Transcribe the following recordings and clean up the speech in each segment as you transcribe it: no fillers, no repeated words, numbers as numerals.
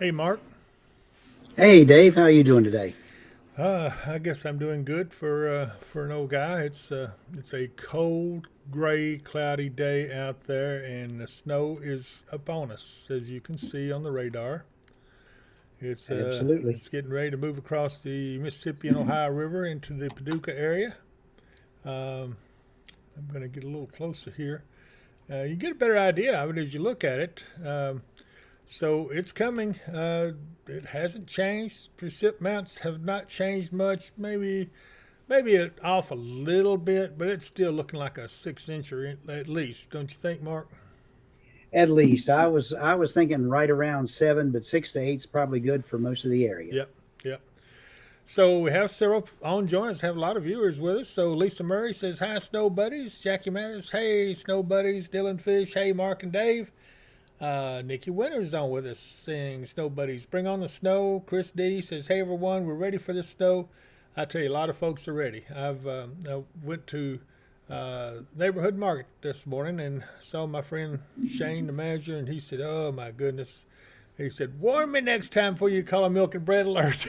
Hey, Mark. Hey Dave, how are you doing today? I guess I'm doing good for an old guy. It's a cold, gray, cloudy day out there, and the snow is upon us, as you can see on the radar. Absolutely. It's getting ready to move across the Mississippi and Ohio River into the Paducah area. Um, I'm going to get a little closer here. You get a better idea of it as you look at it. So it's coming. It hasn't changed. Precip mounts have not changed much. Maybe it off a little bit, but it's still looking like a 6 incher at least. Don't you think, Mark? At least I was thinking right around 7, but 6 to 8 is probably good for most of the area. Yep, yep. So we have several on join us. Have a lot of viewers with us. So Lisa Murray says hi, Snow Buddies. Jackie Mathers, hey, Snow Buddies. Dylan Fish, hey, Mark and Dave. Nikki Winters on with us, saying Snow Buddies, bring on the snow. Chris D says, hey everyone, we're ready for the snow. I tell you, a lot of folks are ready. I went to neighborhood market this morning and saw my friend Shane, the manager, and he said, oh my goodness. He said, warn me next time before you call a milk and bread alert.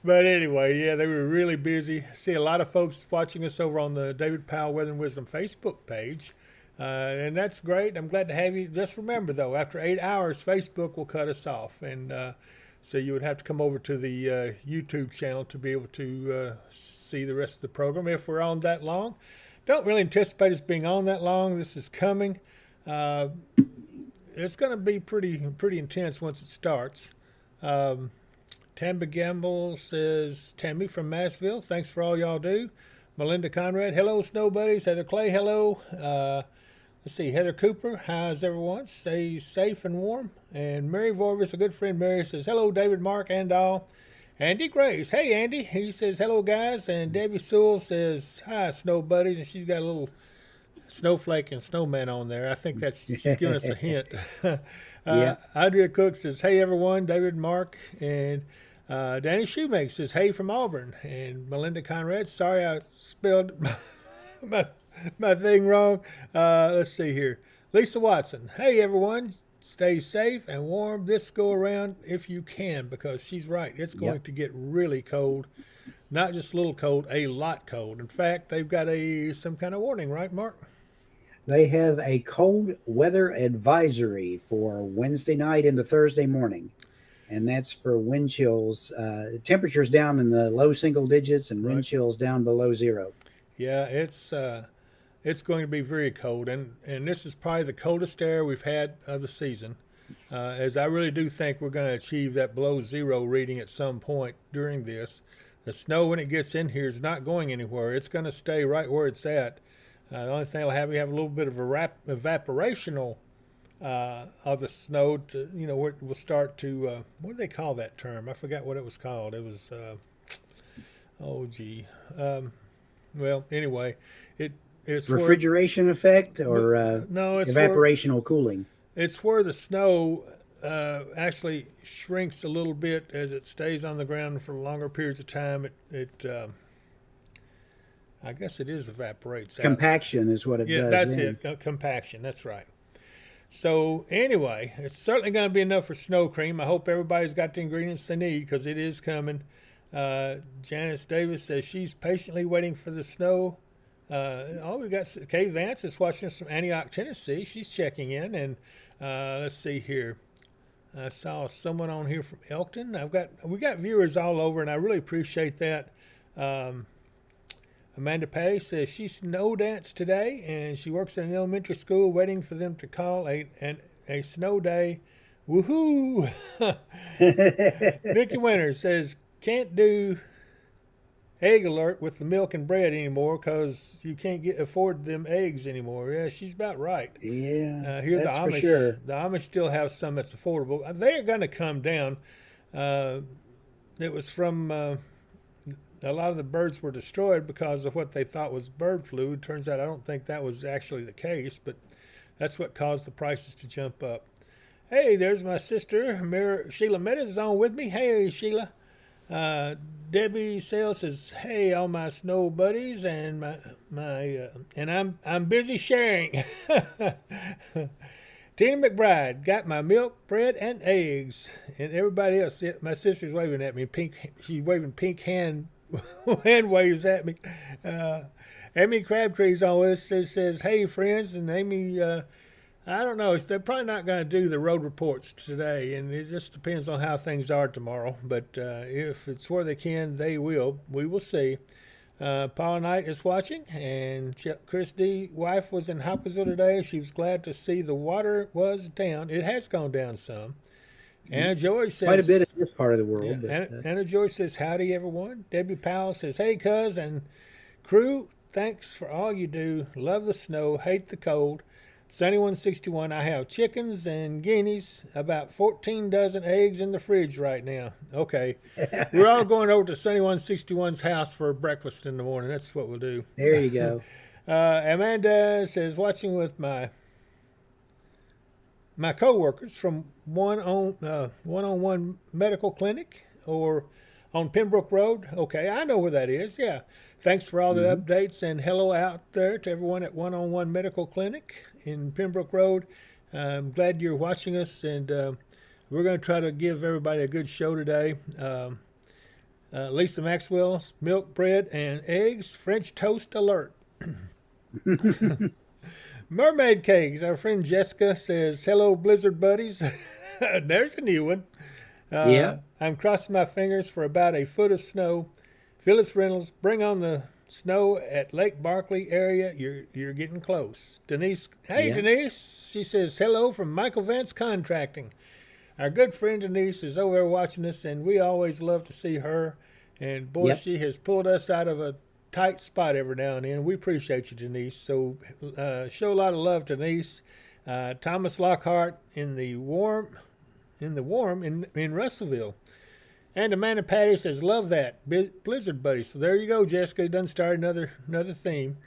But anyway, yeah, they were really busy. See a lot of folks watching us over on the David Powell Weather and Wisdom Facebook page. And that's great. I'm glad to have you. Just remember, though, after 8 hours, Facebook will cut us off. And so you would have to come over to the YouTube channel to be able to see the rest of the program if we're on that long. Don't really anticipate us being on that long. This is coming. Uh, it's going to be pretty intense once it starts. Um, Tammy Gamble says, Tammy from Massville, thanks for all y'all do. Melinda Conrad, hello, Snow Buddies. Heather Clay, hello. Let's see, Heather Cooper, how's everyone? Stay safe and warm. And Mary Vorvis, a good friend, Mary, says, hello, David, Mark, and all. Andy Grace, hey, Andy. He says, hello, guys. And Debbie Sewell says, hi, Snow Buddies. And she's got a little snowflake and snowman on there. I think she's giving us a hint. Yeah. Andrea Cook says, hey, everyone, David, Mark, and Danny Shoemaker says, hey, from Auburn. And Melinda Conrad, sorry I spelled my my thing wrong. Let's see here. Lisa Watson. Hey, everyone. Stay safe and warm this go around if you can, because she's right. It's going Yep. to get really cold. Not just a little cold, a lot cold. In fact, they've got some kind of warning, right, Mark? They have a cold weather advisory for Wednesday night into Thursday morning, and that's for wind chills. Temperatures down in the low single digits and wind Right. chills down below zero. Yeah, it's going to be very cold, and this is probably the coldest air we've had of the season. As I really do think we're going to achieve that below zero reading at some point during this. The snow, when it gets in here, is not going anywhere. It's going to stay right where it's at. The only thing will have we have a little bit of evaporational of the snow to where it will start to what do they call that term? I forgot what it was called. It was oh gee. Well, anyway, it it's where Refrigeration effect or no, evaporational cooling. it's where the snow actually shrinks a little bit as it stays on the ground for longer periods of time. It I guess it is evaporates out. Compaction is what it Yeah, does that's then. it. Compaction. That's right. So anyway, it's certainly going to be enough for snow cream. I hope everybody's got the ingredients they need because it is coming. Janice Davis says she's patiently waiting for the snow. We got Kay Vance is watching us from Antioch, Tennessee. She's checking in, and let's see here. I saw someone on here from Elkton. We got viewers all over, and I really appreciate that. Um, Amanda Patty says she snow danced today, and she works in an elementary school, waiting for them to call a snow day. Woohoo! Nikki Winter says can't do egg alert with the milk and bread anymore because you can't afford them eggs anymore. Yeah, she's about right. Yeah, Here that's for sure. The Amish still have some that's affordable. They're going to come down. Uh, it was from a lot of the birds were destroyed because of what they thought was bird flu. It turns out I don't think that was actually the case, but that's what caused the prices to jump up. Hey, there's my sister, Sheila Meadows is on with me. Hey, Sheila. Uh, Debbie Sales says, "Hey, all my snow buddies, and and I'm busy sharing." Tina McBride, got my milk, bread, and eggs. And everybody else, my sister's waving at me. She's waving pink hand waves at me. Uh, Amy Crabtree's on this. It says, hey, friends. And Amy, I don't know. They're probably not going to do the road reports today. And it just depends on how things are tomorrow. But if it's where they can, they will. We will see. Paula Knight is watching, and Chris D. wife was in Hopkinsville today. She was glad to see the water was down. It has gone down some. Anna Joy says quite a bit in this part of the world. Yeah, But, Anna Joy says howdy everyone. Debbie Powell says hey cuz and crew. Thanks for all you do. Love the snow. Hate the cold. Sunny 161. I have chickens and guineas. About 14 dozen eggs in the fridge right now. Okay. We're all going over to Sunny 161's house for breakfast in the morning. That's what we'll do. there you go. Amanda says, watching with my co-workers from one-on-one medical clinic or on Pembroke Road. Okay, I know where that is. Yeah. Thanks for all the updates, and hello out there to everyone at One-on-One Medical Clinic in Pembroke Road. I'm glad you're watching us, and we're going to try to give everybody a good show today. Lisa Maxwell's milk, bread, and eggs, French toast alert. Mermaid Cakes, our friend Jessica says, hello, Blizzard buddies. There's a new one. Yeah. I'm crossing my fingers for about a foot of snow. Phyllis Reynolds, bring on the snow at Lake Barkley area. You're getting close. Denise, hey, Yeah. Denise. She says, hello from Michael Vance Contracting. Our good friend Denise is over there watching us, and we always love to see her. And, boy, Yep. she has pulled us out of a tight spot every now and then. We appreciate you, Denise. So show a lot of love, Denise. Thomas Lockhart in the warm in Russellville. And Amanda Patty says, love that. Blizzard buddy. So there you go, Jessica. Done started another theme.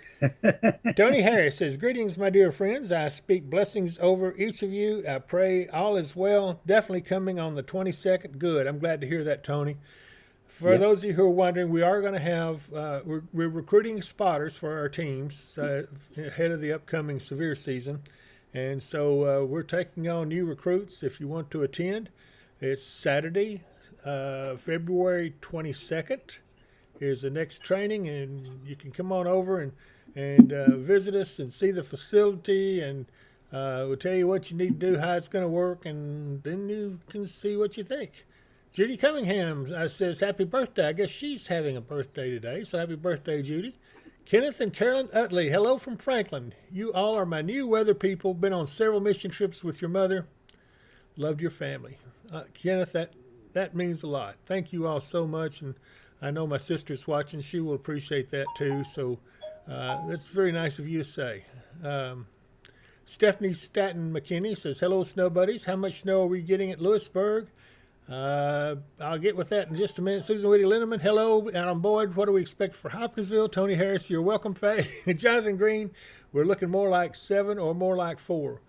Tony Harris says, greetings, my dear friends. I speak blessings over each of you. I pray all is well. Definitely coming on the 22nd. Good. I'm glad to hear that, Tony. For those of you who are wondering, we are going to have, we're recruiting spotters for our teams ahead of the upcoming severe season. And so we're taking on new recruits if you want to attend. It's Saturday, February 22nd is the next training, and you can come on over and visit us and see the facility, and we'll tell you what you need to do, how it's going to work, and then you can see what you think. Judy Cunningham says, happy birthday. I guess she's having a birthday today, so happy birthday, Judy. Kenneth and Carolyn Utley, hello from Franklin. You all are my new weather people. Been on several mission trips with your mother. Loved your family. Kenneth, that means a lot. Thank you all so much, and I know my sister's watching. She will appreciate that too, so that's very nice of you to say. Stephanie Staten McKinney says, hello, snow buddies. How much snow are we getting at Lewisburg? I'll get with that in just a minute. Susan Whitty Lindeman, hello. Adam Boyd, what do we expect for Hopkinsville? Tony Harris, you're welcome, Faye. Jonathan Green, we're looking more like 7 or more like 4.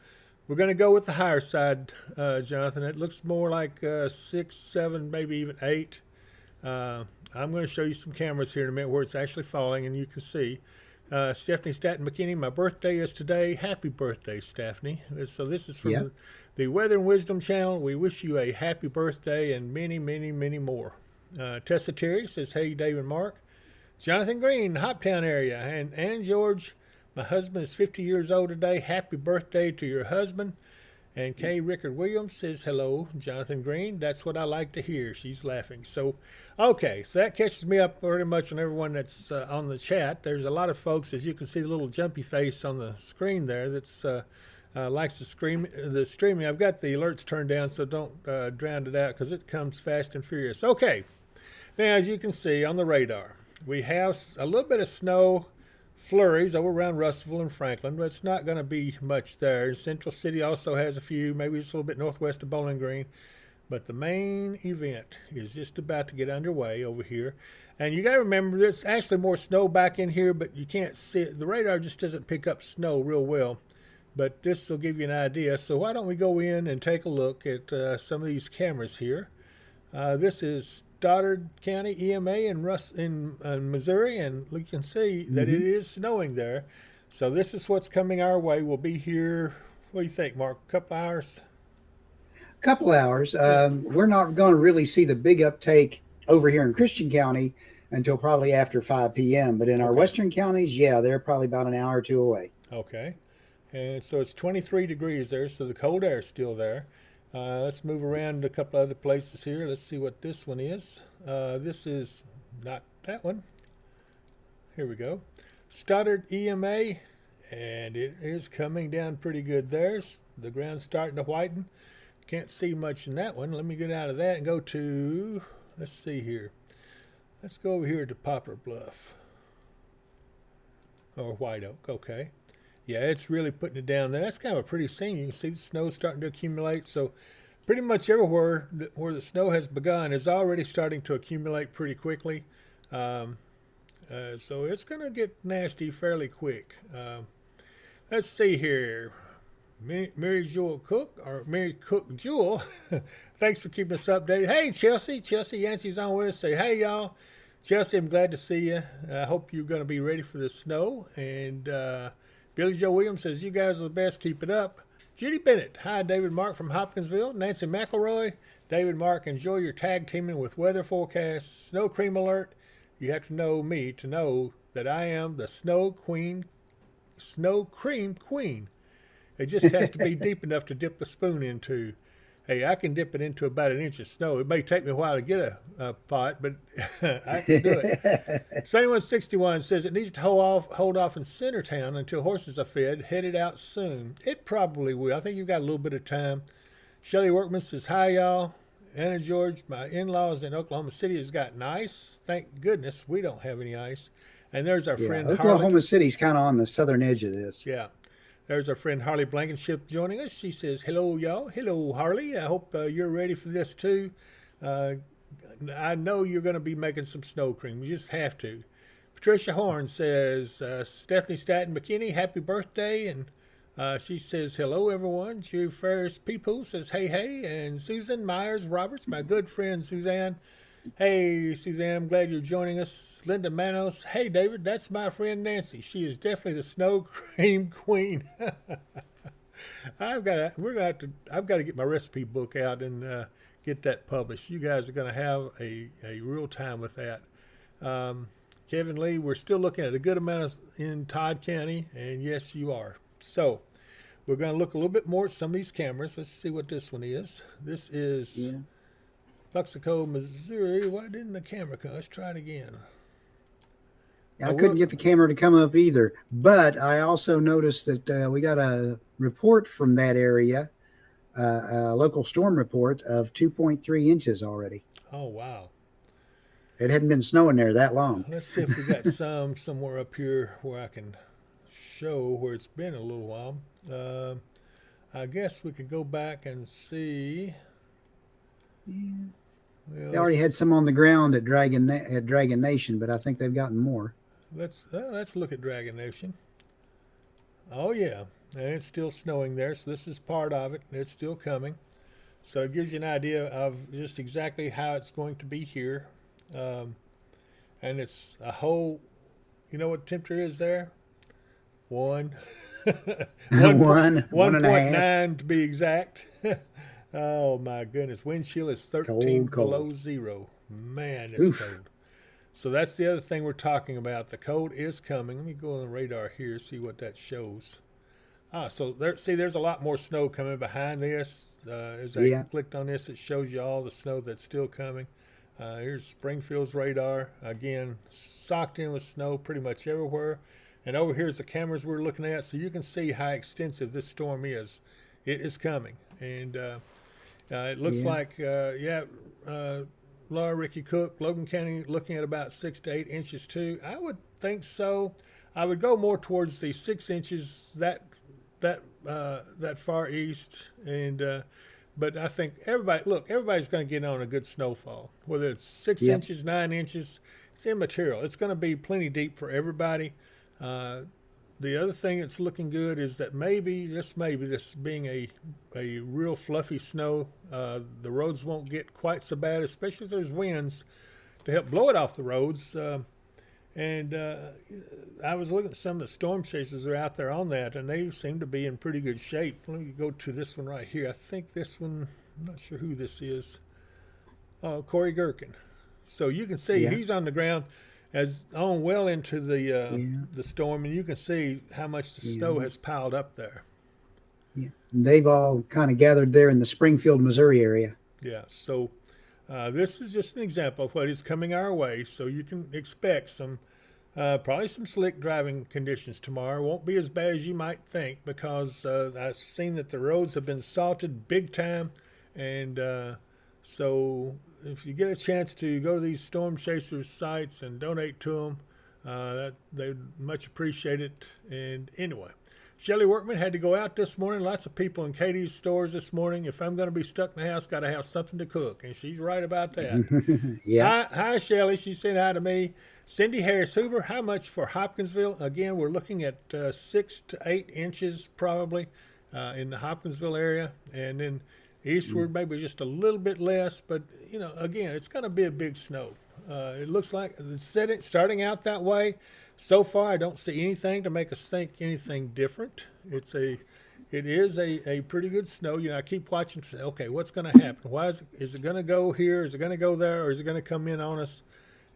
We're going to go with the higher side, Jonathan. It looks more like 6, 7, maybe even 8. I'm going to show you some cameras here in a minute where it's actually falling, and you can see. Stephanie Staten McKinney, my birthday is today. Happy birthday, Stephanie. So this is from the Weather and Wisdom channel. We wish you a happy birthday and many, many, many more. Tessa Terry says, hey, Dave and Mark. Jonathan Green, Hoptown area. And Ann George, my husband is 50 years old today. Happy birthday to your husband. And Kay Rickard Williams says, hello, Jonathan Green. That's what I like to hear. She's laughing. So, okay, so that catches me up pretty much on everyone that's on the chat. There's a lot of folks, as you can see, the little jumpy face on the screen there that's likes the streaming. I've got the alerts turned down, so don't drown it out because it comes fast and furious. Okay, now as you can see on the radar, we have a little bit of snow flurries over around Russellville and Franklin, but it's not going to be much there. Central City also has a few, maybe just a little bit northwest of Bowling Green. But the main event is just about to get underway over here. And you got to remember, there's actually more snow back in here, but you can't see it. The radar just doesn't pick up snow real well. But this will give you an idea. So why don't we go in and take a look at some of these cameras here. This is Stoddard County EMA in Missouri, and you can see that it is snowing there. So this is what's coming our way. We'll be here, What do you think, Mark? A couple hours? Couple hours. We're not going to really see the big uptake over here in Christian County until probably after 5 p.m. But in our Okay. western counties, yeah, they're probably about an hour or two away. Okay. And so it's 23 degrees there, so the cold air is still there. Let's move around to a couple other places here. Let's see what this one is. This is not that one. Here we go. Stoddard EMA, and it is coming down pretty good there. The ground's starting to whiten. Can't see much in that one. Let me get out of that and go to, let's see here. Let's go over here to Poplar Bluff. Or White Oak, okay. Yeah, it's really putting it down there. That's kind of a pretty scene. You can see the snow starting to accumulate. So pretty much everywhere where the snow has begun is already starting to accumulate pretty quickly. So it's going to get nasty fairly quick. Let's see here. Mary Jewel Cook, or Mary Cook Jewel, thanks for keeping us updated. Hey, Chelsea. Chelsea Yancey's on with us. Say, hey, y'all. Chelsea, I'm glad to see you. I hope you're going to be ready for the snow. And Billy Joe Williams says, you guys are the best. Keep it up. Judy Bennett. Hi, David Mark from Hopkinsville. Nancy McElroy. David Mark, enjoy your tag teaming with weather forecasts. Snow cream alert. You have to know me to know that I am the snow cream queen. It just has to be deep enough to dip the spoon into. Hey, I can dip it into about an inch of snow. It may take me a while to get a pot, but I can do it. 7161 says it needs to hold off in Centertown until horses are fed, headed out soon. It probably will. I think you've got a little bit of time. Shelley Workman says, hi, y'all. Anna George, my in-laws in Oklahoma City has gotten ice. Thank goodness we don't have any ice. And there's our friend Harley. Oklahoma City's kind of on the southern edge of this. Yeah. There's our friend Harley Blankenship joining us. She says, hello, y'all. Hello, Harley. I hope you're ready for this, too. I know you're going to be making some snow cream. You just have to. Patricia Horn says, Stephanie Staten McKinney, happy birthday. And she says, hello, everyone. Julie Ferris Peeple says, hey, hey. And Susan Myers Roberts, my good friend Suzanne. Hey, Suzanne, I'm glad you're joining us. Linda Manos. Hey, David, that's my friend Nancy. She is definitely the snow cream queen. I've got to get my recipe book out and get that published. You guys are going to have a real time with that. Kevin Lee, we're still looking at a good amount in Todd County, and yes, you are. So we're going to look a little bit more at some of these cameras. Let's see what this one is. This is Buxico, Missouri. Why didn't the camera come? Let's try it again. I couldn't get the camera to come up either, but I also noticed that we got a report from that area, a local storm report of 2.3 inches already. Oh, wow. It hadn't been snowing there that long. Let's see if we got somewhere up here where I can show where it's been a little while. I guess we could go back and see. Well, They already had some on the ground at Dragon Nation, but I think they've gotten more. Let's look at Dragon Nation. Oh yeah, and it's still snowing there, so this is part of it. It's still coming, so it gives you an idea of just exactly how it's going to be here. And it's a whole. You know what temperature is there? 1.9 to be exact. Oh my goodness, wind chill is 13 below zero. Man, it's cold. So that's the other thing we're talking about. The cold is coming. Let me go on the radar here, see what that shows. So there's a lot more snow coming behind this. As I clicked on this, it shows you all the snow that's still coming. Here's Springfield's radar. Again, socked in with snow pretty much everywhere. And over here's the cameras we're looking at, so you can see how extensive this storm is. It is coming. And it looks like, Laura Ricky Cook, Logan County, looking at about 6 to 8 inches too. I would think so. I would go more towards the 6 inches that far east. And but I think everybody's going to get on a good snowfall, whether it's 6 inches, 9 inches. It's immaterial. It's going to be plenty deep for everybody. The other thing that's looking good is that this being a real fluffy snow, the roads won't get quite so bad, especially if there's winds to help blow it off the roads. And I was looking at some of the storm chasers that are out there on that, and they seem to be in pretty good shape. Let me go to this one right here. I think this one, I'm not sure who this is. Corey Gherkin. So you can see Yeah. he's on the ground as on well into Yeah. the storm, and you can see how much the snow Yeah. has piled up there. Yeah. They've all kind of gathered there in the Springfield, Missouri area. Yeah. So this is just an example of what is coming our way. So you can expect some probably some slick driving conditions tomorrow. Won't be as bad as you might think because I've seen that the roads have been salted big time, and so if you get a chance to go to these storm chasers sites and donate to them, they'd much appreciate it. And anyway, Shelley Workman had to go out this morning. Lots of people in Katie's stores this morning. If I'm going to be stuck in the house, got to have something to cook, and she's right about that. Yeah. Hi, Shelley. She said hi to me. Cindy Harris Huber, how much for Hopkinsville? Again, we're looking at 6 to 8 inches probably in the Hopkinsville area, and then eastward maybe just a little bit less. But again, it's going to be a big snow. It looks like it's starting out that way. So far, I don't see anything to make us think anything different. It is a pretty good snow. I keep watching. Say, okay, what's going to happen? Why is it going to go here? Is it going to go there? Or is it going to come in on us?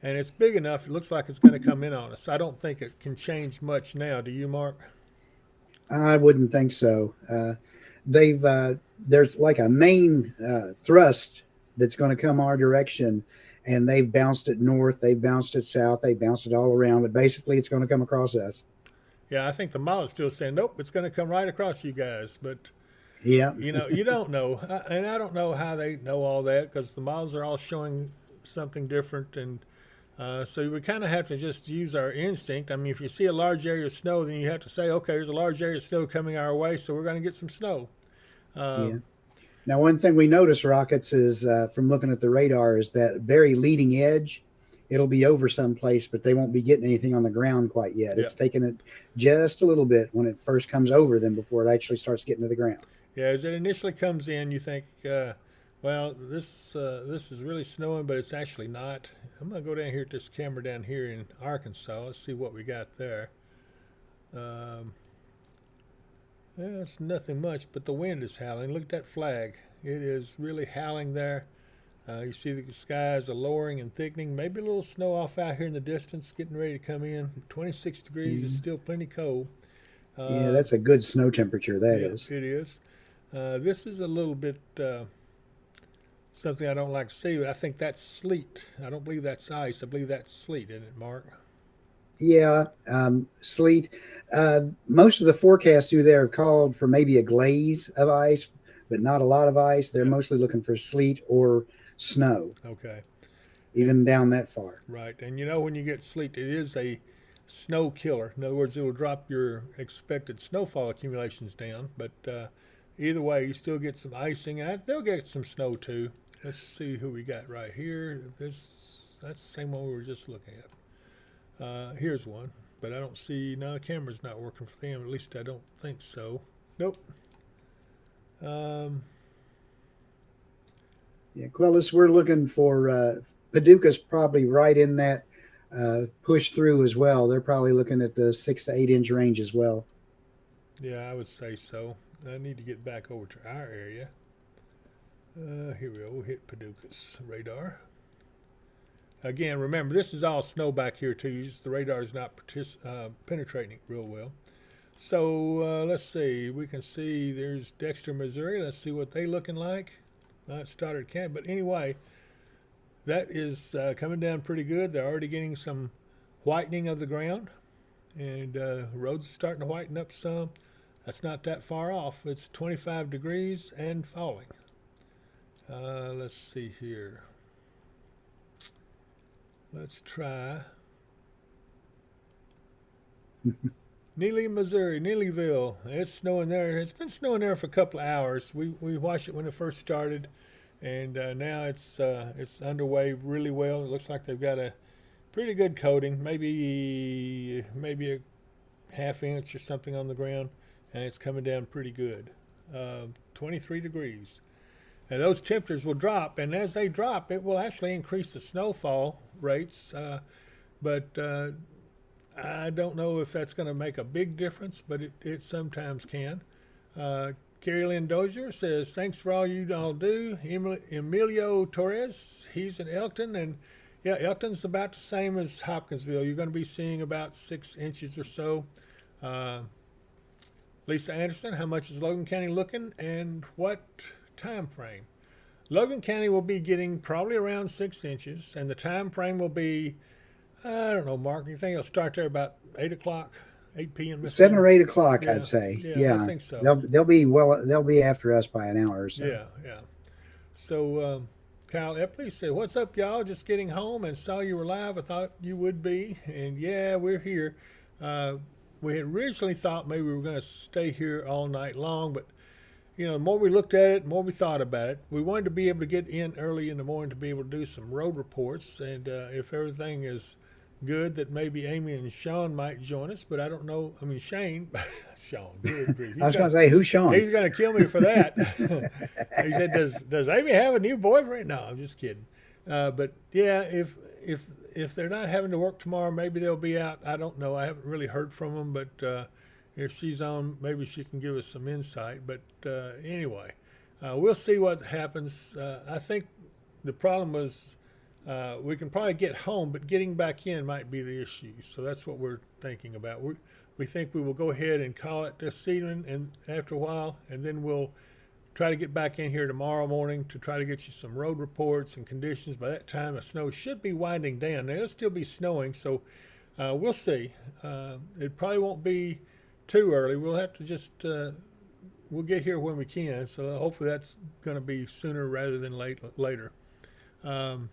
And it's big enough. It looks like it's going to come in on us. I don't think it can change much now. Do you, Mark? I wouldn't think so. There's like a main thrust that's going to come our direction, and they've bounced it north, they've bounced it south, they've bounced it all around, but basically it's going to come across us. Yeah, I think the model is still saying, nope, it's going to come right across you guys. But, Yeah. you don't know. And I don't know how they know all that because the models are all showing something different. And so we kind of have to just use our instinct. I mean, if you see a large area of snow, then you have to say, okay, there's a large area of snow coming our way, so we're going to get some snow. Yeah. Now, one thing we notice, Rockets, is from looking at the radar is that very leading edge, it'll be over someplace, but they won't be getting anything on the ground quite yet. Yeah. It's taking it just a little bit when it first comes over them before it actually starts getting to the ground. Yeah, as it initially comes in, you think, well, this is really snowing, but it's actually not. I'm going to go down here at this camera down here in Arkansas. Let's see what we got there. Yeah, it's nothing much, but the wind is howling. Look at that flag. It is really howling there. You see the skies are lowering and thickening. Maybe a little snow off out here in the distance, getting ready to come in. 26 degrees is still plenty cold. Yeah, that's a good snow temperature, that Yeah, is. it is. This is a little bit something I don't like to see. I think that's sleet. I don't believe that's ice. I believe that's sleet, isn't it, Mark? Yeah, sleet. Most of the forecasts through there have called for maybe a glaze of ice, but not a lot of ice. They're mostly looking for sleet or snow, Okay, even down that far. right. And when you get sleet, it is a snow killer. In other words, it will drop your expected snowfall accumulations down. But either way, you still get some icing, and they'll get some snow too. Let's see who we got right here. That's the same one we were just looking at. Here's one, but I don't see. No, the camera's not working for them. At least I don't think so. Nope. Yeah, Quellis, we're looking for Paducah's probably right in that push through as well. They're probably looking at the 6 to 8 inch range as well. Yeah, I would say so. I need to get back over to our area. Here we go. We'll hit Paducah's radar. Again, remember, this is all snow back here, too. Just the radar is not penetrating it real well. So let's see. We can see there's Dexter, Missouri. Let's see what they looking like. Not Stoddard County. But anyway, that is coming down pretty good. They're already getting some whitening of the ground. And roads starting to whiten up some. That's not that far off. It's 25 degrees and falling. Let's see here. Let's try Neely, Missouri, Neelyville. It's snowing there. It's been snowing there for a couple of hours. We watched it when it first started, and now it's underway really well. It looks like they've got a pretty good coating, maybe a half inch or something on the ground, and it's coming down pretty good. 23 degrees. And those temperatures will drop, and as they drop, it will actually increase the snowfall rates. But I don't know if that's going to make a big difference, but it sometimes can. Carrie Lynn Dozier says, thanks for all you all do. Emilio Torres, he's in Elkton, and yeah, Elkton's about the same as Hopkinsville. You're going to be seeing about 6 inches or so. Lisa Anderson, how much is Logan County looking, and what time frame? Logan County will be getting probably around 6 inches, and the time frame will be, I don't know, Mark, you think it'll start there about 8 o'clock, 8 p.m.? 7 or 8 o'clock, Yeah, I'd say. yeah, I think so. They'll be after us by an hour or so. Yeah, yeah. So Kyle Epley said, what's up, y'all? Just getting home and saw you were live. I thought you would be. And yeah, we're here. We had originally thought maybe we were going to stay here all night long, but you know, the more we looked at it, the more we thought about it. We wanted to be able to get in early in the morning to be able to do some road reports, and if everything is good, that maybe Amy and Sean might join us, but I don't know. I mean, Shane, Sean, good grief. I was going to say, who's Sean? He's going to kill me for that. He said, "Does Amy have a new boyfriend?" No, I'm just kidding. But yeah, if they're not having to work tomorrow, maybe they'll be out. I don't know. I haven't really heard from them, but if she's on, maybe she can give us some insight. But anyway, we'll see what happens. I think the problem was we can probably get home, but getting back in might be the issue. So that's what we're thinking about. We think we will go ahead and call it this evening, and after a while, and then we'll try to get back in here tomorrow morning to try to get you some road reports and conditions. By that time, the snow should be winding down. Now, it'll still be snowing, so we'll see. It probably won't be too early. We'll have to just we'll get here when we can. So hopefully that's going to be sooner rather than later. Kyle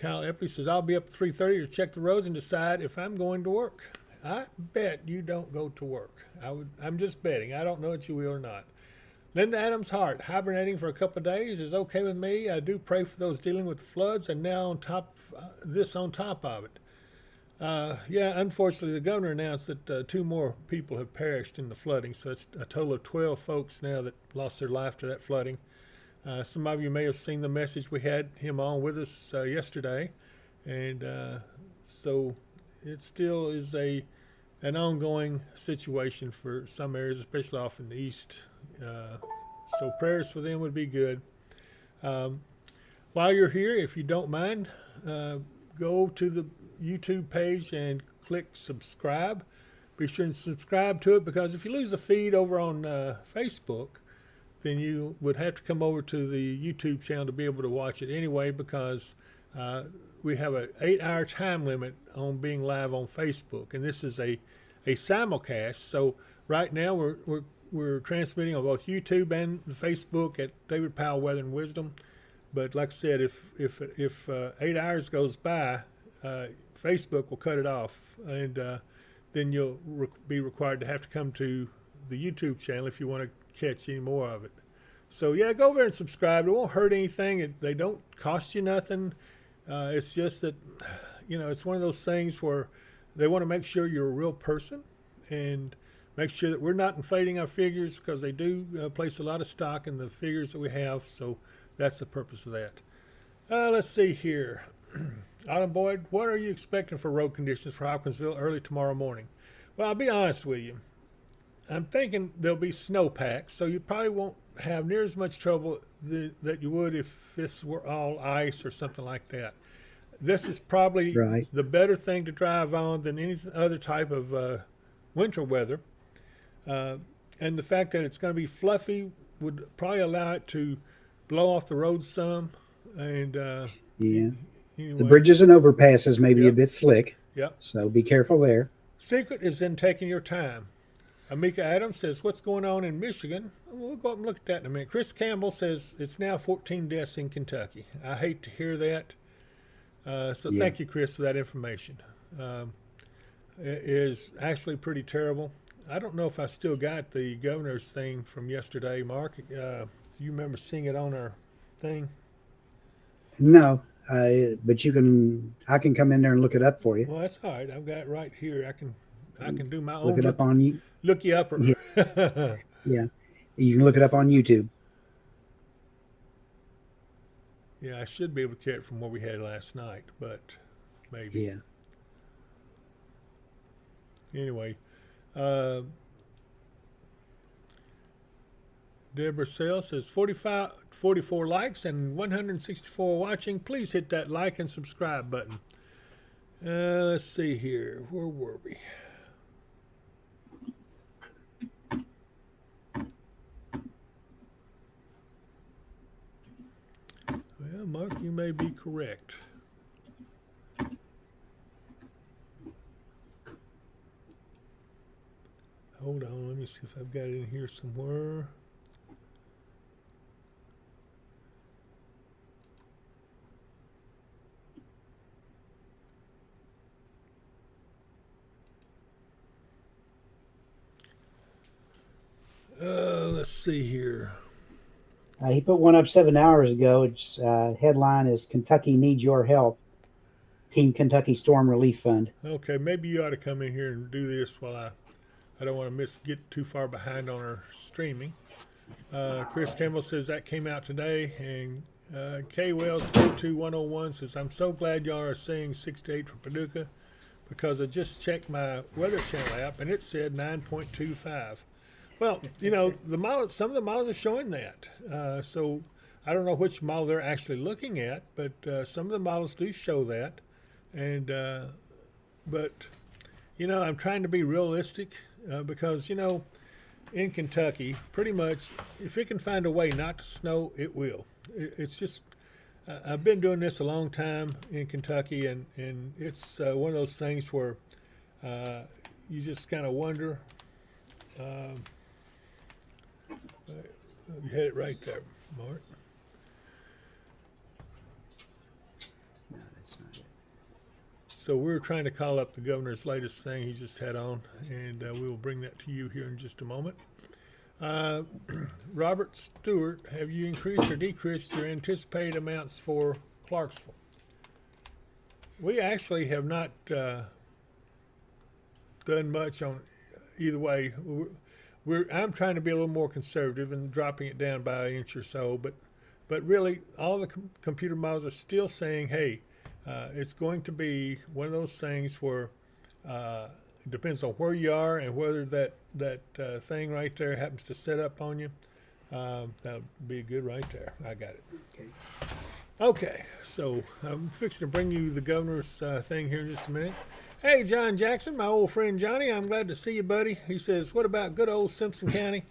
Epley says, I'll be up at 3:30 to check the roads and decide if I'm going to work. I bet you don't go to work. I'm just betting. I don't know if you will or not. Linda Adams Hart, hibernating for a couple of days is okay with me. I do pray for those dealing with the floods, and now on top of it. Yeah, unfortunately, the governor announced that 2 more people have perished in the flooding, so it's a total of 12 folks now that lost their life to that flooding. Some of you may have seen the message. We had him on with us yesterday, and so it still is an ongoing situation for some areas, especially off in the east. So prayers for them would be good. While you're here, if you don't mind, go to the YouTube page and click subscribe. Be sure and subscribe to it, because if you lose the feed over on Facebook, then you would have to come over to the YouTube channel to be able to watch it anyway, because we have an 8-hour time limit on being live on Facebook, and this is a simulcast. So right now we're transmitting on both YouTube and Facebook at David Powell Weather and Wisdom. But like I said, if 8 hours goes by, Facebook will cut it off, and then you'll be required to have to come to the YouTube channel if you want to catch any more of it. So yeah, go over and subscribe. It won't hurt anything. They don't cost you nothing. It's just that, you know, it's one of those things where they want to make sure you're a real person and make sure that we're not inflating our figures, because they do place a lot of stock in the figures that we have. So that's the purpose of that. Let's see here. Autumn Boyd, what are you expecting for road conditions for Hopkinsville early tomorrow morning? Well, I'll be honest with you. I'm thinking there'll be snowpack, so you probably won't have near as much trouble that you would if this were all ice or something like that. This is probably the better thing to drive on than any other type of winter weather. And the fact that it's going to be fluffy would probably allow it to blow off the road some. And yeah. Anyway. The bridges and overpasses may be a bit slick. Yep. So be careful there. Secret is in taking your time. Amika Adams says, what's going on in Michigan? We'll go up and look at that in a minute. Chris Campbell says it's now 14 deaths in Kentucky. I hate to hear that. Thank you, Chris, for that information. It is actually pretty terrible. I don't know if I still got the governor's thing from yesterday, Mark. Do you remember seeing it on our thing? No. But I can come in there and look it up for you. Well, that's all right. I've got it right here. I can do my own. Look it up on you. Look you up. Yeah. Yeah. You can look it up on YouTube. Yeah, I should be able to carry it from what we had last night, but maybe. Yeah. anyway, uh, Deborah Sale says 44 likes and 164 watching. Please hit that like and subscribe button. Let's see here. Where were we? Well, Mark, you may be correct. Hold on, let me see if I've got it in here somewhere. Let's see here. He put one up 7 hours ago. Its headline is Kentucky Needs Your Help. Team Kentucky Storm Relief Fund. Okay, maybe you ought to come in here and do this while I don't want to get too far behind on our streaming. Chris Campbell says that came out today, and K Wells 42101 says, I'm so glad y'all are saying 6 to 8 for Paducah because I just checked my Weather Channel app and it said 9.25. Well, you know, some of the models are showing that. So I don't know which model they're actually looking at, but some of the models do show that. And but you know, I'm trying to be realistic because, you know, in Kentucky, pretty much, if it can find a way not to snow, it will. It's just, I've been doing this a long time in Kentucky, and it's one of those things where you just kind of wonder. You had it right there, Mark. No, that's not it. So we're trying to call up the governor's latest thing he just had on, and we will bring that to you here in just a moment. Robert Stewart, have you increased or decreased your anticipated amounts for Clarksville? We actually have not done much on either way. I'm trying to be a little more conservative and dropping it down by an inch or so, but really all the computer models are still saying, hey, it's going to be one of those things where it depends on where you are and whether that thing right there happens to set up on you. That would be good right there. I got it. Okay, so I'm fixing to bring you the governor's thing here in just a minute. Hey, John Jackson, my old friend Johnny, I'm glad to see you, buddy. He says, what about good old Simpson County?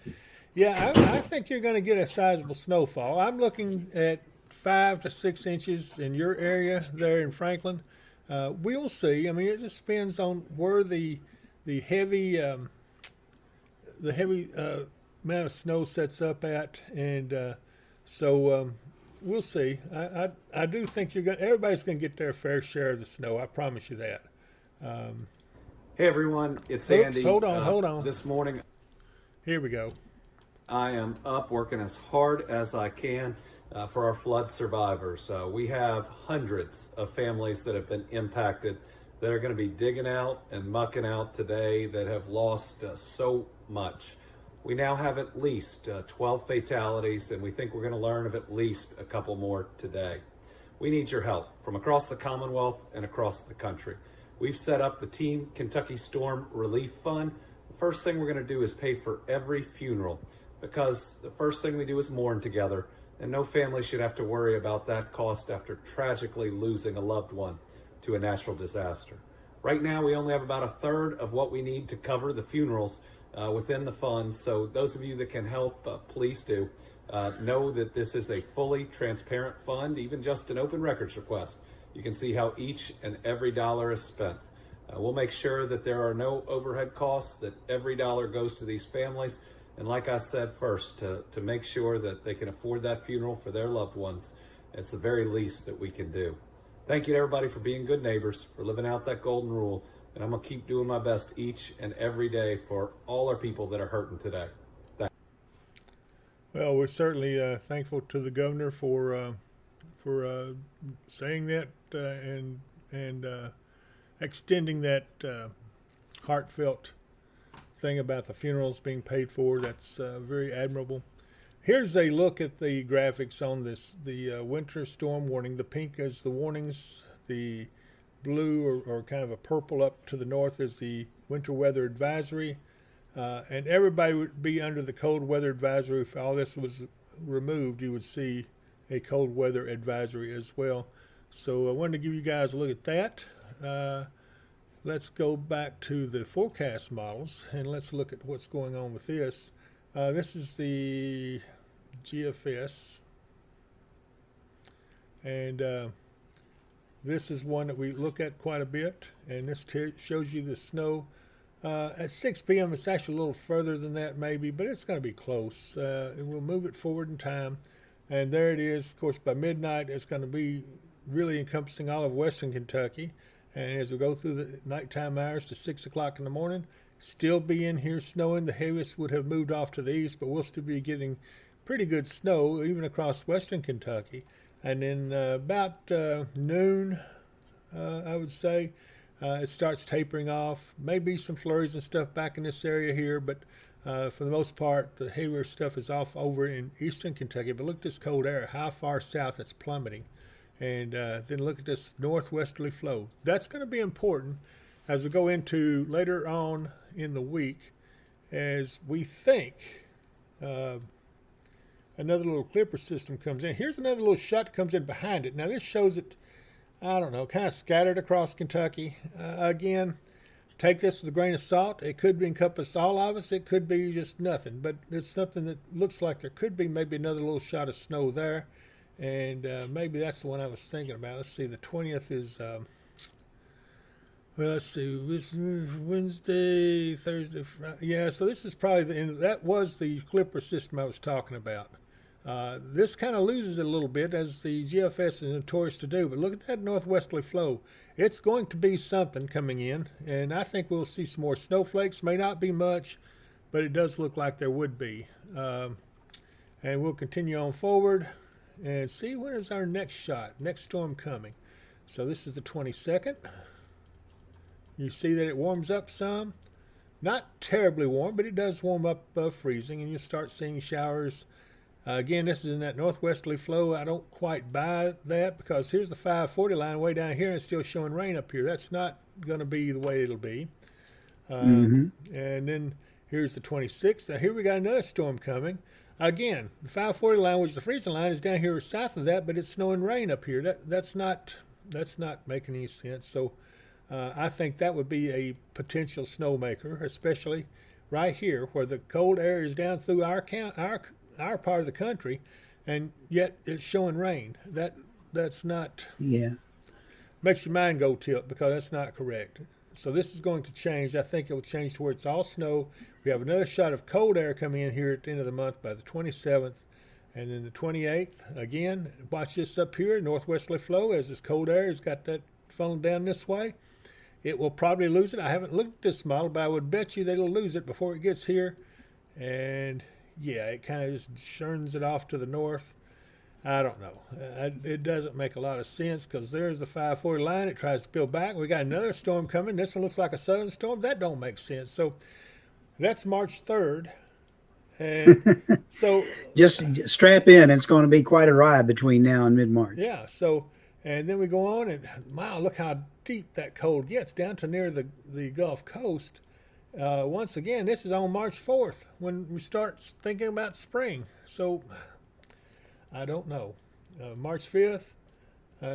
Yeah, I think you're going to get a sizable snowfall. I'm looking at 5 to 6 inches in your area there in Franklin. We'll see. I mean, it just depends on where the heavy amount of snow sets up at, and so we'll see. I do think everybody's going to get their fair share of the snow. I promise you that. Hey everyone, it's Andy. Hold on. This morning, Here we go. I am up working as hard as I can for our flood survivors. We have hundreds of families that have been impacted that are going to be digging out and mucking out today that have lost so much. We now have at least 12 fatalities, and we think we're going to learn of at least a couple more today. We need your help from across the Commonwealth and across the country. We've set up the Team Kentucky Storm Relief Fund. The first thing we're going to do is pay for every funeral, because the first thing we do is mourn together, and no family should have to worry about that cost after tragically losing a loved one to a natural disaster. Right now, we only have about a third of what we need to cover the funerals within the fund, so those of you that can help, please do. Know that this is a fully transparent fund, even just an open records request. You can see how each and every dollar is spent. We'll make sure that there are no overhead costs, that every dollar goes to these families. And like I said first, to make sure that they can afford that funeral for their loved ones. It's the very least that we can do. Thank you to everybody for being good neighbors, for living out that golden rule. And I'm going to keep doing my best each and every day for all our people that are hurting today. Thanks. Well, we're certainly thankful to the governor for saying that and extending that heartfelt thing about the funerals being paid for. That's very admirable. Here's a look at the graphics on the winter storm warning. The pink is the warnings. The blue or kind of a purple up to the north is the winter weather advisory. And everybody would be under the cold weather advisory. If all this was removed, you would see a cold weather advisory as well. So I wanted to give you guys a look at that. Let's go back to the forecast models and let's look at what's going on with this. This is the GFS, and this is one that we look at quite a bit, and this shows you the snow. At 6 p.m. it's actually a little further than that maybe, but it's going to be close. And we'll move it forward in time, and there it is. Of course, by midnight it's going to be really encompassing all of western Kentucky. And as we go through the nighttime hours to 6 o'clock in the morning, still be in here snowing. The heaviest would have moved off to the east, but we'll still be getting pretty good snow even across western Kentucky. And then about noon, I would say, it starts tapering off. Maybe some flurries and stuff back in this area here, but for the most part, the heavier stuff is off over in eastern Kentucky. But look at this cold air, how far south it's plummeting. And then look at this northwesterly flow. That's going to be important as we go into later on in the week, as we think another little clipper system comes in. Here's another little shot that comes in behind it. Now this shows it, I don't know, kind of scattered across Kentucky. Again, take this with a grain of salt. It could encompass all of us. It could be just nothing. But it's something that looks like there could be maybe another little shot of snow there. And maybe that's the one I was thinking about. Let's see, the 20th is, well, let's see, Wednesday, Thursday, Friday. Yeah, so this is probably the end. That was the clipper system I was talking about. This kind of loses it a little bit, as the GFS is notorious to do. But look at that northwesterly flow. It's going to be something coming in, and I think we'll see some more snowflakes. May not be much, but it does look like there would be. And we'll continue on forward and see when is our next shot, next storm coming. So this is the 22nd. You see that it warms up some. Not terribly warm, but it does warm up above freezing, and you start seeing showers. Again, this is in that northwesterly flow. I don't quite buy that, because here's the 540 line way down here, and it's still showing rain up here. That's not going to be the way it'll be. And then here's the 26th. Now here we got another storm coming. Again, the 540 line, which is the freezing line, is down here south of that, but it's snow and rain up here. That's not making any sense. So I think that would be a potential snowmaker, especially right here where the cold air is down through our part of the country, and yet it's showing rain. That's not, makes your mind go tilt, because that's not correct. So this is going to change. I think it will change to where it's all snow. We have another shot of cold air coming in here at the end of the month by the 27th. And then the 28th, again, watch this up here, northwesterly flow, as this cold air has got that funneling down this way. It will probably lose it. I haven't looked at this model, but I would bet you that it'll lose it before it gets here. And yeah, it kind of just churns it off to the north. I don't know. It doesn't make a lot of sense, because there's the 540 line. It tries to peel back. We got another storm coming. This one looks like a southern storm. That don't make sense. So that's March 3rd. And so just strap in. It's going to be quite a ride between now and mid-March. Yeah. So, and then we go on, and wow, look how deep that cold gets down to near the Gulf Coast. Once again, this is on March 4th when we start thinking about spring. So I don't know. March 5th,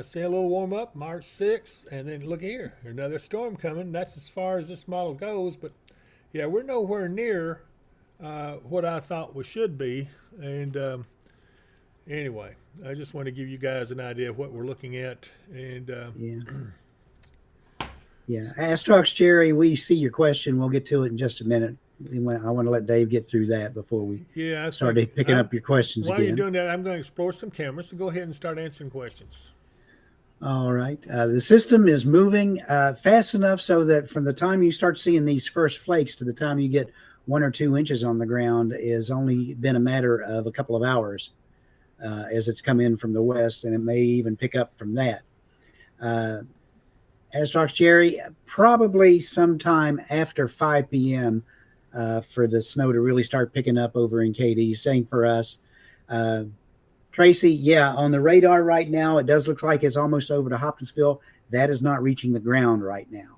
see a little warm up. March 6th, and then look here, another storm coming. That's as far as this model goes. But yeah, we're nowhere near what I thought we should be. And anyway, I just want to give you guys an idea of what we're looking at. And yeah. Astrox Jerry, we see your question. We'll get to it in just a minute. I want to let Dave get through that before we start picking up your questions while again. While you're doing that, I'm going to explore some cameras. So go ahead and start answering questions. All right. The system is moving fast enough so that from the time you start seeing these first flakes to the time you get 1 or 2 inches on the ground is only been a matter of a couple of hours as it's come in from the west, and it may even pick up from that. Astrox Jerry, probably sometime after 5 p.m. For the snow to really start picking up over in KD. Same for us. Tracy, on the radar right now, it does look like it's almost over to Hopkinsville. That is not reaching the ground right now.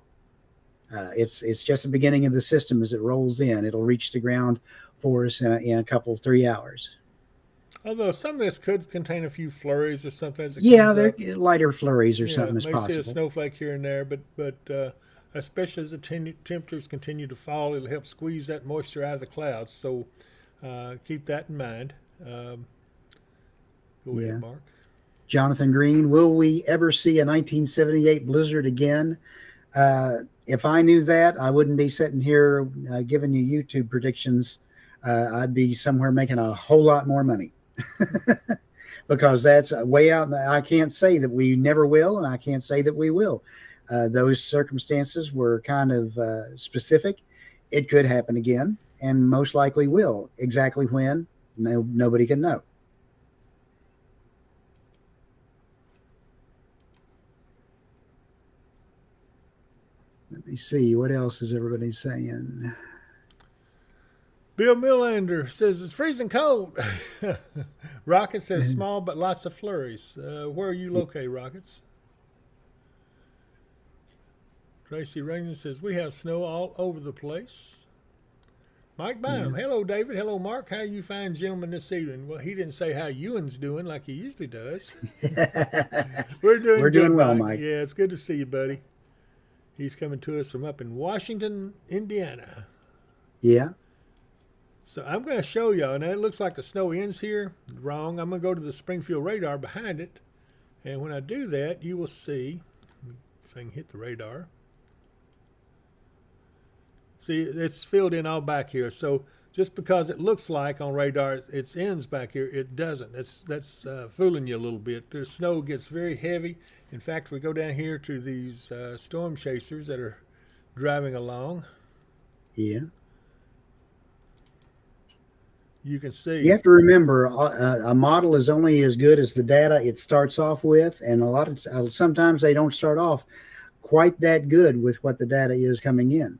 It's just the beginning of the system as it rolls in. It'll reach the ground for us in a couple 3 hours. Although some of this could contain a few flurries or something as it Yeah, comes they're up. lighter flurries or Yeah, something is may see a possible. snowflake here and there, but especially as the temperatures continue to fall, it'll help squeeze that moisture out of the clouds. So keep that in mind. Go Yeah. ahead, Mark. Jonathan Green, will we ever see a 1978 blizzard again? If I knew that, I wouldn't be sitting here giving you YouTube predictions. I'd be somewhere making a whole lot more money because that's way out. I can't say that we never will, and I can't say that we will. Those circumstances were kind of specific. It could happen again, and most likely will. Exactly when, nobody can know. Let me see. What else is everybody saying? Bill Millander says it's freezing cold. Rocket says small but lots of flurries. Where are you located, Rockets? Tracy Raymond says we have snow all over the place. Mike Bynum, hello David, hello Mark. How you fine gentlemen this evening? Well, he didn't say how Ewan's doing like he usually does. We're doing We're good, doing well, Mike. Yeah, it's good to see you, buddy. He's coming to us from up in Washington, Indiana. Yeah. So I'm going to show y'all, and it looks like the snow ends here. Wrong. I'm going to go to the Springfield radar behind it, and when I do that, you will see, if I can hit the radar. See, it's filled in all back here. So just because it looks like on radar it ends back here, it doesn't. That's fooling you a little bit. The snow gets very heavy. In fact, we go down here to these storm chasers that are driving along. Yeah. You can see. You have to remember, a model is only as good as the data it starts off with, and sometimes they don't start off quite that good with what the data is coming in.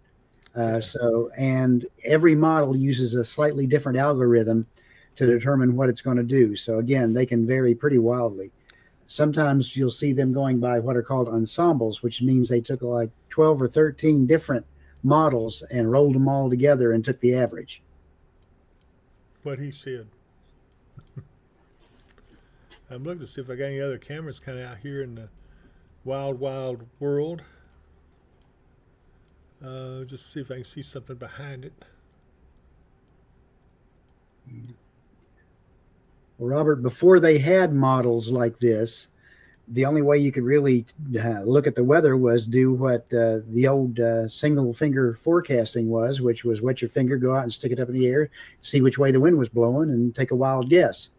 And every model uses a slightly different algorithm to determine what it's going to do. So again, they can vary pretty wildly. Sometimes you'll see them going by what are called ensembles, which means they took like 12 or 13 different models and rolled them all together and took the average. What he said. I'm looking to see if I got any other cameras kind of out here in the wild, wild world. Just see if I can see something behind it. Well, Robert, before they had models like this, the only way you could really look at the weather was do what the old single finger forecasting was, which was wet your finger, go out and stick it up in the air, see which way the wind was blowing, and take a wild guess.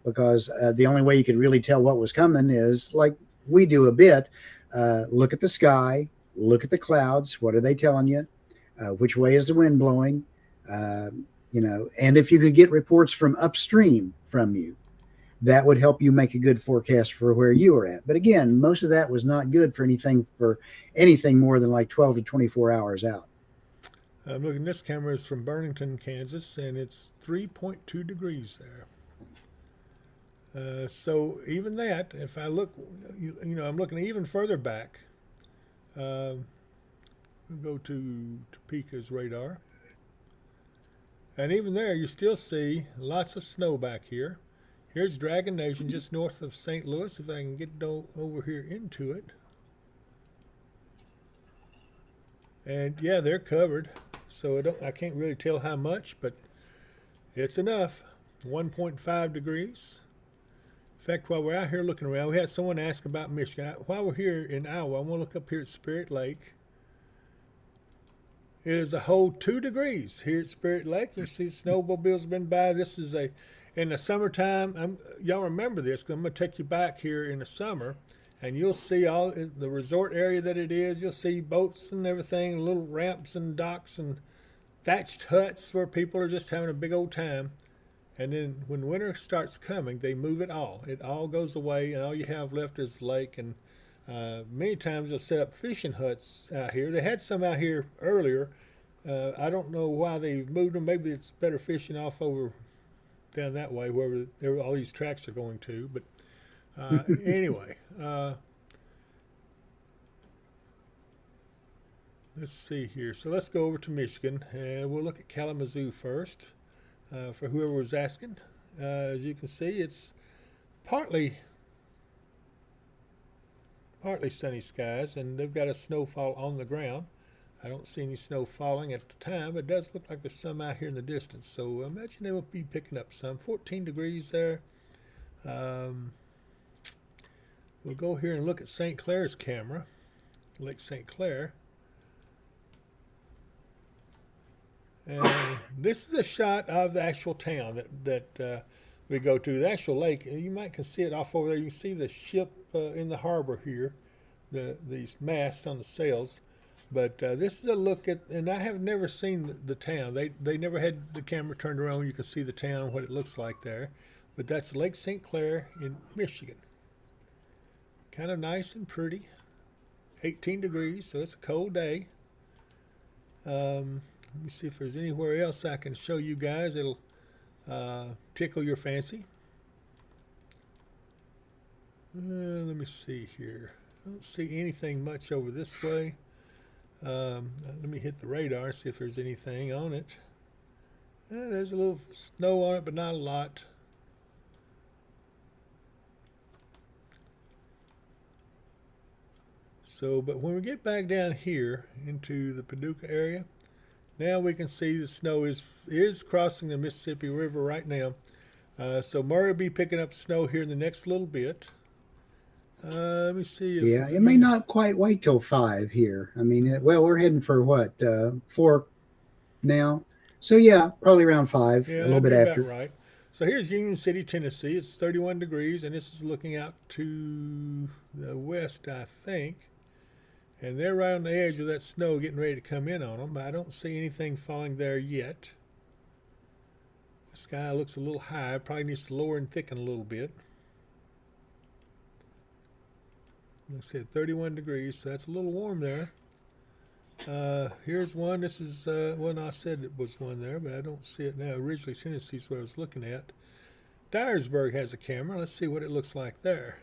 Because the only way you could really tell what was coming is like we do a bit. Look at the sky, look at the clouds. What are they telling you? Which way is the wind blowing? And if you could get reports from upstream from you, that would help you make a good forecast for where you are at. But again, most of that was not good for anything more than like 12 to 24 hours out. I'm looking, this camera is from Burlington, Kansas, and it's 3.2 degrees there. So even that, if I look, I'm looking even further back. We'll go to Topeka's radar. And even there, you still see lots of snow back here. Here's Dragon Nation just north of St. Louis, if I can get over here into it. And yeah, they're covered. So I can't really tell how much, but it's enough. 1.5 degrees. In fact, while we're out here looking around, we had someone ask about Michigan. While we're here in Iowa, I want to look up here at Spirit Lake. It is a whole 2 degrees here at Spirit Lake. You see snowmobiles have been by. This is in the summertime. Y'all remember this, because I'm going to take you back here in the summer, and you'll see all the resort area that it is. You'll see boats and everything, little ramps and docks and thatched huts where people are just having a big old time. And then when winter starts coming, they move it all. It all goes away, and all you have left is lake. And many times they'll set up fishing huts out here. They had some out here earlier. I don't know why they moved them. Maybe it's better fishing off over down that way, wherever all these tracks are going to. But anyway, let's see here. So let's go over to Michigan, and we'll look at Kalamazoo first. For whoever was asking, as you can see, it's partly sunny skies, and they've got a snowfall on the ground. I don't see any snow falling at the time, but it does look like there's some out here in the distance. So I imagine they will be picking up some. 14 degrees there. We'll go here and look at St. Clair's camera, Lake St. Clair. And this is a shot of the actual town that we go to, the actual lake. You might can see it off over there. You can see the ship in the harbor here, these masts on the sails. But this is a look at, and I have never seen the town. They never had the camera turned around. You can see the town, what it looks like there. But that's Lake St. Clair in Michigan. Kind of nice and pretty. 18 degrees, so it's a cold day. Let me see if there's anywhere else I can show you guys. It'll tickle your fancy. Let me see here. I don't see anything much over this way. Let me hit the radar and see if there's anything on it. There's a little snow on it, but not a lot. So, but when we get back down here into the Paducah area, now we can see the snow is crossing the Mississippi River right now. So Murray will be picking up snow here in the next little bit. Let me see. Yeah, it may not quite wait till 5 here. I mean, we're heading for what, 4 now? So yeah, probably around 5, Yeah, a little bit after. right. So here's Union City, Tennessee. It's 31 degrees, and this is looking out to the west, I think. And they're right on the edge of that snow getting ready to come in on them, but I don't see anything falling there yet. The sky looks a little high. Probably needs to lower and thicken a little bit. Like I said, 31 degrees, so that's a little warm there. Here's one. This is one I said it was one there, but I don't see it now. Originally, Tennessee is what I was looking at. Dyersburg has a camera. Let's see what it looks like there.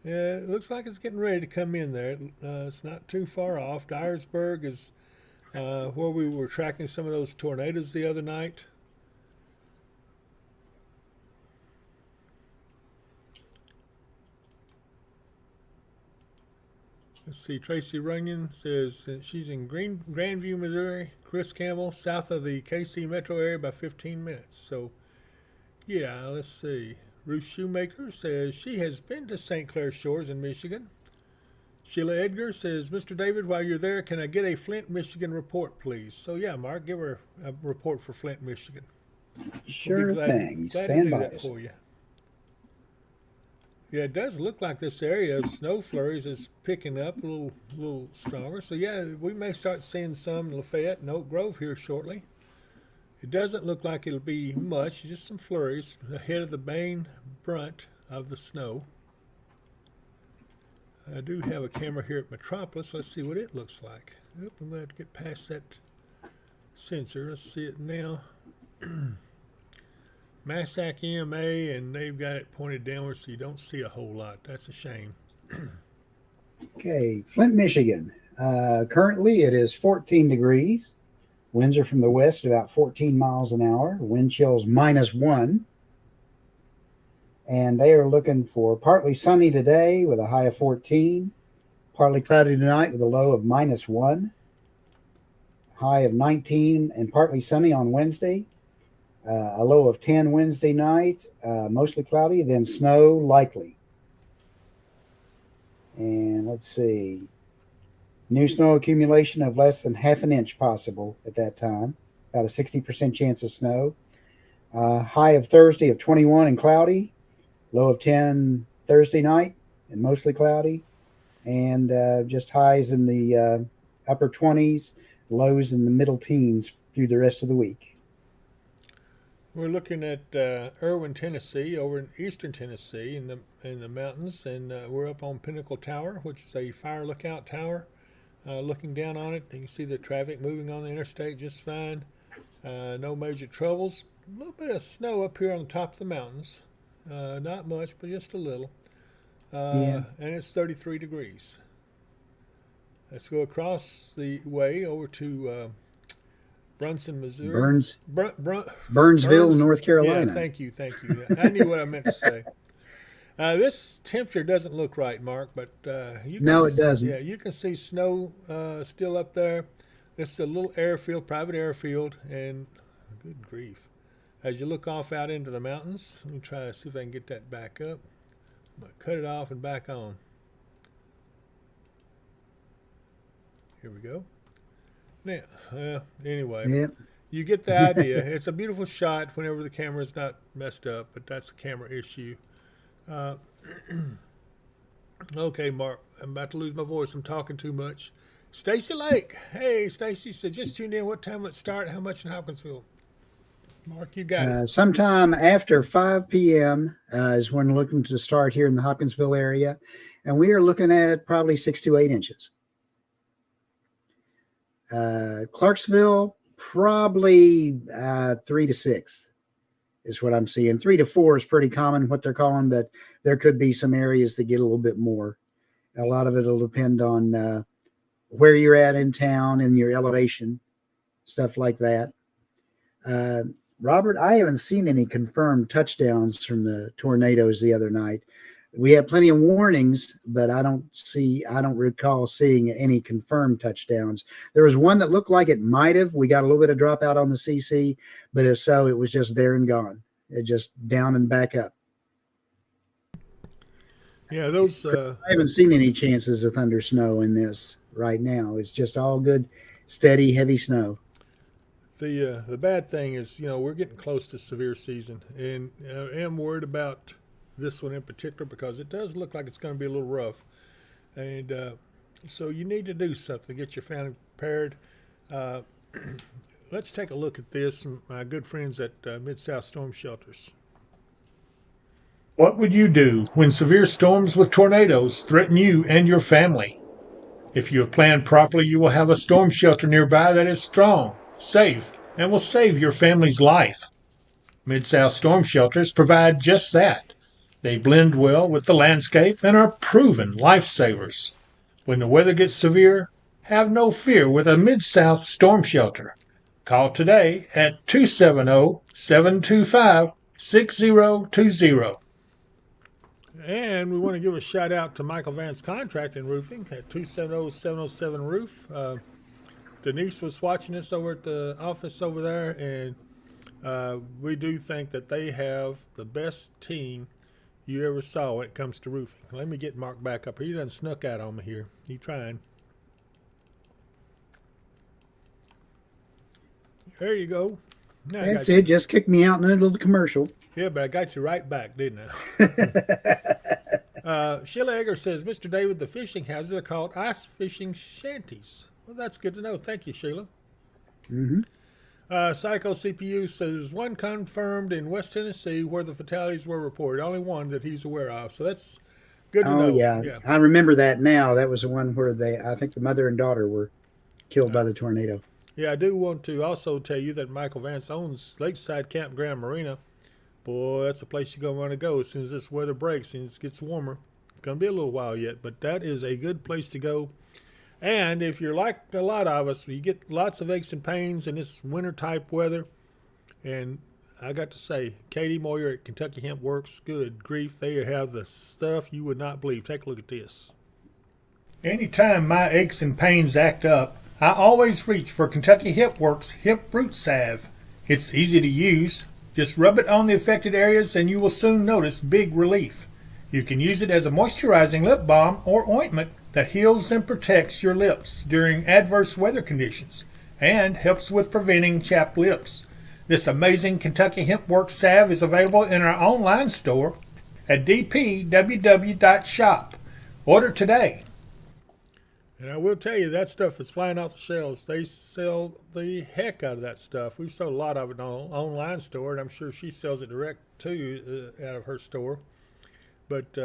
Yeah, it looks like it's getting ready to come in there. It's not too far off. Dyersburg is where we were tracking some of those tornadoes the other night. Let's see, Tracy Runyon says she's in Grandview, Missouri. Chris Campbell, south of the KC metro area by 15 minutes. So, yeah, let's see. Ruth Shoemaker says she has been to St. Clair Shores in Michigan. Sheila Edgar says, Mr. David, while you're there, can I get a Flint, Michigan report, please? So, yeah, Mark, give her a report for Flint, Michigan. Sure thing. Glad Stand to do by that us. for you. Yeah, it does look like this area of snow flurries is picking up a little stronger. So, yeah, we may start seeing some in Lafayette and Oak Grove here shortly. It doesn't look like it'll be much, just some flurries ahead of the main brunt of the snow. I do have a camera here at Metropolis. Let's see what it looks like. Oop, I'm going to have to get past that sensor. Let's see it now. Massac EMA, and they've got it pointed downward so you don't see a whole lot. That's a shame. Okay, Flint, Michigan. Currently it is 14 degrees. Winds are from the west at about 14 miles an hour. Wind chills -1. And they are looking for partly sunny today with a high of 14. Partly cloudy tonight with a low of -1. High of 19 and partly sunny on Wednesday. A low of 10 Wednesday night. Mostly cloudy, then snow likely. And let's see. New snow accumulation of less than half an inch possible at that time. About a 60% chance of snow. High of Thursday of 21 and cloudy. Low of 10 Thursday night and mostly cloudy. And just highs in the upper 20s, lows in the middle teens through the rest of the week. We're looking at Irwin, Tennessee, over in eastern Tennessee in the mountains, and we're up on Pinnacle Tower, which is a fire lookout tower. Looking down on it, you can see the traffic moving on the interstate just fine. No major troubles. A little bit of snow up here on the top of the mountains. Not much, but just a little. Yeah. And it's 33 degrees. Let's go across the way over to Brunson, Missouri. Burnsville, Burns- North Carolina. Yeah, thank you. I knew what I meant to say. This temperature doesn't look right, Mark, but No, it doesn't. Yeah, you can see snow still up there. This is a little airfield, private airfield, and good grief. As you look off out into the mountains, let me try to see if I can get that back up. I'm going to cut it off and back on. Here we go. Now, anyway, Yep. you get the idea. It's a beautiful shot whenever the camera's not messed up, but that's a camera issue. Okay, Mark, I'm about to lose my voice. I'm talking too much. Stacy Lake. Hey, Stacy said, just tuned in. What time will it start? How much in Hopkinsville? Mark, you got it. Sometime after 5 p.m. Is when we're looking to start here in the Hopkinsville area. And we are looking at probably 6 to 8 inches. Clarksville, probably 3 to 6 is what I'm seeing. 3 to 4 is pretty common, what they're calling, but there could be some areas that get a little bit more. A lot of it will depend on where you're at in town and your elevation, stuff like that. Robert, I haven't seen any confirmed touchdowns from the tornadoes the other night. We have plenty of warnings, but I don't recall seeing any confirmed touchdowns. There was one that looked like it might have. We got a little bit of dropout on the CC, but if so, it was just there and gone. It just down and back up. Yeah, those. I haven't seen any chances of thunder snow in this right now. It's just all good, steady, heavy snow. The bad thing is, we're getting close to severe season, and I am worried about this one in particular because it does look like it's going to be a little rough, and so you need to do something to get your family prepared. Let's take a look at this from my good friends at Mid-South Storm Shelters. What would you do when severe storms with tornadoes threaten you and your family? If you have planned properly, you will have a storm shelter nearby that is strong, safe, and will save your family's life. Mid-South Storm Shelters provide just that. They blend well with the landscape and are proven lifesavers. When the weather gets severe, have no fear with a Mid-South Storm Shelter. Call today at 270-725-6020. And we want to give a shout out to Michael Vance Contract and Roofing at 270-707-ROOF. Denise was watching us over at the office over there, and we do think that they have the best team you ever saw when it comes to roofing. Let me get Mark back up here. He done snuck out on me here. He trying. There you go. Now That's it. Just kick me out in the middle of the commercial. Yeah, but I got you right back, didn't I? Sheila Egger says, Mr. David, the fishing houses are called ice fishing shanties. Well, that's good to know. Thank you, Sheila. Mm-hmm. Psycho CPU says one confirmed in West Tennessee where the fatalities were reported. Only one that he's aware of. So that's good to know. Yeah. I remember that now. That was the one where I think the mother and daughter were killed by the tornado. Yeah, I do want to also tell you that Michael Vance owns Lakeside Campground Marina. Boy, that's a place you're going to want to go as soon as this weather breaks and it gets warmer. It's going to be a little while yet, but that is a good place to go. And if you're like a lot of us, you get lots of aches and pains in this winter-type weather. And I got to say, Katie Moyer at Kentucky Hemp Works, good grief, they have the stuff you would not believe. Take a look at this. Anytime my aches and pains act up, I always reach for Kentucky Hemp Works Hemp Root Salve. It's easy to use. Just rub it on the affected areas and you will soon notice big relief. You can use it as a moisturizing lip balm or ointment that heals and protects your lips during adverse weather conditions and helps with preventing chapped lips. This amazing Kentucky Hemp Works salve is available in our online store at dpww.shop. Order today. And I will tell you, that stuff is flying off the shelves. They sell the heck out of that stuff. We've sold a lot of it in our online store, and I'm sure she sells it direct too out of her store. But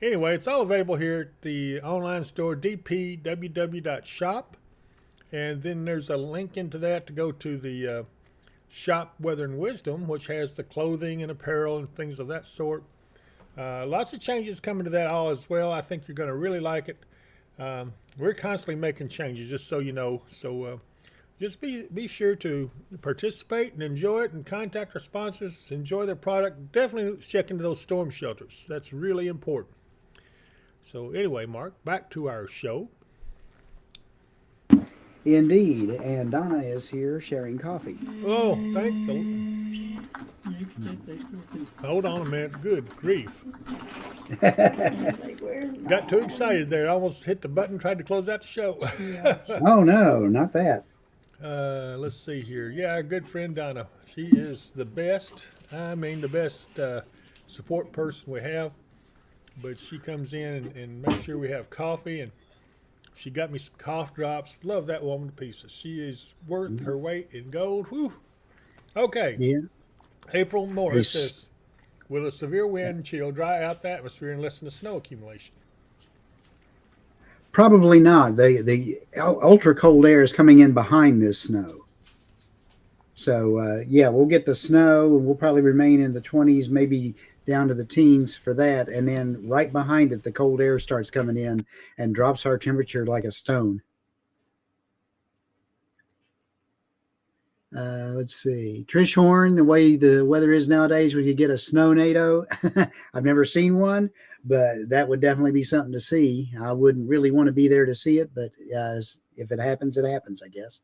anyway, it's all available here at the online store, dpww.shop. And then there's a link into that to go to the Shop Weather and Wisdom, which has the clothing and apparel and things of that sort. Lots of changes coming to that all as well. I think you're going to really like it. We're constantly making changes, just so you know. So just be sure to participate and enjoy it, and contact our sponsors. Enjoy their product. Definitely check into those storm shelters. That's really important. So anyway, Mark, back to our show. Indeed. And Donna is here sharing coffee. Oh, thank the. Hold on a minute. Good grief. Got too excited there. I almost hit the button, tried to close out the show. Oh, no, not that. Let's see here. Yeah, our good friend Donna. She is the best. I mean, the best support person we have. But she comes in and makes sure we have coffee, and she got me some cough drops. Love that woman to pieces. She is worth her weight in gold. Whew. Okay. Yeah. April Morris It's- says, will a severe wind chill dry out the atmosphere and lessen the snow accumulation? Probably not. The ultra cold air is coming in behind this snow. So, yeah, we'll get the snow, and we'll probably remain in the 20s, maybe down to the teens for that. And then right behind it, the cold air starts coming in and drops our temperature like a stone. Let's see. Trish Horn, the way the weather is nowadays, we could get a snow NATO. I've never seen one, but that would definitely be something to see. I wouldn't really want to be there to see it, but if it happens, it happens, I guess.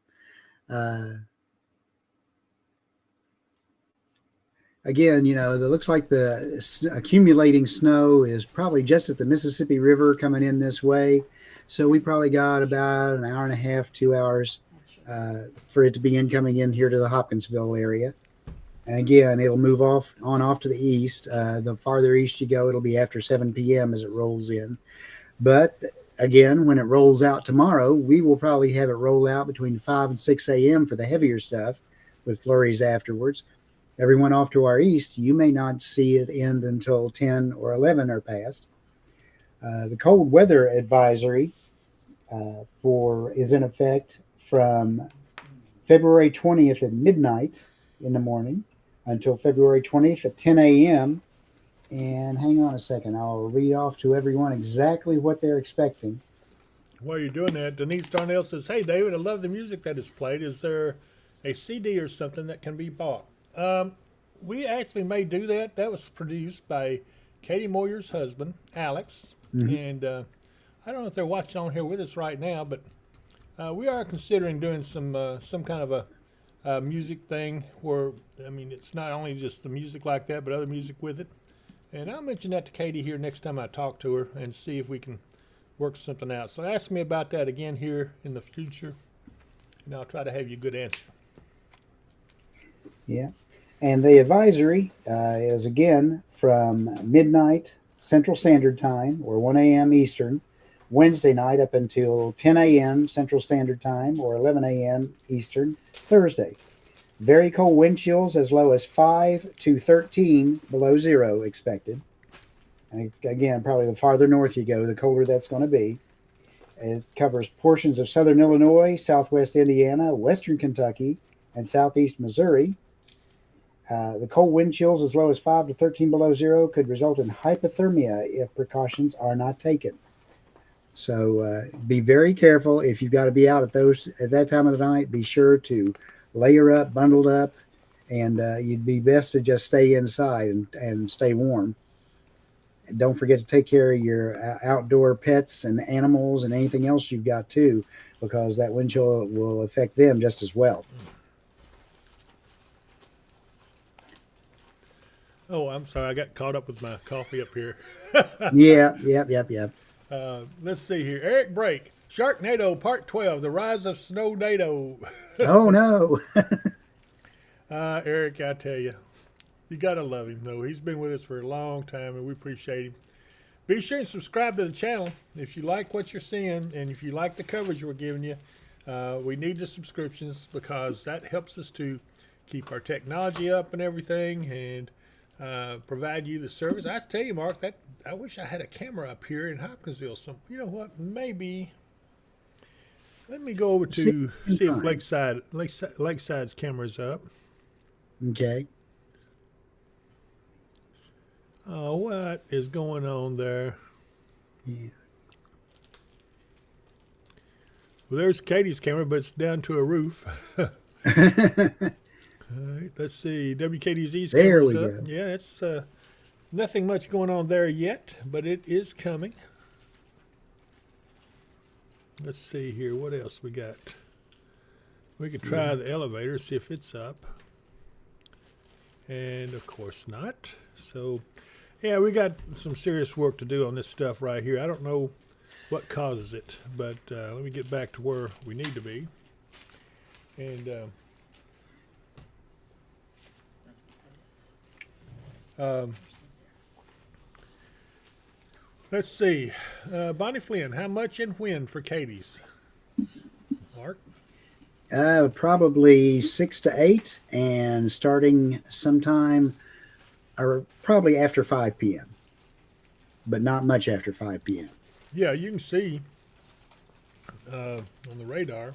Again, it looks like the accumulating snow is probably just at the Mississippi River coming in this way. So we probably got about an hour and a half, 2 hours for it to be coming in here to the Hopkinsville area. And again, it'll move off to the east. The farther east you go, it'll be after 7 p.m. as it rolls in. But again, when it rolls out tomorrow, we will probably have it roll out between 5 and 6 a.m. for the heavier stuff with flurries afterwards. Everyone off to our east, you may not see it end until 10 or 11 are passed. The cold weather advisory is in effect from February 20th at midnight in the morning until February 20th at 10 a.m. And hang on a second, I'll read off to everyone exactly what they're expecting. While you're doing that, Denise Darnell says, hey, David, I love the music that is played. Is there a CD or something that can be bought? We actually may do that. That was produced by Katie Moyer's husband, Alex. Mm-hmm. And I don't know if they're watching on here with us right now, but we are considering doing some kind of a music thing where, I mean, it's not only just the music like that, but other music with it. And I'll mention that to Katie here next time I talk to her and see if we can work something out. So ask me about that again here in the future, and I'll try to have you a good answer. Yeah. And the advisory is again from midnight Central Standard Time or 1 a.m. Eastern, Wednesday night up until 10 a.m. Central Standard Time or 11 a.m. Eastern, Thursday. Very cold wind chills as low as 5 to 13 below zero expected. And again, probably the farther north you go, the colder that's going to be. It covers portions of southern Illinois, southwest Indiana, western Kentucky, and southeast Missouri. The cold wind chills as low as 5 to 13 below zero could result in hypothermia if precautions are not taken. So be very careful. If you've got to be out at that time of the night, be sure to layer up, bundled up, and you'd be best to just stay inside and stay warm. And don't forget to take care of your outdoor pets and animals and anything else you've got too, because that wind chill will affect them just as well. Oh, I'm sorry. I got caught up with my coffee up here. Yep. Let's see here. Eric Brake, Sharknado Part 12, The Rise of Snownado. Oh, no. Eric, I tell you, you got to love him, though. He's been with us for a long time, and we appreciate him. Be sure and subscribe to the channel if you like what you're seeing, and if you like the coverage we're giving you. We need the subscriptions because that helps us to keep our technology up and everything, and provide you the service. I tell you, Mark, that I wish I had a camera up here in Hopkinsville. You know what? Maybe let me go over to see if Lakeside's camera's up. Okay. Oh, what is going on there? Yeah. Well, there's Katie's camera, but it's down to a roof. All right, let's see. WKDZ's There camera's we up. go. Yeah, it's nothing much going on there yet, but it is coming. Let's see here. What else we got? We could try the elevator, see if it's up. And of course not. So, yeah, we got some serious work to do on this stuff right here. I don't know what causes it, but let me get back to where we need to be. And let's see. Bonnie Flynn, how much and when for Katie's? Mark? Probably 6 to 8, and starting sometime, or probably after 5 p.m., but not much after 5 p.m. Yeah, you can see on the radar.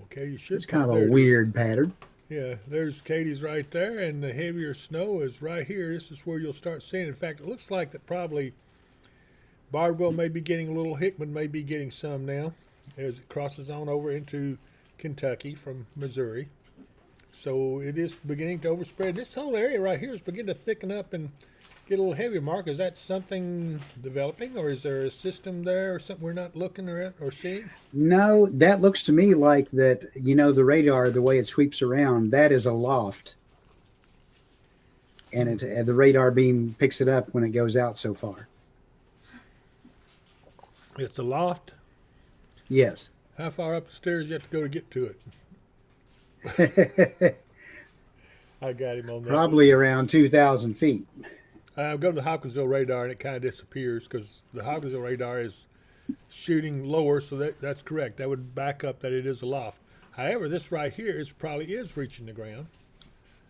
Okay, you should. It's kind of there a it is. weird pattern. Yeah, there's Katie's right there, and the heavier snow is right here. This is where you'll start seeing. In fact, it looks like that probably Bardwell may be getting a little. Hickman may be getting some now as it crosses on over into Kentucky from Missouri. So it is beginning to overspread. This whole area right here is beginning to thicken up and get a little heavier. Mark, is that something developing, or is there a system there or something we're not looking at or seeing? No, that looks to me like that, the radar, the way it sweeps around, that is a loft. And the radar beam picks it up when it goes out so far. It's a loft. Yes. How far up the stairs you have to go to get to it? I got him on that. Probably around 2,000 feet. Go to the Hawkinsville radar and it kind of disappears because the Hawkinsville radar is shooting lower, so that's correct. That would back up that it is a loft. However, this right here probably is reaching the ground.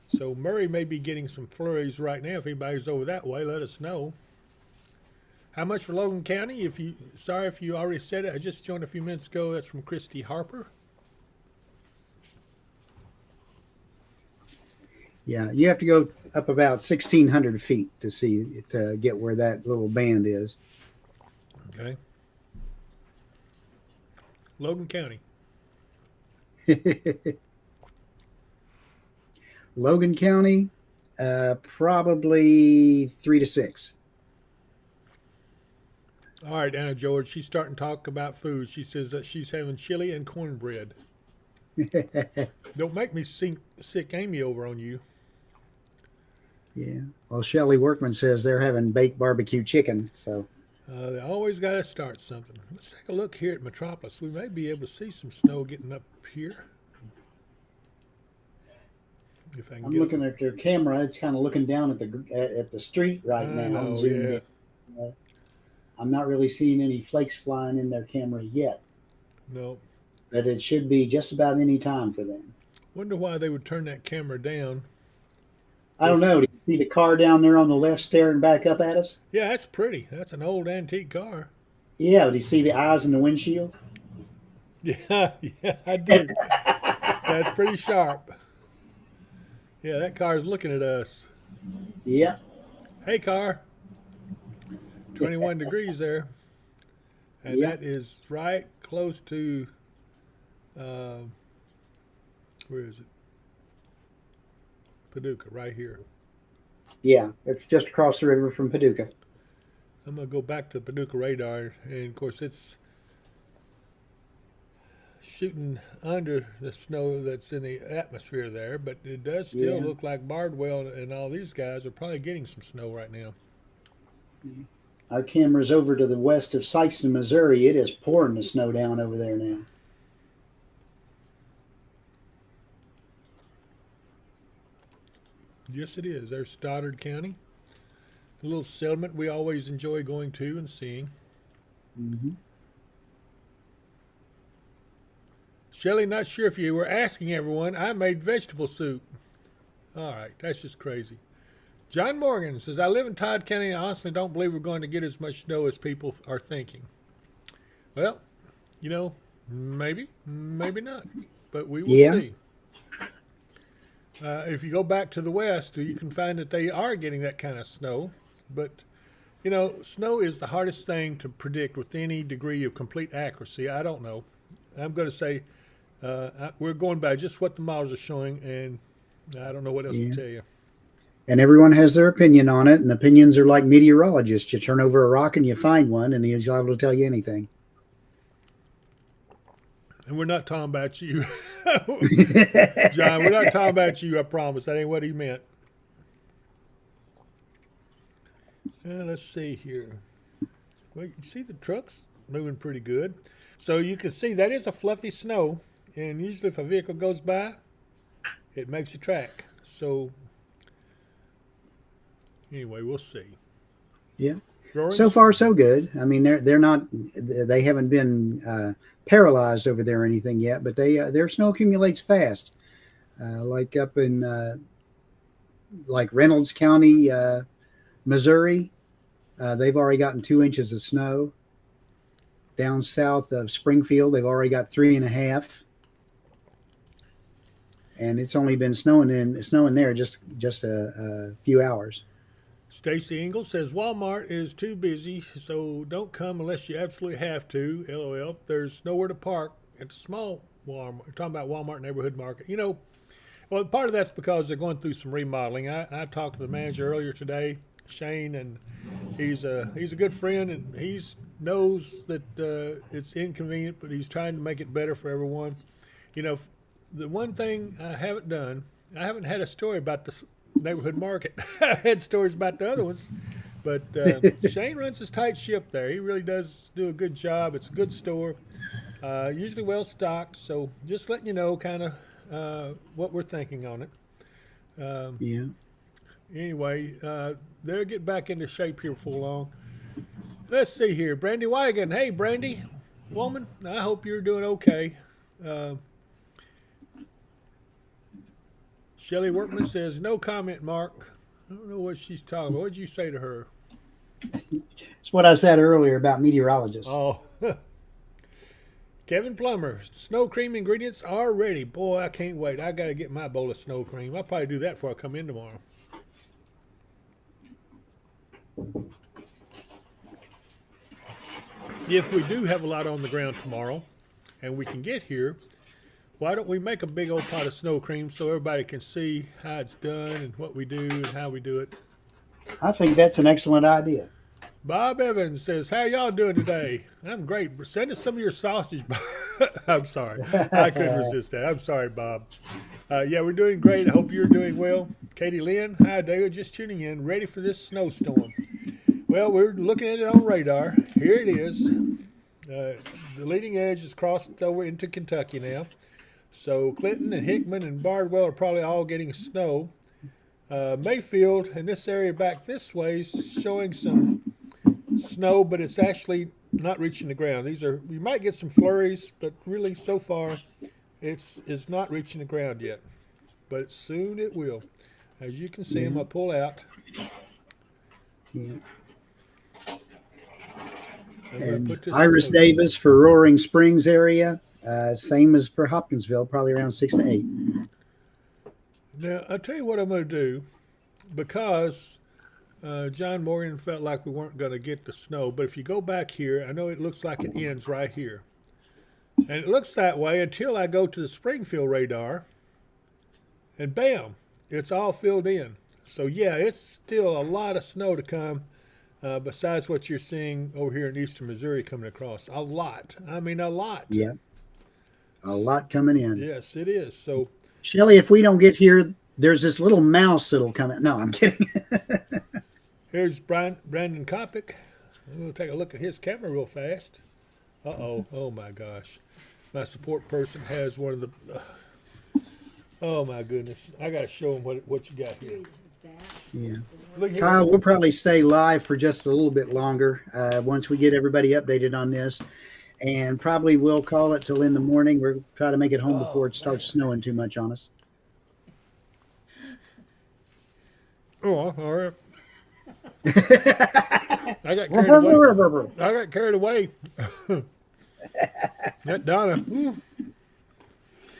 So Murray may be getting some flurries right now. If anybody's over that way, let us know. How much for Logan County? Sorry if you already said it. I just joined a few minutes ago. That's from Christy Harper. Yeah, you have to go up about 1,600 feet to get where that little band is. Okay. Logan County. Logan County, probably 3 to 6. All right, Anna George, she's starting to talk about food. She says that she's having chili and cornbread. Don't make me sick Amy over on you. Yeah. Well, Shelley Workman says they're having baked barbecue chicken. So They always got to start something. Let's take a look here at Metropolis. We may be able to see some snow getting up here. If I can I'm get looking at their camera. It's kind of looking down at the street right now. know, Zoomed yeah. in. I'm not really seeing any flakes flying in their camera yet. No. But it should be just about any time for them. Wonder why they would turn that camera down. I don't know. Do you see the car down there on the left staring back up at us? Yeah, that's pretty. That's an old antique car. Yeah. Do you see the eyes in the windshield? Yeah, I do. That's pretty sharp. Yeah, that car's looking at us. Yeah. Hey, car. 21 degrees there. And Yeah. that is right close to, where is it? Paducah, right here. Yeah. It's just across the river from Paducah. I'm going to go back to the Paducah radar. And, of course, it's shooting under the snow that's in the atmosphere there. But it does still Yeah. look like Bardwell and all these guys are probably getting some snow right now. Our camera's over to the west of Sikeston, Missouri. It is pouring the snow down over there now. Yes, it is. There's Stoddard County. A little settlement we always enjoy going to and seeing. Mm-hmm. Shelley, not sure if you were asking everyone, I made vegetable soup. All right, that's just crazy. John Morgan says, I live in Todd County and I honestly don't believe we're going to get as much snow as people are thinking. Well, maybe, maybe not, but we will see. If you go back to the west, you can find that they are getting that kind of snow, but You know, snow is the hardest thing to predict with any degree of complete accuracy. I don't know. I'm going to say we're going by just what the models are showing, and I don't know what else to Yeah. tell you. And everyone has their opinion on it, and opinions are like meteorologists. You turn over a rock and you find one, and he's liable to tell you anything. And we're not talking about you, John. We're not talking about you. I promise. That ain't what he meant. Let's see here. Well, you see the trucks moving pretty good. So you can see that is a fluffy snow. And usually if a vehicle goes by, it makes a track. So anyway, we'll see. Yeah. Roaring So far, so good. I mean, they haven't been paralyzed over there or anything yet, but their snow accumulates fast. Like up in like Reynolds County, Missouri, they've already gotten 2 inches of snow. Down south of Springfield, they've already got 3.5. And it's only been snowing there just a few hours. Stacy Ingalls says Walmart is too busy, so don't come unless you absolutely have to. LOL. There's nowhere to park at the small Walmart. We're talking about Walmart neighborhood market. You know, well, part of that's because they're going through some remodeling. I talked to the manager earlier today, Shane, and he's a good friend, and he knows that it's inconvenient, but he's trying to make it better for everyone. You know, the one thing I haven't done, I haven't had a story about the neighborhood market. I had stories about the other ones, but Shane runs his tight ship there. He really does do a good job. It's a good store, usually well stocked. So just letting you know kind of what we're thinking on it. Yeah. Anyway, they'll get back into shape here before long. Let's see here. Brandy Wagon. Hey, Brandy, woman, I hope you're doing okay. Shelley Workman says, no comment, Mark. I don't know what she's talking about. What did you say to her? It's what I said earlier about meteorologists. Oh. Kevin Plummer, snow cream ingredients are ready. Boy, I can't wait. I got to get my bowl of snow cream. I'll probably do that before I come in tomorrow. If we do have a lot on the ground tomorrow and we can get here, why don't we make a big old pot of snow cream so everybody can see how it's done and what we do and how we do it? I think that's an excellent idea. Bob Evans says, how y'all doing today? I'm great. Send us some of your sausage. I'm sorry. I couldn't resist that. I'm sorry, Bob. Yeah, we're doing great. I hope you're doing well. Katie Lynn, hi, David. Just tuning in, ready for this snowstorm. Well, we're looking at it on radar. Here it is. The leading edge is crossed over into Kentucky now. So Clinton and Hickman and Bardwell are probably all getting snow. Mayfield and this area back this way is showing some snow, but it's actually not reaching the ground. We might get some flurries, but really so far it's not reaching the ground yet. But soon it will. As you can see, I'm going to pull out. Yeah. And Iris Davis for Roaring Springs area. Same as for Hopkinsville, probably around 6 to 8. Now, I'll tell you what I'm going to do, because John Morgan felt like we weren't going to get the snow. But if you go back here, I know it looks like it ends right here. And it looks that way until I go to the Springfield radar, and bam, it's all filled in. So, yeah, it's still a lot of snow to come. Besides what you're seeing over here in eastern Missouri coming across. A lot. I mean, a lot. Yeah. A lot coming in. Yes, it is. So, Shelley, if we don't get here, there's this little mouse that'll come in. No, I'm kidding. here's Brandon Kopic. We'll take a look at his camera real fast. Uh-oh. Oh, my gosh. My support person has one of the... oh, my goodness. I got to show him what you got here. Yeah. Look here. Kyle, we'll probably stay live for just a little bit longer once we get everybody updated on this. And probably we'll call it till in the morning. We'll try to make it home before it starts snowing too much on us. Oh, all right. I got carried away. That Donna,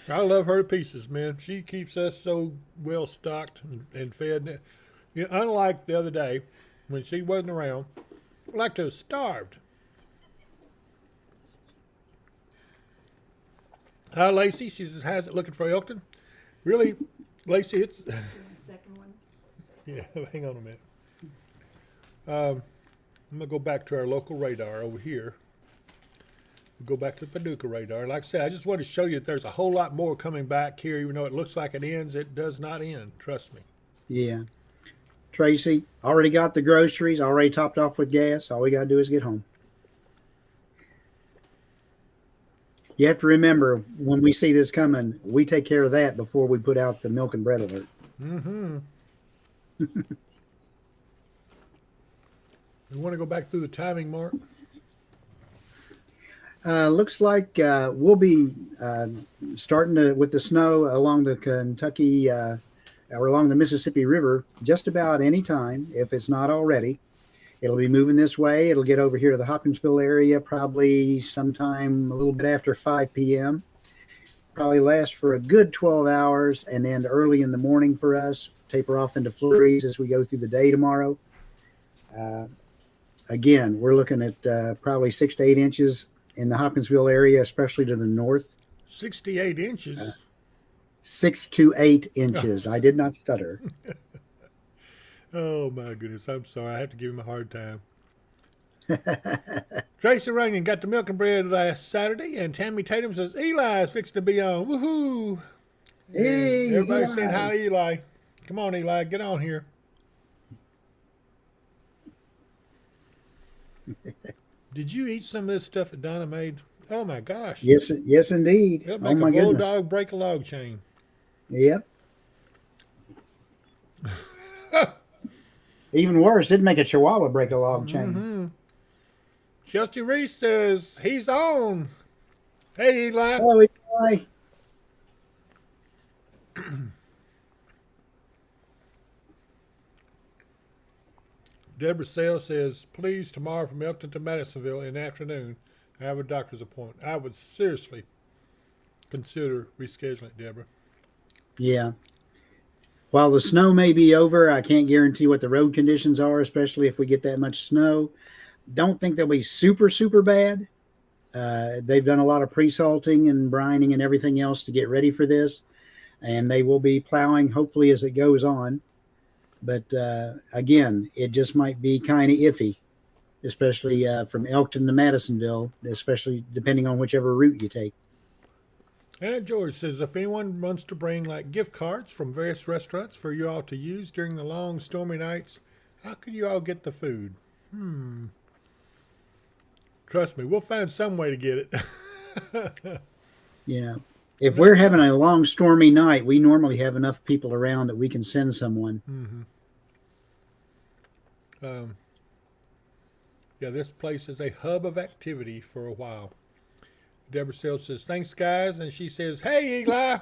I love her to pieces, man. She keeps us so well stocked and fed. You know, unlike the other day when she wasn't around, like to have starved. Hi, Lacey. She says, how's it looking for Elkton? Really, Lacey, it's... The second one. Yeah, hang on a minute. I'm going to go back to our local radar over here. We'll go back to the Paducah radar. Like I said, I just wanted to show you that there's a whole lot more coming back here. Even though it looks like it ends, it does not end. Trust me. Yeah. Tracy, already got the groceries, already topped off with gas. All we got to do is get home. You have to remember, when we see this coming, we take care of that before we put out the milk and bread alert. Mm-hmm. You want to go back through the timing, Mark? Looks like we'll be starting with the snow along the Kentucky or along the Mississippi River just about any time, if it's not already. It'll be moving this way. It'll get over here to the Hopkinsville area probably sometime a little bit after 5 p.m. Probably last for a good 12 hours, and then early in the morning for us, taper off into flurries as we go through the day tomorrow. Again, we're looking at probably 6 to 8 inches in the Hopkinsville area, especially to the north. 68 inches. 6 to 8 inches. I did not stutter. Oh, my goodness. I'm sorry. I have to give him a hard time. Tracy Runyon got the milk and bread last Saturday, and Tammy Tatum says, Eli's fixing to be on. Woohoo! Hey, everybody's Eli. saying hi, Eli. Come on, Eli. Get on here. Did you eat some of this stuff that Donna made? Oh, my gosh. Yes, yes, indeed. It'll Oh make my a goodness. bulldog break a log chain. Yep. Even worse, it'd make a chihuahua break a log chain. Mm-hmm. Chelsea Reese says, he's on. Hey, Eli. Hello, Eli. Deborah Sale says, please, tomorrow from Elkton to Madisonville in the afternoon, I have a doctor's appointment. I would seriously consider rescheduling it, Deborah. Yeah. While the snow may be over, I can't guarantee what the road conditions are, especially if we get that much snow. Don't think they'll be super, super bad. They've done a lot of pre-salting and brining and everything else to get ready for this, and they will be plowing hopefully as it goes on. But again, it just might be kind of iffy, especially from Elkton to Madisonville, especially depending on whichever route you take. Anna George says, if anyone wants to bring like gift cards from various restaurants for you all to use during the long stormy nights, how could you all get the food? Trust me, we'll find some way to get it. Yeah. If we're having a long stormy night, we normally have enough people around that we can send someone. Mm-hmm. Yeah, this place is a hub of activity for a while. Deborah Sales says, thanks, guys. And she says, hey, Eli.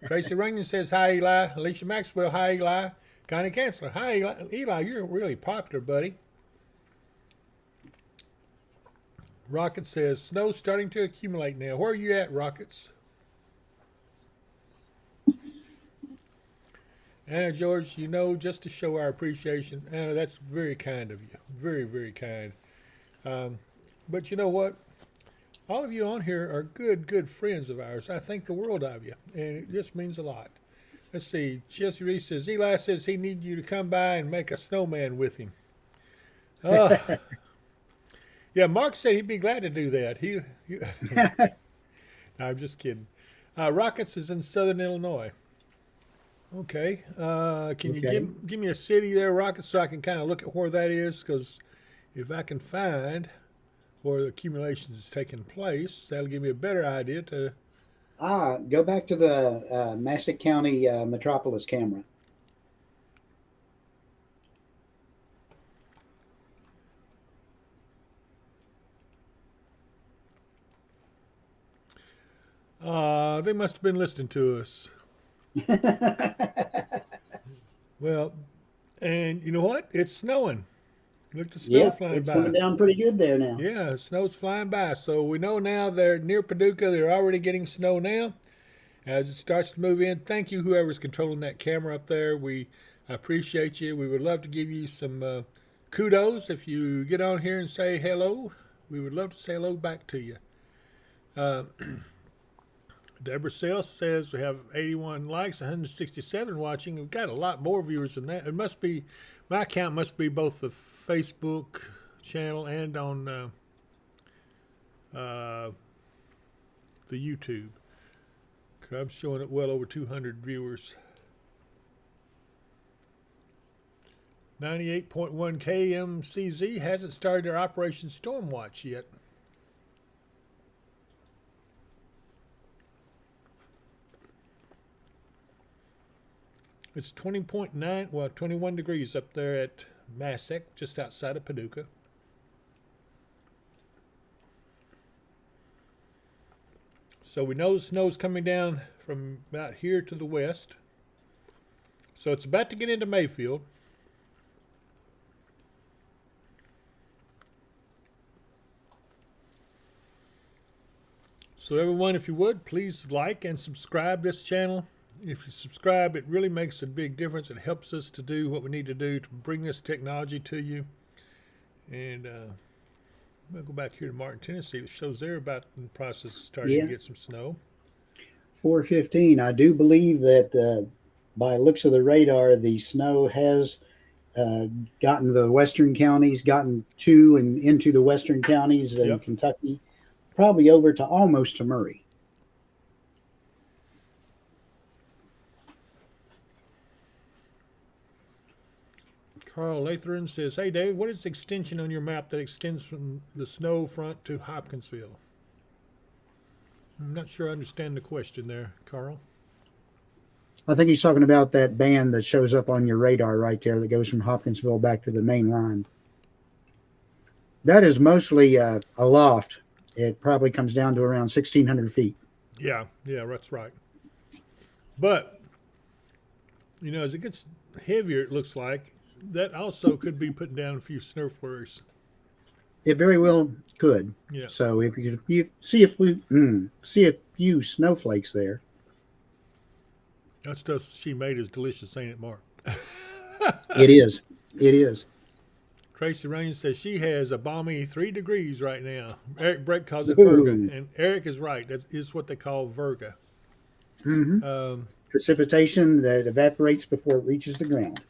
Tracy Runyon says, hi, Eli. Alicia Maxwell, hi, Eli. Connie Chancellor, hi, Eli. Eli, you're really popular, buddy. Rocket says, snow's starting to accumulate now. Where are you at, Rockets? Anna George, just to show our appreciation. Anna, that's very kind of you. Very, very kind. But you know what? All of you on here are good friends of ours. I think the world of you, and it just means a lot. Let's see. Chelsea Reese says, Eli says he needs you to come by and make a snowman with him. Yeah, Mark said he'd be glad to do that. No, I'm just kidding. Rockets is in southern Illinois. Okay. Can you give me a city there, Rockets, so I can kind of look at where that is? Because if I can find where the accumulation is taking place, that'll give me a better idea to... Go back to the Massac County Metropolis camera. They must have been listening to us. Well, and you know what? It's snowing. Look at the snow flying it's by. coming down pretty good there now. Yeah, snow's flying by. So we know now they're near Paducah. They're already getting snow now. As it starts to move in, thank you, whoever's controlling that camera up there. We appreciate you. We would love to give you some kudos if you get on here and say hello. We would love to say hello back to you. Uh, Deborah Sales says we have 81 likes, 167 watching. We've got a lot more viewers than that. It must be, my account must be both the Facebook channel and on the YouTube. I'm showing it well over 200 viewers. 98.1 KMCZ hasn't started their Operation Stormwatch yet. It's 21 degrees up there at Massac, just outside of Paducah. So we know the snow's coming down from about here to the west. So it's about to get into Mayfield. So everyone, if you would, please like and subscribe this channel. If you subscribe, it really makes a big difference. It helps us to do what we need to do to bring this technology to you. And I'll go back here to Martin, Tennessee. It shows they're about in the process of starting to get some snow. 4:15. I do believe that by looks of the radar, the snow has gotten to the western counties, gotten to and into the western counties in Kentucky, probably over to almost to Murray. Carl Latheran says, "Hey Dave, what is the extension on your map that extends from the snow front to Hopkinsville?" I'm not sure I understand the question there, Carl. I think he's talking about that band that shows up on your radar right there that goes from Hopkinsville back to the main line. That is mostly aloft. It probably comes down to around 1,600 feet. Yeah, that's right. But, you know, as it gets heavier, it looks like, that also could be putting down a few snow flurries. It very well could. Yeah. So if you see a few snowflakes there. That stuff she made is delicious, ain't it, Mark? It is. It is. Tracy Rain says she has a balmy 3 degrees right now. Eric Brett calls it Virga, and Eric is right. That is what they call Virga. Mm-hmm. Precipitation that evaporates before it reaches the ground.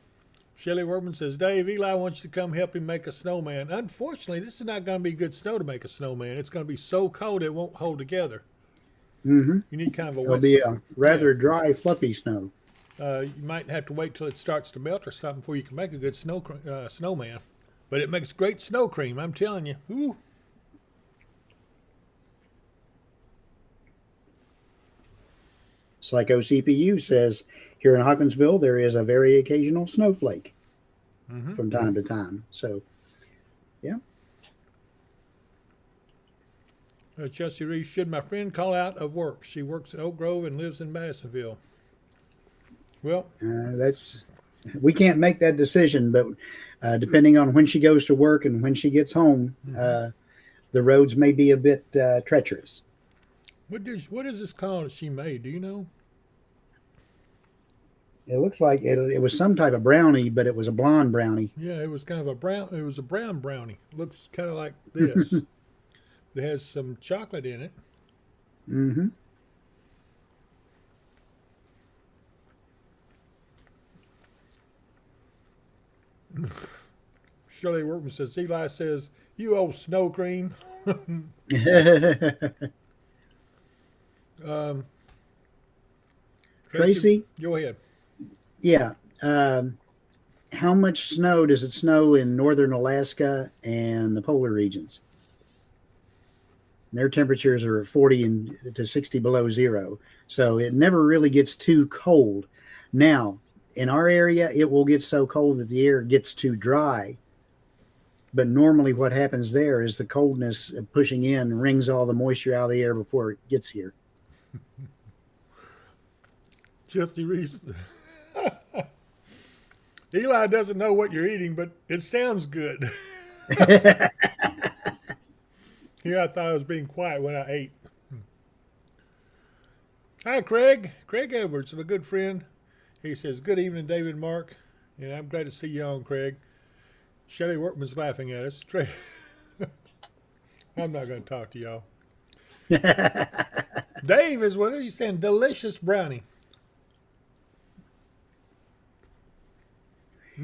Shelley Workman says, Dave, Eli wants you to come help him make a snowman. Unfortunately, this is not going to be good snow to make a snowman. It's going to be so cold it won't hold together. Mm-hmm. You need kind of a It'll be a rather dry, fluffy snow. You might have to wait till it starts to melt or something before you can make a good snowman. But it makes great snow cream, I'm telling you. Ooh. Psycho CPU says, here in Hopkinsville, there is a very occasional snowflake from time to time. So, yeah. Chelsea Reese, should my friend call out of work? She works at Oak Grove and lives in Madisonville. Well, we can't make that decision, but depending on when she goes to work and when she gets home, the roads may be a bit treacherous. What is this called that she made? Do you know? It looks like it was some type of brownie, but it was a blonde brownie. Yeah, it was kind of a brown. It was a brown brownie. Looks kind of like this. It has some chocolate in it. Mm-hmm. Shirley Workman says, Eli says, you old snow cream. Tracy? Go ahead. Yeah. How much snow does it snow in northern Alaska and the polar regions? Their temperatures are 40 to 60 below zero. So it never really gets too cold. Now, in our area, it will get so cold that the air gets too dry. But normally what happens there is the coldness pushing in wrings all the moisture out of the air before it gets here. Just the reason. Eli doesn't know what you're eating, but it sounds good. Here I thought I was being quiet when I ate. Hi, Craig. Craig Edwards, a good friend. He says, good evening, David and Mark. And I'm glad to see you on, Craig. Shelley Workman's laughing at us. Straight. I'm not going to talk to y'all. Dave is with us. He's saying delicious brownie.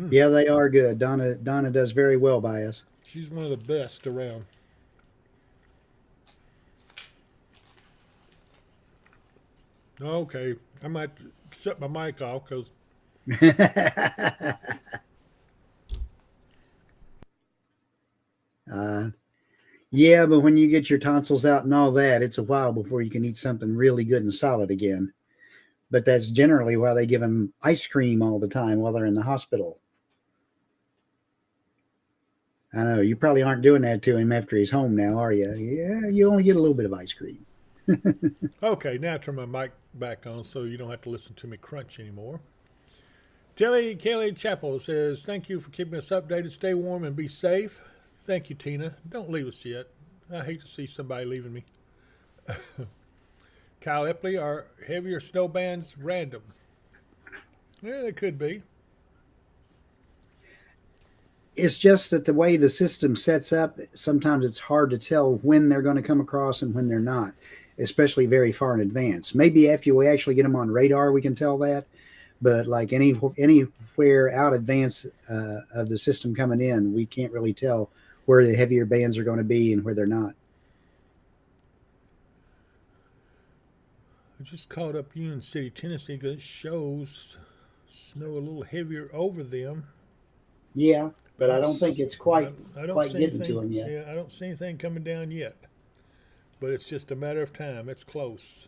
Yeah, they are good. Donna does very well by us. She's one of the best around. Okay, I might shut my mic off because Yeah, but when you get your tonsils out and all that, it's a while before you can eat something really good and solid again. But that's generally why they give them ice cream all the time while they're in the hospital. I know you probably aren't doing that to him after he's home now, are you? Yeah, you only get a little bit of ice cream. okay, now I turn my mic back on so you don't have to listen to me crunch anymore. Kelly Chapel says, thank you for keeping us updated. Stay warm and be safe. Thank you, Tina. Don't leave us yet. I hate to see somebody leaving me. Kyle Epley, are heavier snow bands random? Yeah, they could be. It's just that the way the system sets up, sometimes it's hard to tell when they're going to come across and when they're not, especially very far in advance. Maybe after we actually get them on radar, we can tell that. But like anywhere out advance of the system coming in, we can't really tell where the heavier bands are going to be and where they're not. I just called up Union City, Tennessee, because it shows snow a little heavier over them. Yeah, but I don't think it's quite getting to them yet. Yeah, I don't see anything coming down yet. But it's just a matter of time. It's close.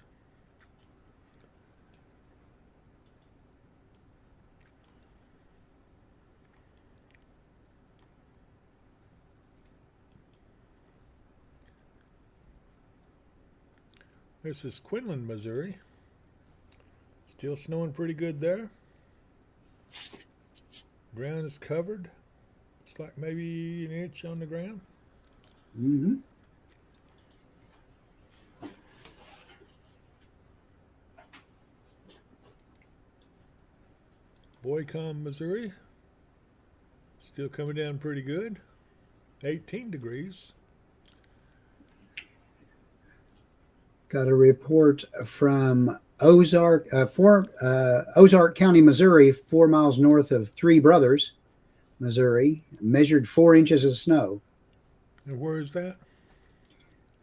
This is Quinlan, Missouri. Still snowing pretty good there. Ground is covered. It's like maybe an inch on the ground. Mm-hmm. Boycom, Missouri. Still coming down pretty good. 18 degrees. Got a report from Ozark County, Missouri, 4 miles north of Three Brothers, Missouri, measured 4 inches of snow. And where is that?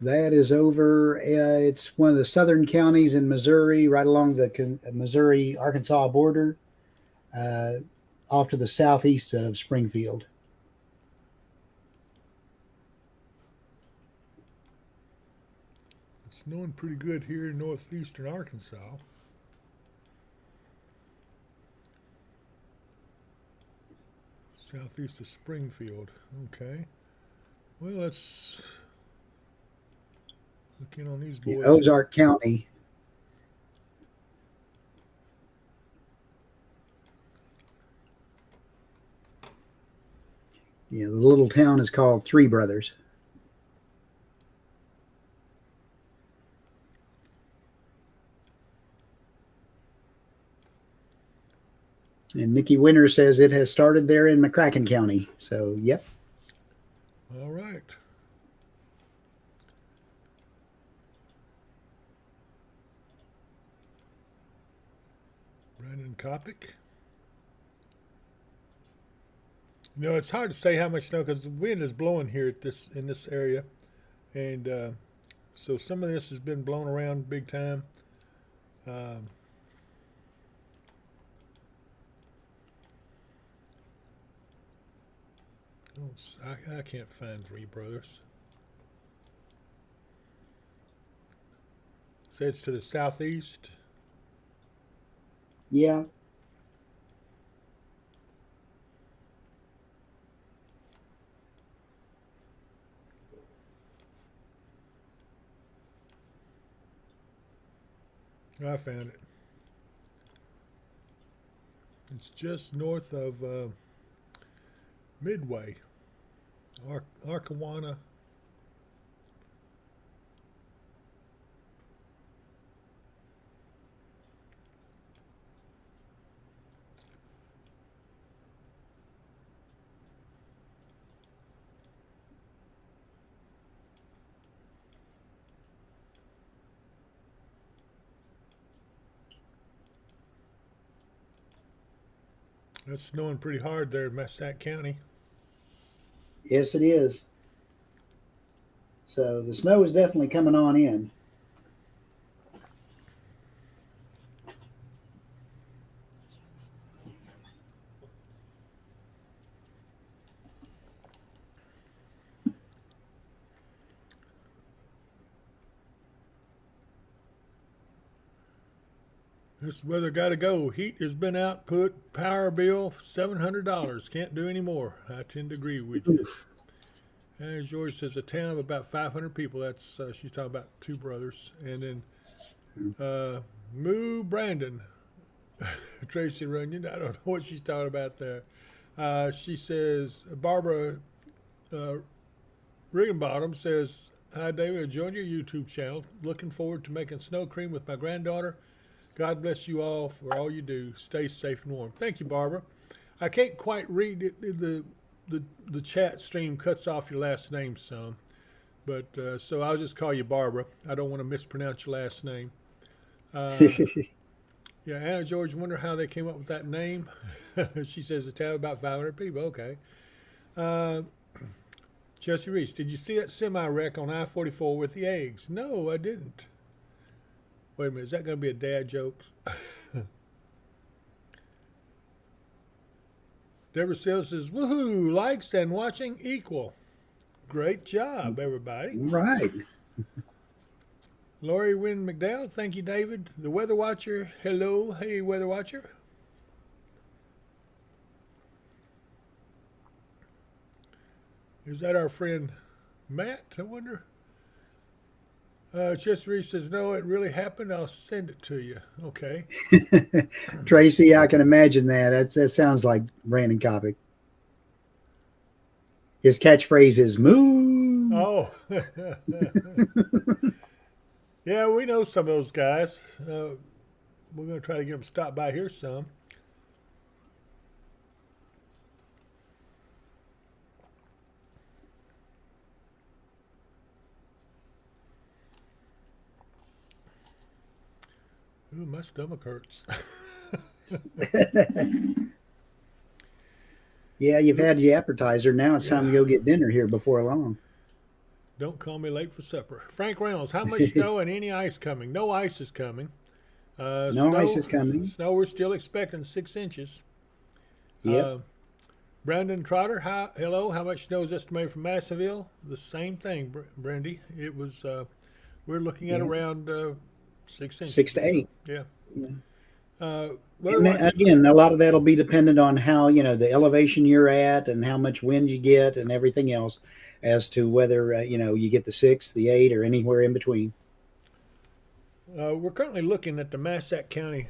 That is over, it's one of the southern counties in Missouri, right along the Missouri-Arkansas border, off to the southeast of Springfield. It's snowing pretty good here in northeastern Arkansas. Southeast of Springfield. Okay. Well, let's look in on these boys. Ozark County. Yeah, the little town is called Three Brothers. And Nikki Winter says it has started there in McCracken County. So, yep. All right. Brandon Kopic. You know, it's hard to say how much snow because the wind is blowing here in this area, and so some of this has been blown around big time. I can't find Three Brothers. So it's to the southeast. Yeah. I found it. It's just north of Midway, Arkawana. It's snowing pretty hard there in Massac County. Yes, it is. So the snow is definitely coming on in. This weather got to go. Heat has been output. Power bill $700. Can't do any more. I tend to agree with you. And George says a town of about 500 people. That's she's talking about two brothers. And then Moo Brandon, Tracy Runyon. I don't know what she's talking about there. She says Barbara Riggenbottom says, "Hi David, I joined your YouTube channel. Looking forward to making snow cream with my granddaughter. God bless you all for all you do. Stay safe and warm." Thank you, Barbara. I can't quite read it. The chat stream cuts off your last name some, but so I'll just call you Barbara. I don't want to mispronounce your last name. Yeah, Anna George wonder how they came up with that name. She says it's about 500 people. Okay. Jesse Reese, did you see that semi wreck on I-44 with the eggs? No, I didn't. Wait a minute, is that going to be a dad joke? Deborah Sills says, woohoo, likes and watching equal. Great job, everybody. Right. Lori Wynn McDowell, thank you, David. The Weather Watcher, hello. Hey, Weather Watcher. Is that our friend Matt, I wonder? Chester Reese says, no, it really happened. I'll send it to you. Okay. Tracy, I can imagine that. That sounds like Brandon Kopic. His catchphrase is moo. Oh. Yeah, we know some of those guys. We're going to try to get them to stop by here some. Ooh, my stomach hurts. Yeah, you've had your appetizer. Now it's time to go get dinner here before long. Don't call me late for supper. Frank Reynolds, how much snow and any ice coming? No ice is coming. No ice is coming. Snow, we're still expecting 6 inches. Yep. Brandon Trotter, hello. How much snow is estimated from Massaville? The same thing, Brandy. It was, we're looking at around 6 inches. 6 to 8. So, yeah. Again, a lot of that will be dependent on how, the elevation you're at and how much wind you get and everything else as to whether, you get the 6, the 8, or anywhere in between. We're currently looking at the Massac County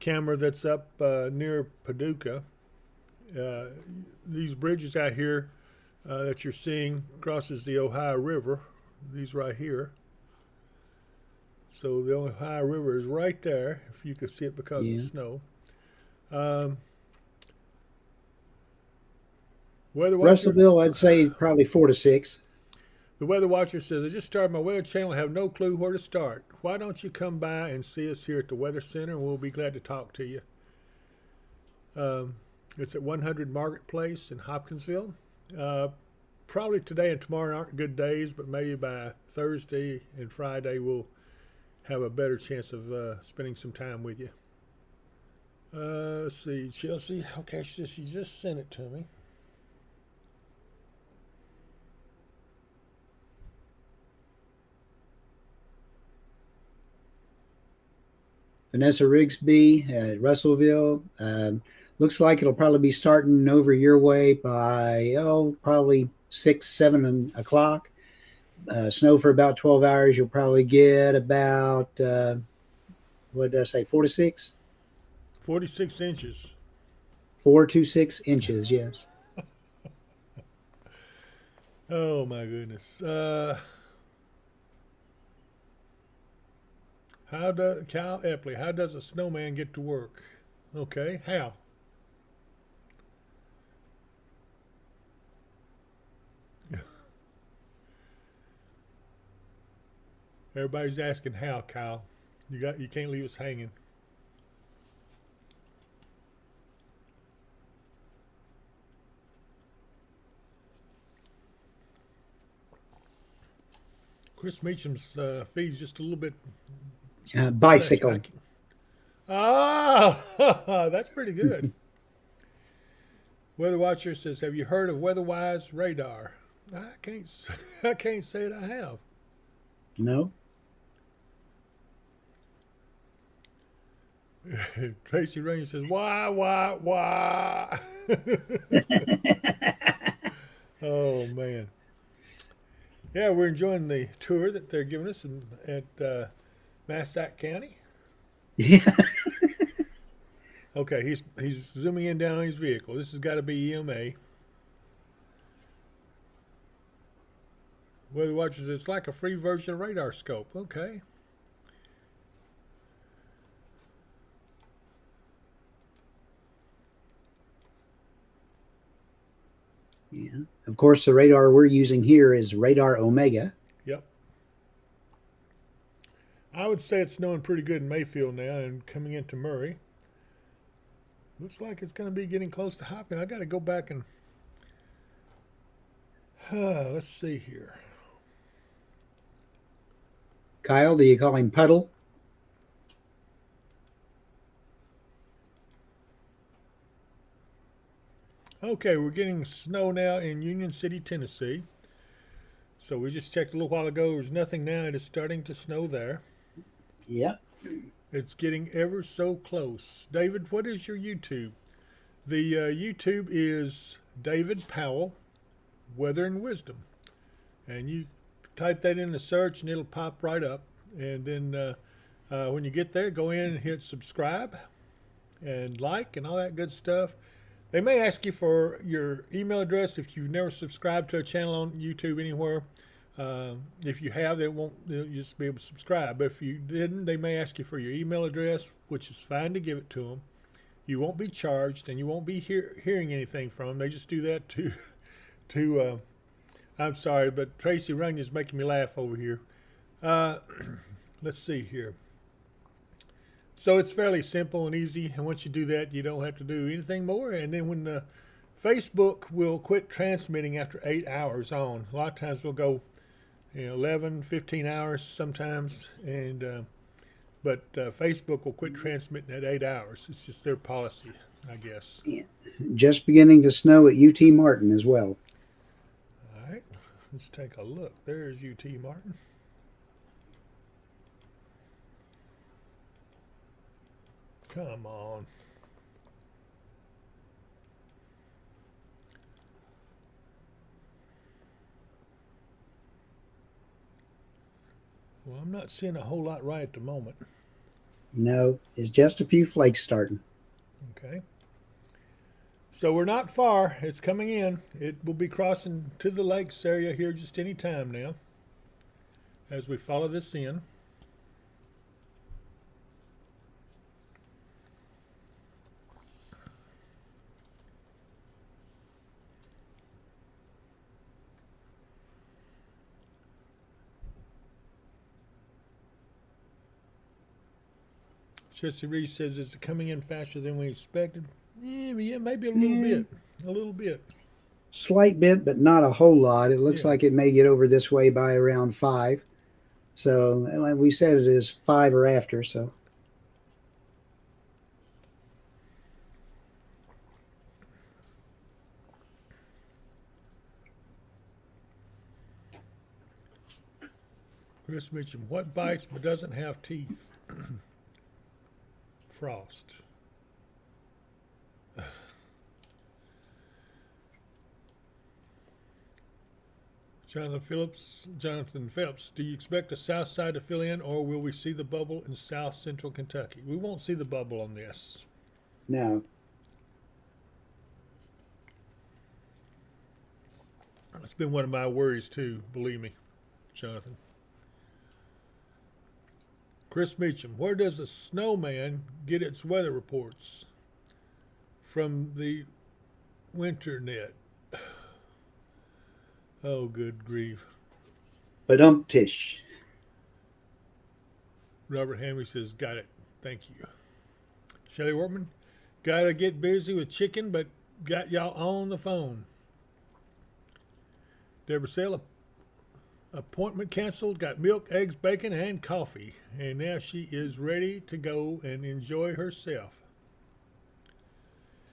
camera that's up near Paducah. These bridges out here that you're seeing crosses the Ohio River. These right here. So the Ohio River is right there, if you could see it because of the snow. Weather Watcher, Russellville, I'd say probably 4 to 6. The Weather Watcher says, I just started my weather channel and have no clue where to start. Why don't you come by and see us here at the Weather Center, and we'll be glad to talk to you. It's at 100 Margaret Place in Hopkinsville. Probably today and tomorrow aren't good days, but maybe by Thursday and Friday we'll have a better chance of spending some time with you. Let's see, Chelsea. Okay, she just sent it to me. Vanessa Rigsby at Russellville. Looks like it'll probably be starting over your way by, probably 6, 7 o'clock. Snow for about 12 hours. You'll probably get about, what did I say, 4 to 6? 46 inches. 4 to 6 inches, yes. Oh, my goodness. Cal Epley, how does a snowman get to work? Okay, how? Everybody's asking how, Kyle. You can't leave us hanging. Chris Meacham's feed's just a little bit Bicycle. Ah, that's pretty good. Weather Watcher says, "Have you heard of WeatherWise radar?" I can't. I can't say it. I have. No. Tracy Rain says, "Why?" Oh man. Yeah, we're enjoying the tour that they're giving us at Massac County. Yeah. Okay, he's zooming in down on his vehicle. This has got to be EMA. Weather Watchers, it's like a free version of Radar Scope. Okay. Yeah. Of course, the radar we're using here is Radar Omega. Yep. I would say it's snowing pretty good in Mayfield now and coming into Murray. Looks like it's going to be getting close to hopping. I got to go back and let's see here. Kyle, do you call him Puddle? Okay, we're getting snow now in Union City, Tennessee. So we just checked a little while ago. There's nothing now. It is starting to snow there. Yep. It's getting ever so close. David, what is your YouTube? The YouTube is David Powell, Weather and Wisdom. And you type that in the search and it'll pop right up. And then when you get there, go in and hit subscribe and like and all that good stuff. They may ask you for your email address if you've never subscribed to a channel on YouTube anywhere. If you have, they'll just be able to subscribe. But if you didn't, they may ask you for your email address, which is fine to give it to them. You won't be charged, and you won't be hearing anything from them. They just do that to I'm sorry, but Tracy Runyon is making me laugh over here. Let's see here. So it's fairly simple and easy, and once you do that, you don't have to do anything more. And then when Facebook will quit transmitting after 8 hours on, a lot of times we'll go 11, 15 hours sometimes, and but Facebook will quit transmitting at 8 hours. It's just their policy, I guess. Yeah. Just beginning to snow at UT Martin as well. All right, let's take a look. There's UT Martin. Come on. Well, I'm not seeing a whole lot right at the moment. No, it's just a few flakes starting. Okay. So we're not far. It's coming in. It will be crossing to the lakes area here just any time now as we follow this in. Jesse Reed says it's coming in faster than we expected. Yeah, maybe a little bit. A little bit. Slight bit, but not a whole lot. It looks Yeah. like it may get over this way by around 5. So, like we said, it is 5 or after. So, Chris Mitchum, what bites but doesn't have teeth? Frost. Jonathan Phelps, do you expect the south side to fill in, or will we see the bubble in south central Kentucky? We won't see the bubble on this. no. It's been one of my worries too, believe me, Jonathan. Chris Meacham, where does the snowman get its weather reports? From the Winternet. Oh, good grief. But tish. Robert Hammy says, got it. Thank you. Shelley Wortman, gotta get busy with chicken, but got y'all on the phone. Deborah Sella, appointment canceled, got milk, eggs, bacon, and coffee. And now she is ready to go and enjoy herself.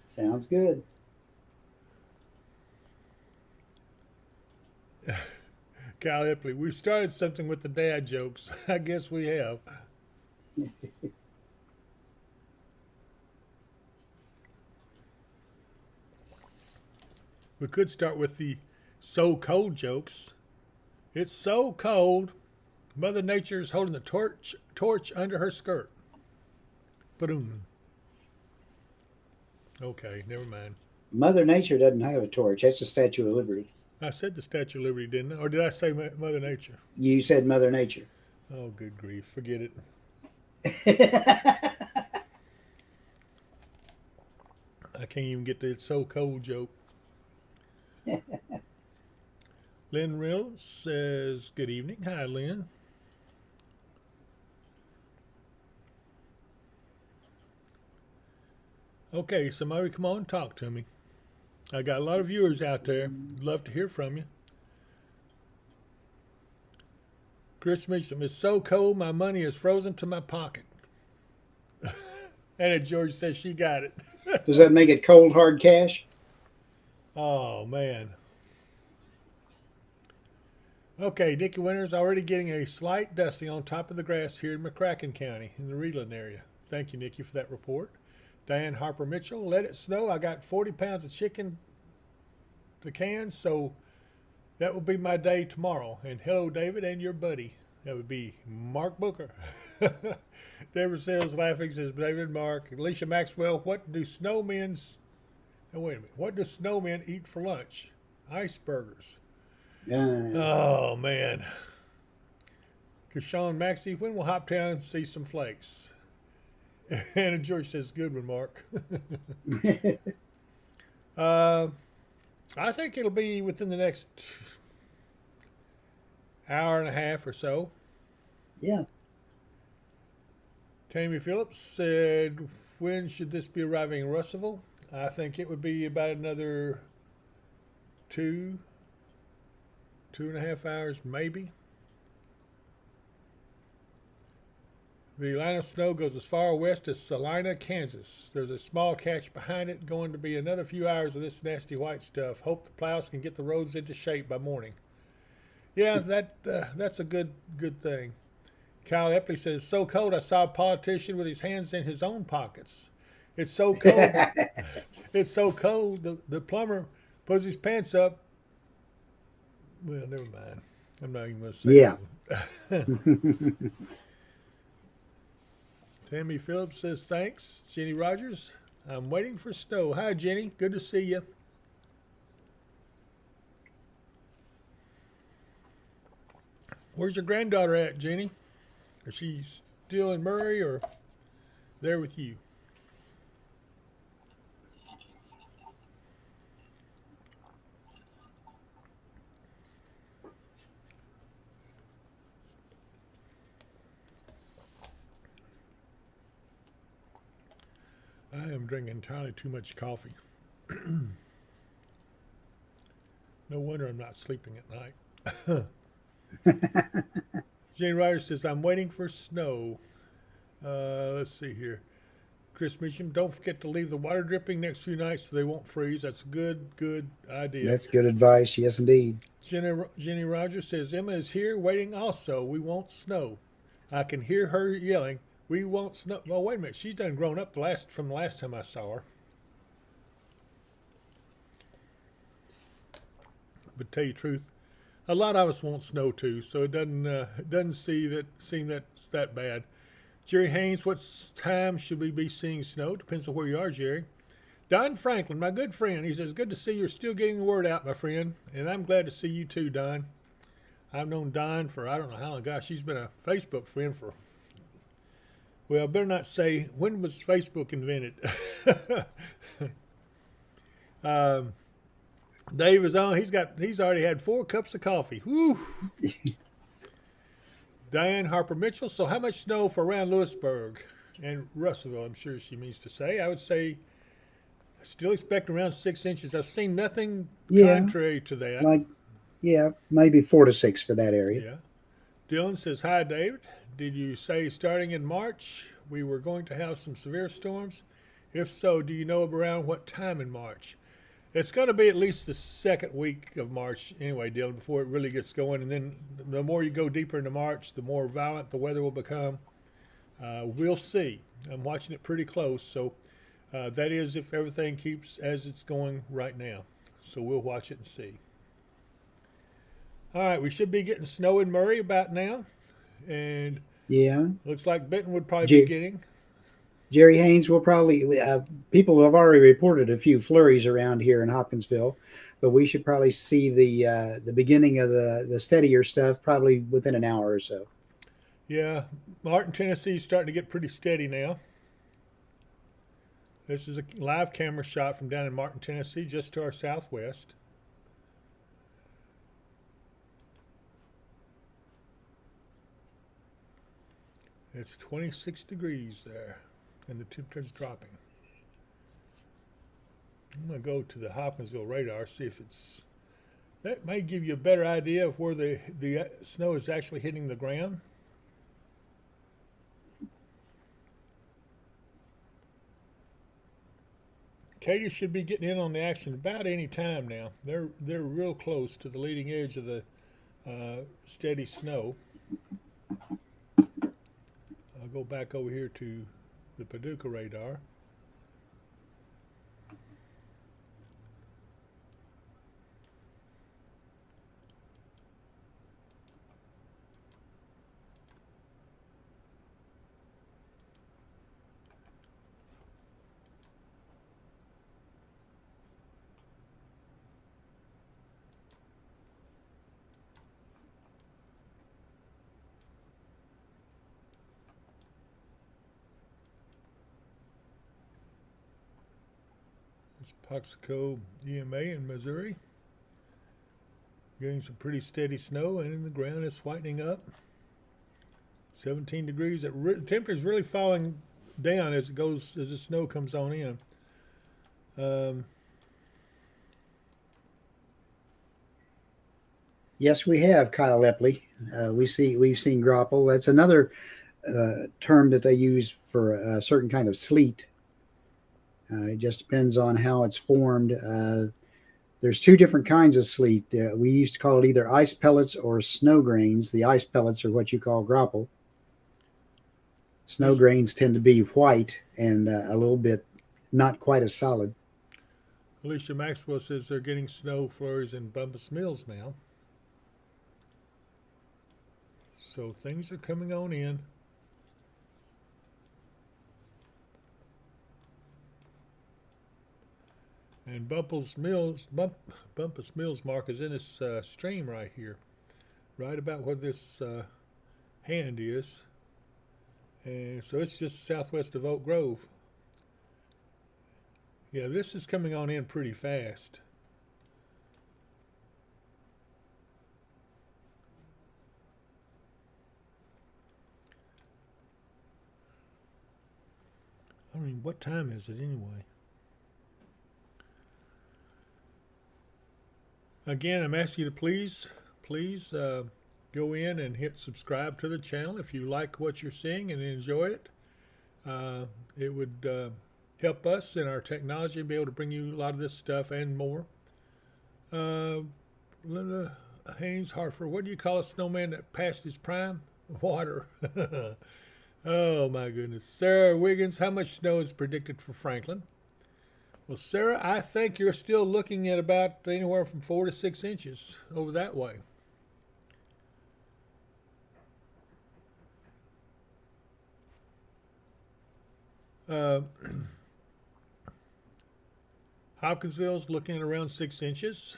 Sounds good. Kyle Epley, we started something with the dad jokes. I guess we have. We could start with the so cold jokes. It's so cold, Mother Nature is holding the torch under her skirt. Ba-doom. Okay, never mind. Mother Nature doesn't have a torch. That's the Statue of Liberty. I said the Statue of Liberty, didn't I? Or did I say Mother Nature? You said Mother Nature. Oh, good grief. Forget it. I can't even get the it's so cold joke. Lynn Reynolds says, good evening. Hi, Lynn. Okay, somebody come on and talk to me. I got a lot of viewers out there. Love to hear from you. Chris Meacham, it's so cold my money is frozen to my pocket. And George says she got it. Does that make it cold hard cash? Oh, man. Okay, Dickie Winter's already getting a slight dusting on top of the grass here in McCracken County in the Reedland area. Thank you, Nikki, for that report. Diane Harper Mitchell, let it snow. I got 40 pounds of chicken to can, so that will be my day tomorrow. And hello, David, and your buddy. That would be Mark Booker. David Sales laughing says, David and Mark. Alicia Maxwell, what do snowmen eat for lunch? Icebergers. Oh, man. Kashawn Maxey, when will Hoptown see some flakes? And George says, good one, Mark. I think it'll be within the next hour and a half or so. Yeah. Tammy Phillips said, when should this be arriving in Russellville? I think it would be about another 2.5 hours, maybe. The line of snow goes as far west as Salina, Kansas. There's a small catch behind it. Going to be another few hours of this nasty white stuff. Hope the plows can get the roads into shape by morning. Yeah, that's a good thing. Kyle Epley says, so cold I saw a politician with his hands in his own pockets. It's so cold. It's so cold. The plumber pulls his pants up. Well, never mind. I'm not even going to say Yeah. that. Tammy Phillips says, thanks. Jenny Rogers, I'm waiting for snow. Hi, Jenny. Good to see you. Where's your granddaughter at, Jenny? Is she still in Murray or there with you? I am drinking entirely too much coffee. No wonder I'm not sleeping at night. Jane Ryder says, I'm waiting for snow. Let's see here. Chris Meacham, don't forget to leave the water dripping next few nights so they won't freeze. That's a good idea. That's good advice. Yes, indeed. Jenny Rogers says, Emma is here waiting also. We won't snow. I can hear her yelling. We won't snow. Well, wait a minute. She's done grown up from the last time I saw her. But tell you the truth, a lot of us won't snow too, so it doesn't seem that's that bad. Jerry Haynes, what time should we be seeing snow? Depends on where you are, Jerry. Don Franklin, my good friend, he says, good to see you're still getting the word out, my friend, and I'm glad to see you too, Don. I've known Don for I don't know how long. Gosh, she's been a Facebook friend for. Well, I better not say, when was Facebook invented? Dave is on. He's already had 4 cups of coffee. Woo! Diane Harper Mitchell. So how much snow for around Lewisburg and Russellville, I'm sure she means to say. I would say still expect around 6 inches. I've seen nothing contrary to that. Like Yeah, maybe 4 to 6 for that area. Yeah. Dylan says, "Hi, David. Did you say starting in March we were going to have some severe storms? If so, do you know around what time in March?" It's going to be at least the second week of March anyway, Dylan, before it really gets going. And then the more you go deeper into March, the more violent the weather will become. We'll see. I'm watching it pretty close. So that is if everything keeps as it's going right now. So we'll watch it and see. All right, we should be getting snow in Murray about now. And Yeah. looks like Benton would probably be getting. Jerry Haynes will probably, people have already reported a few flurries around here in Hopkinsville, but we should probably see the beginning of the steadier stuff probably within an hour or so. Yeah, Martin, Tennessee is starting to get pretty steady now. This is a live camera shot from down in Martin, Tennessee, just to our southwest. It's 26 degrees there, and the temperature's dropping. I'm going to go to the Hopkinsville radar, see if it's... That may give you a better idea of where the snow is actually hitting the ground. Katy should be getting in on the action about any time now. They're real close to the leading edge of the steady snow. I'll go back over here to the Paducah radar. It's Poxico EMA in Missouri. Getting some pretty steady snow, and in the ground it's whitening up. 17 degrees. The temperature is really falling down as it goes, as the snow comes on in. Yes, we have, Kyle Epley. We've seen grapple. That's another term that they use for a certain kind of sleet. It just depends on how it's formed. There's two different kinds of sleet. We used to call it either ice pellets or snow grains. The ice pellets are what you call grapple. Snow grains tend to be white and a little bit not quite as solid. Alicia Maxwell says they're getting snow flurries in Bumpus Mills now. So things are coming on in. And Bumpus Mills, Mark, is in this stream right here, right about where this hand is. And so it's just southwest of Oak Grove. Yeah, this is coming on in pretty fast. I mean, what time is it anyway? Again, I'm asking you to please go in and hit subscribe to the channel if you like what you're seeing and enjoy it. It would help us in our technology and be able to bring you a lot of this stuff and more. Linda Haynes, Hartford, what do you call a snowman that passed his prime? Water. Oh my goodness. Sarah Wiggins, how much snow is predicted for Franklin? Well, Sarah, I think you're still looking at about anywhere from 4 to 6 inches over that way. Hopkinsville's looking at around 6 inches.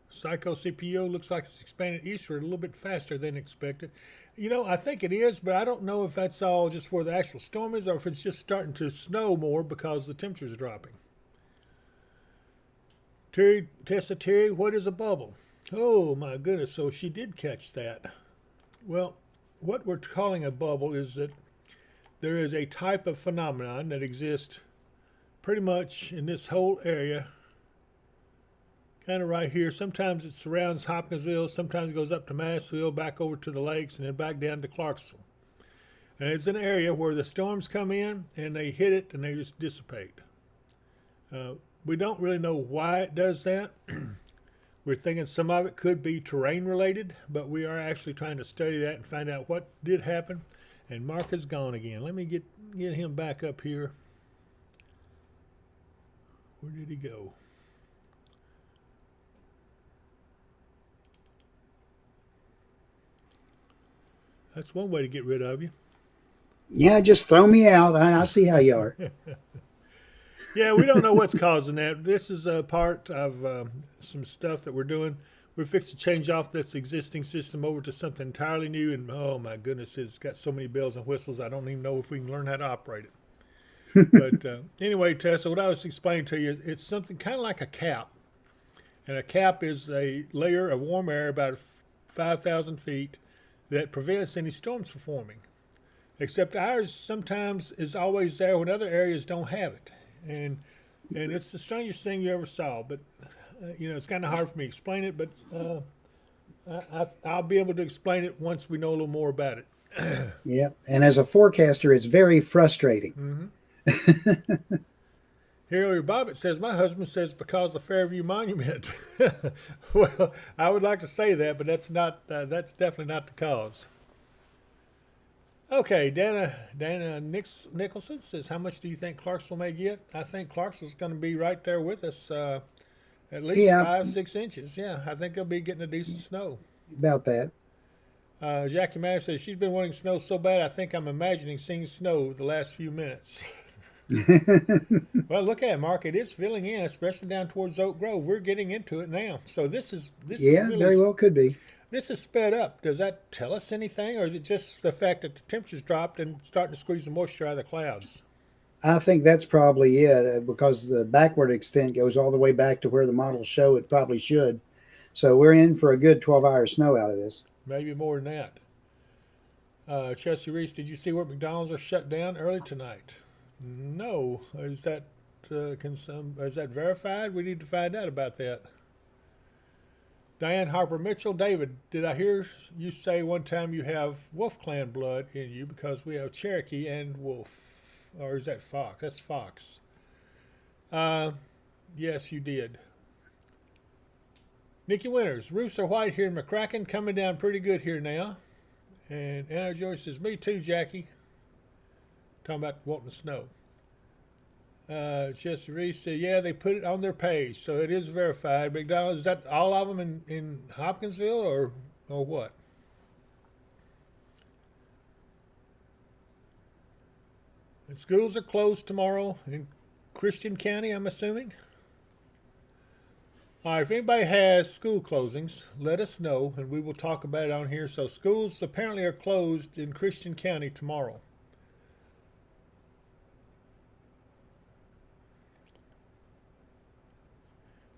Psycho CPO looks like it's expanded eastward a little bit faster than expected. You know, I think it is, but I don't know if that's all just where the actual storm is or if it's just starting to snow more because the temperature's dropping. Terry, what is a bubble? Oh my goodness, so she did catch that. Well, what we're calling a bubble is that there is a type of phenomenon that exists pretty much in this whole area. kind of right here. Sometimes it surrounds Hopkinsville, sometimes it goes up to Massville, back over to the lakes, and then back down to Clarksville. And it's an area where the storms come in and they hit it and they just dissipate. We don't really know why it does that. We're thinking some of it could be terrain related, but we are actually trying to study that and find out what did happen. And Mark is gone again. Let me get him back up here. Where did he go? That's one way to get rid of you. Yeah, just throw me out. I see how you are. Yeah, we don't know what's causing that. This is a part of some stuff that we're doing. We're fixing to change off this existing system over to something entirely new, and oh my goodness, it's got so many bells and whistles. I don't even know if we can learn how to operate it. But anyway, Tessa, what I was explaining to you, it's something kind of like a cap. And a cap is a layer of warm air about 5,000 feet that prevents any storms from forming. Except ours sometimes is always there when other areas don't have it. And it's the strangest thing you ever saw. But, it's kind of hard for me to explain it, but I'll be able to explain it once we know a little more about it. Yeah, and as a forecaster, it's very frustrating. Mm-hmm. Here, Bobbitt says, my husband says because of Fairview Monument. Well, I would like to say that, but that's definitely not the cause. Okay, Dana Nicholson says, how much do you think Clarksville may get? I think Clarksville's going to be right there with us, at least 5-6 inches. Yeah, I think they'll be getting a decent snow. About that. Jackie Mayer says, she's been wanting snow so bad, I think I'm imagining seeing snow the last few minutes. Well, look at it, Mark. It is filling in, especially down towards Oak Grove. We're getting into it now. So this is really, very well could be. This is sped up. Does that tell us anything, or is it just the fact that the temperature's dropped and starting to squeeze the moisture out of the clouds? I think that's probably it, because the backward extent goes all the way back to where the models show it probably should. So we're in for a good 12-hour snow out of this. Maybe more than that. Chelsea Reese, did you see where McDonald's are shut down early tonight? No. Is that verified? We need to find out about that. Diane Harper Mitchell, David, did I hear you say one time you have Wolf Clan blood in you because we have Cherokee and Wolf? Or is that Fox? That's Fox. Yes, you did. Nikki Winters, roofs are white here in McCracken, coming down pretty good here now. And Anna Joyce says, me too, Jackie. Talking about wanting snow. Chester Reese said, yeah, they put it on their page, so it is verified. McDonald's, is that all of them in Hopkinsville or what? The schools are closed tomorrow in Christian County, I'm assuming. All right, if anybody has school closings, let us know, and we will talk about it on here. So schools apparently are closed in Christian County tomorrow.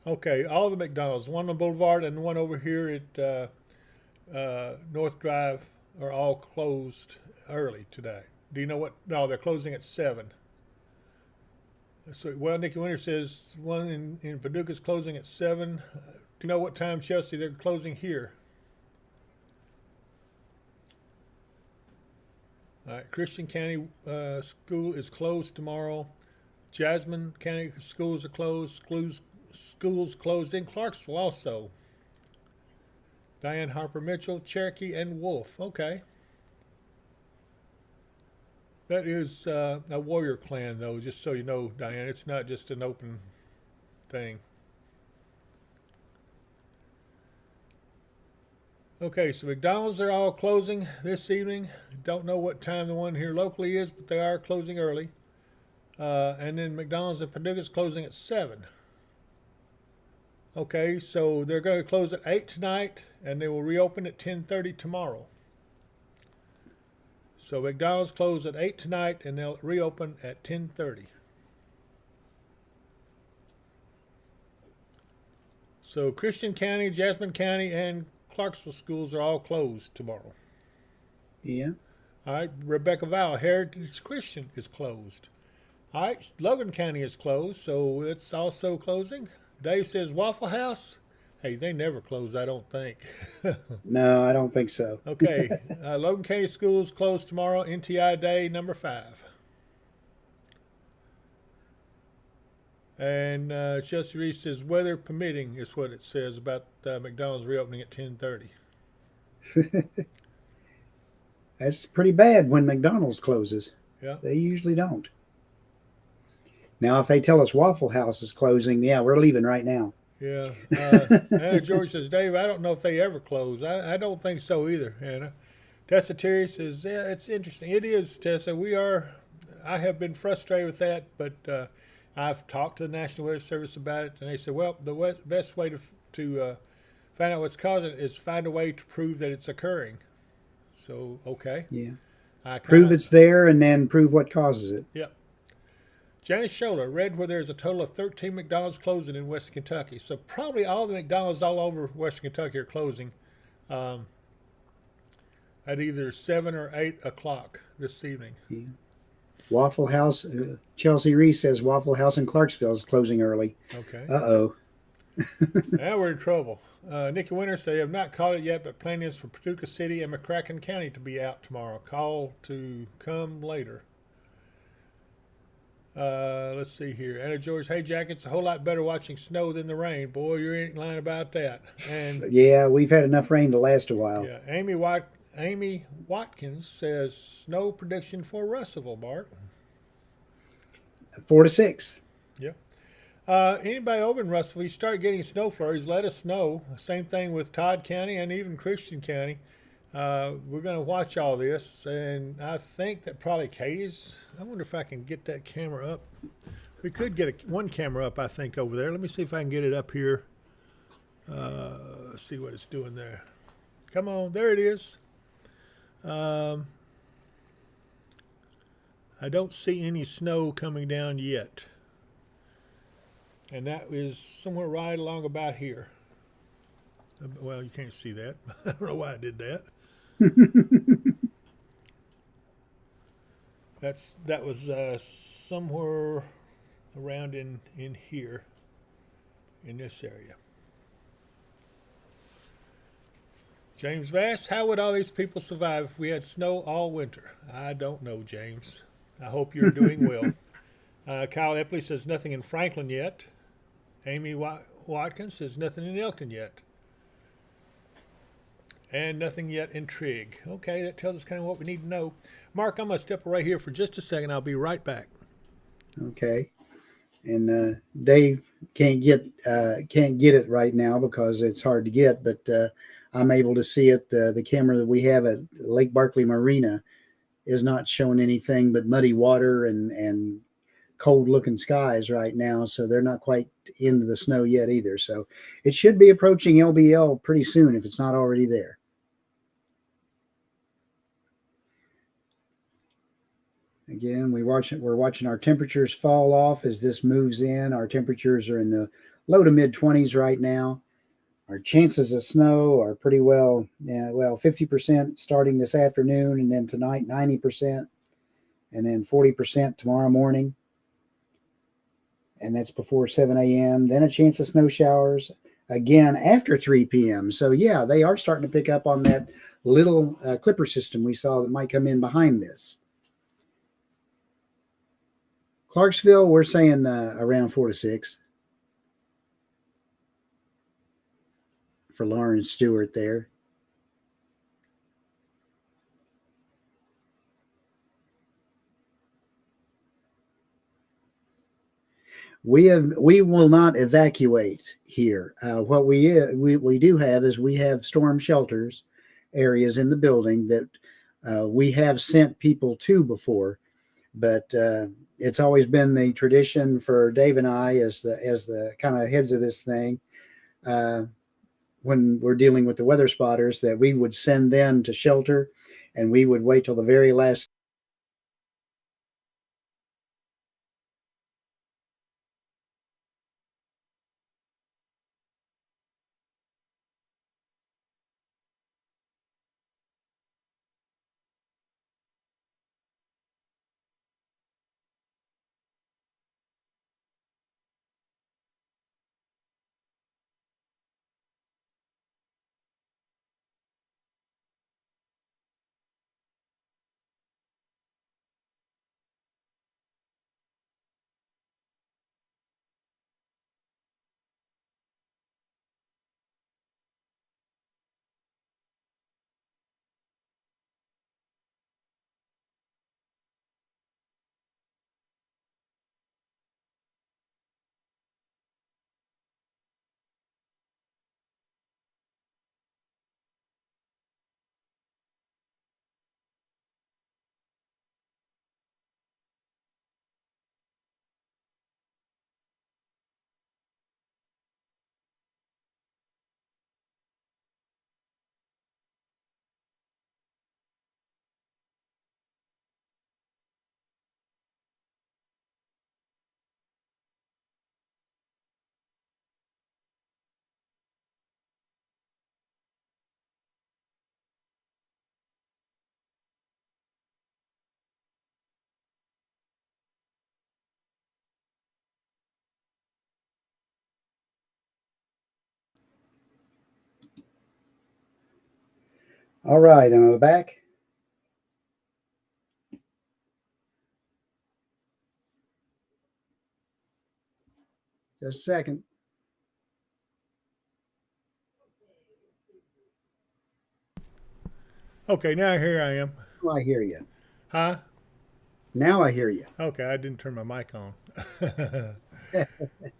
Okay, all the McDonald's, one on Boulevard and one over here at North Drive, are all closed early today. Do you know what? No, they're closing at 7. So, well, Nikki Winter says one in Paducah is closing at 7. Do you know what time, Chelsea, they're closing here? All right, Christian County School is closed tomorrow. Jasmine County schools are closed. Schools closed in Clarksville also. Diane Harper Mitchell, Cherokee, and Wolf. Okay. That is a warrior clan, though, just so you know, Diane. It's not just an open thing. Okay, so McDonald's are all closing this evening. Don't know what time the one here locally is, but they are closing early. And then McDonald's in Paducah is closing at 7. Okay, so they're going to close at 8 tonight, and they will reopen at 10:30 tomorrow. So McDonald's closed at 8 tonight, and they'll reopen at 10:30. So Christian County, Jasmine County, and Clarksville schools are all closed tomorrow. Yeah. All right, Rebecca Val, Heritage Christian is closed. All right, Logan County is closed, so it's also closing. Dave says Waffle House. Hey, they never close, I don't think. No, I don't think so. Okay, Logan County Schools closed tomorrow. NTI Day number 5. And Chelsea Reese says weather permitting is what it says about McDonald's reopening at 10:30. That's pretty bad when McDonald's closes. Yeah. They usually don't. Now, if they tell us Waffle House is closing, yeah, we're leaving right now. Yeah. Anna George says, Dave, I don't know if they ever close. I don't think so either, Anna. Tessa Terry says, yeah, it's interesting. It is, Tessa. I have been frustrated with that, but I've talked to the National Weather Service about it, and they said, well, the best way to find out what's causing it is find a way to prove that it's occurring. So, okay. Yeah. I Prove it's there and then prove what causes it. Yep. Janice Scholler read where there's a total of 13 McDonald's closing in West Kentucky. So probably all the McDonald's all over Western Kentucky are closing at either 7 or 8 o'clock this evening. Yeah. Waffle House, Chelsea Reese says Waffle House in Clarksville is closing early. Okay. Uh-oh. Now we're in trouble. Nikki Winter said they have not caught it yet, but plan is for Paducah City and McCracken County to be out tomorrow. Call to come later. Let's see here. Anna George, hey Jack, it's a whole lot better watching snow than the rain. Boy, you ain't lying about that. And Yeah, we've had enough rain to last a while. yeah, Amy Watkins says snow prediction for Russellville, Mark. 4 to 6. Yeah. Anybody over in Russellville, you start getting snow flurries, let us know. Same thing with Todd County and even Christian County. We're going to watch all this, and I think that probably Katie's. I wonder if I can get that camera up. We could get one camera up, I think, over there. Let me see if I can get it up here. See what it's doing there. Come on, there it is. I don't see any snow coming down yet. And that is somewhere right along about here. Well, you can't see that. I don't know why I did that. That was somewhere around in here, in this area. James Vass, how would all these people survive if we had snow all winter? I don't know, James. I hope you're doing well. Kyle Epley says nothing in Franklin yet. Amy Watkins says nothing in Elkton yet. And nothing yet in Trigg. Okay, that tells us kind of what we need to know. Mark, I'm going to step right here for just a second. I'll be right back. Okay. And Dave can't get it right now because it's hard to get, but I'm able to see it. The camera that we have at Lake Barkley Marina is not showing anything but muddy water and cold-looking skies right now, so they're not quite into the snow yet either. So it should be approaching LBL pretty soon if it's not already there. Again, we're watching our temperatures fall off as this moves in. Our temperatures are in the low to mid 20s right now. Our chances of snow are pretty well, 50% starting this afternoon, and then tonight 90%, and then 40% tomorrow morning. And that's before 7 a.m. Then a chance of snow showers again after 3 p.m. So yeah, they are starting to pick up on that little clipper system we saw that might come in behind this. Clarksville, we're saying around 4 to 6 for Lauren Stewart there. We will not evacuate here. What we do have is we have storm shelters areas in the building that we have sent people to before, but it's always been the tradition for Dave and I as the kind of heads of this thing when we're dealing with the weather spotters that we would send them to shelter and we would wait till the very last All right, am I back? Just a second. Okay, now here I am. Oh, I hear you. Huh? Now I hear you. Okay, I didn't turn my mic on.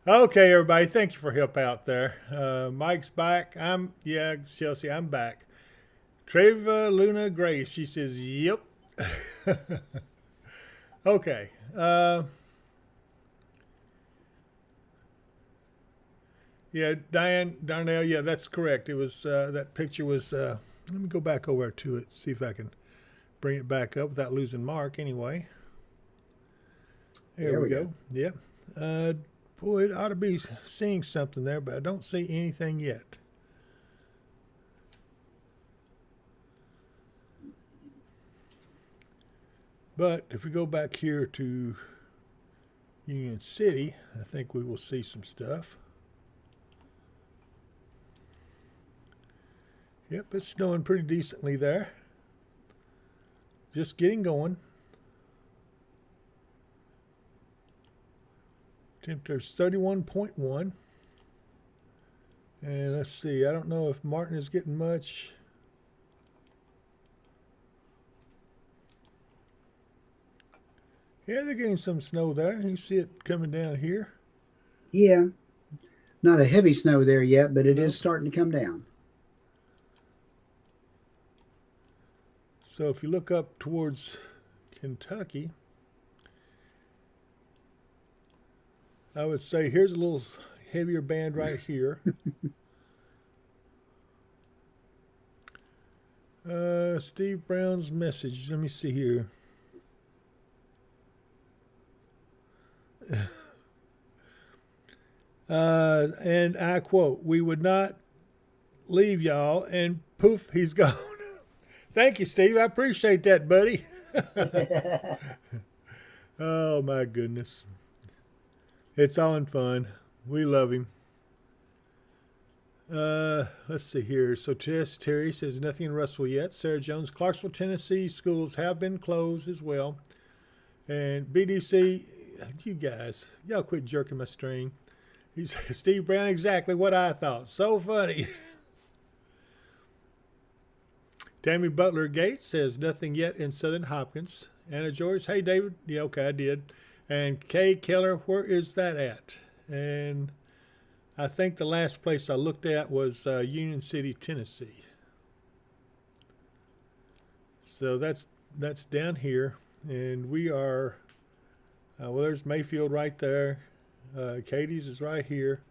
Okay, everybody, thank you for help out there. Mike's back. Yeah, Chelsea, I'm back. Treva Luna Grace, she says, yep. Okay. Yeah, Diane Darnell, yeah, that's correct. It was, that picture was, let me go back over to it, see if I can bring it back up without losing Mark anyway. There we go. Yep. Boy, it ought to be seeing something there, but I don't see anything yet. But if we go back here to Union City, I think we will see some stuff. Yep, it's snowing pretty decently there. Just getting going. Temperature's 31.1. And let's see, I don't know if Martin is getting much. Yeah, they're getting some snow there. You see it coming down here. Yeah, not a heavy snow there yet, but it is starting to come down. So if you look up towards Kentucky, I would say here's a little heavier band right here. Steve Brown's message. Let me see here. And I quote, "We would not leave y'all," and poof, he's gone. Thank you, Steve. I appreciate that, buddy. Oh, my goodness. It's all in fun. We love him. Let's see here. So Terry says nothing in Russell yet. Sarah Jones, Clarksville, Tennessee schools have been closed as well. And BDC, you guys, y'all quit jerking my string. He's Steve Brown, exactly what I thought. So funny. Tammy Butler Gates says nothing yet in Southern Hopkins. Anna George, hey David. Yeah, okay, I did. And Kay Keller, where is that at? And I think the last place I looked at was Union City, Tennessee. So that's down here, and we are. Well, there's Mayfield right there. Katie's is right here.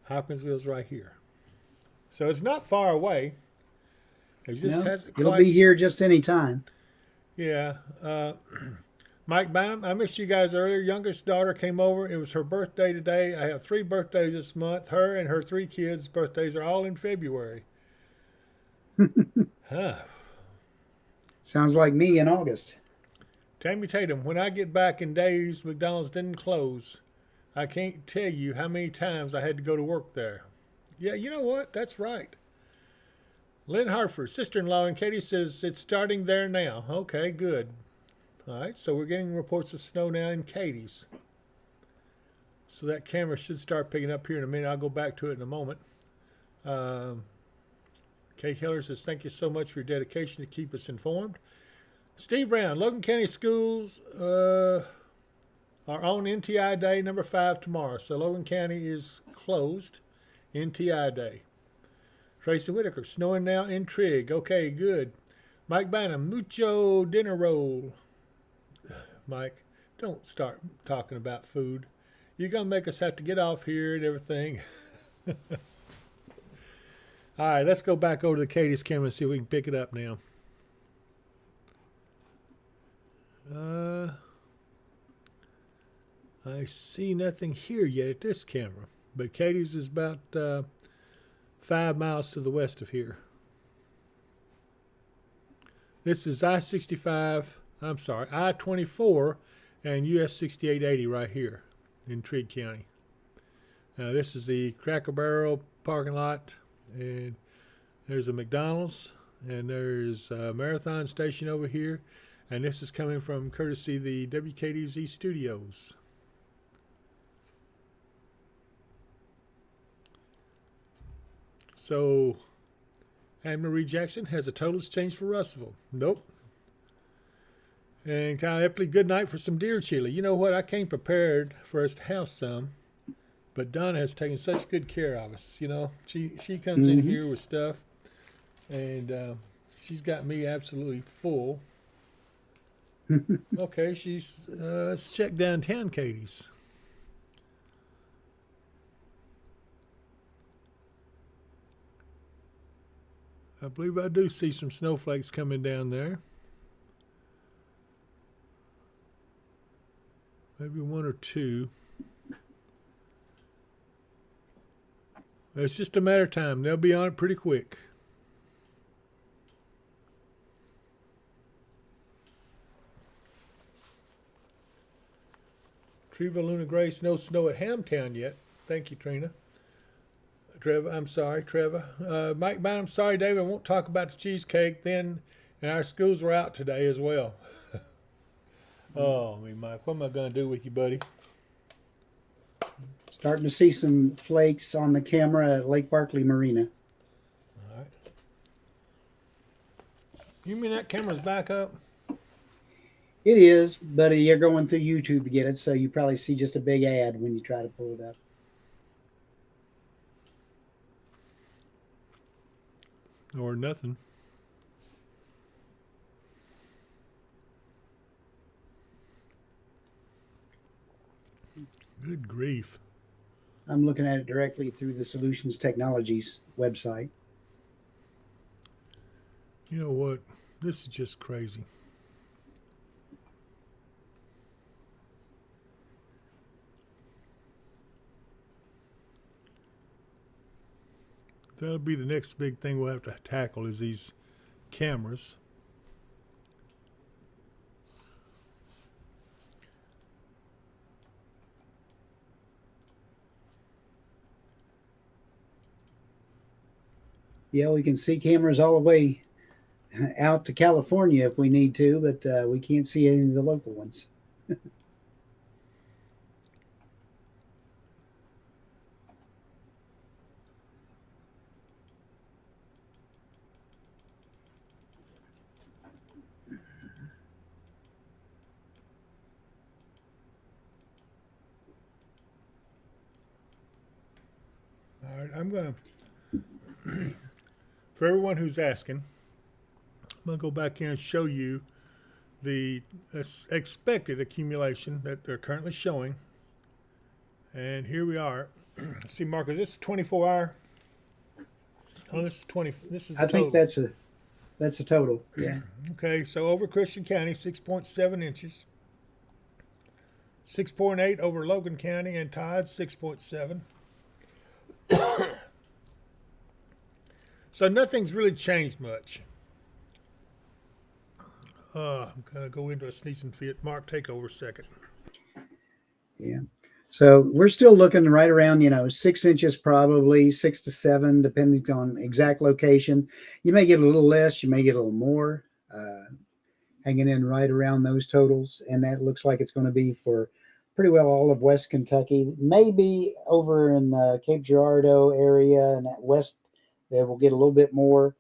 Hopkinsville's right here. So it's not far away. It just hasn't it'll quite. be here just any time. Yeah. Mike Bynum, I missed you guys earlier. Youngest daughter came over. It was her birthday today. I have 3 birthdays this month. Her and her 3 kids' birthdays are all in February. Huh. Sounds like me in August. Tammy Tatum, when I get back in days McDonald's didn't close, I can't tell you how many times I had to go to work there. Yeah, you know what? That's right. Lynn Hartford, sister-in-law, and Katie says it's starting there now. Okay, good. All right, so we're getting reports of snow now in Katie's. So that camera should start picking up here in a minute. I'll go back to it in a moment. Kay Keller says, thank you so much for your dedication to keep us informed. Steve Brown, Logan County Schools are on NTI Day number 5 tomorrow. So Logan County is closed. NTI Day. Tracy Whitaker, snowing now in Trigg. Okay, good. Mike Bynum, mucho dinner roll. Mike, don't start talking about food. You're going to make us have to get off here and everything. All right, let's go back over to Katie's camera and see if we can pick it up now. I see nothing here yet at this camera, but Katie's is about 5 miles to the west of here. This is I-24 and US 6880 right here in Trigg County. Now this is the Cracker Barrel parking lot, and there's a McDonald's And there's a Marathon Station over here. And this is coming from courtesy the WKDZ studios. So, Anne Marie Jackson has a total change for Russellville. Nope. And Kyle Epley, good night for some deer chili. You know what? I came prepared for us to have some, but Donna has taken such good care of us. You know, she comes in here with stuff, and she's got me absolutely full. Okay, let's check downtown Katie's. I believe I do see some snowflakes coming down there. Maybe one or two. It's just a matter of time. They'll be on it pretty quick. Treva Luna Grace, no snow at Hamtown yet. Thank you, Trina. Trevor, I'm sorry, Trevor. Mike Bynum, I'm sorry, David. I won't talk about the cheesecake then. And our schools were out today as well. Oh, Mike, what am I going to do with you, buddy? Starting to see some flakes on the camera at Lake Barkley Marina. All right. You mean that camera's back up? It is, but you're going through YouTube to get it, so you probably see just a big ad when you try to pull it up. Or nothing. Good grief. I'm looking at it directly through the Solutions Technologies website. You know what? This is just crazy. That'll be the next big thing we'll have to tackle is these cameras. Yeah, we can see cameras all the way out to California if we need to, but we can't see any of the local ones. All right, I'm going to, for everyone who's asking, I'm going to go back here and show you the expected accumulation that they're currently showing. And here we are. See, Marcus, this is 24-hour. Oh, this is 20. This is the I think total. that's a total. Yeah. Okay, so over Christian County, 6.7 inches. 6.8 over Logan County and Todd, 6.7. So nothing's really changed much. I'm going to go into a sneezing fit. Mark, take over a second. Yeah. So we're still looking right around, 6 inches, probably 6 to 7, depending on exact location. You may get a little less, you may get a little more, hanging in right around those totals. And that looks like it's going to be for pretty well all of West Kentucky. Maybe over in the Cape Girardeau area and that west, they will get a little bit more.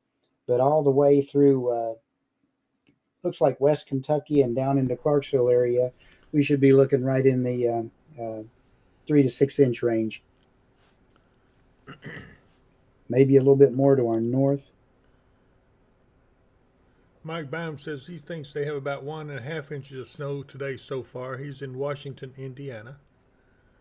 But all the way through, looks like West Kentucky and down into Clarksville area, we should be looking right in the 3 to 6 inch range. Maybe a little bit more to our north. Mike Baum says he thinks they have about 1.5 inches of snow today so far. He's in Washington, Indiana.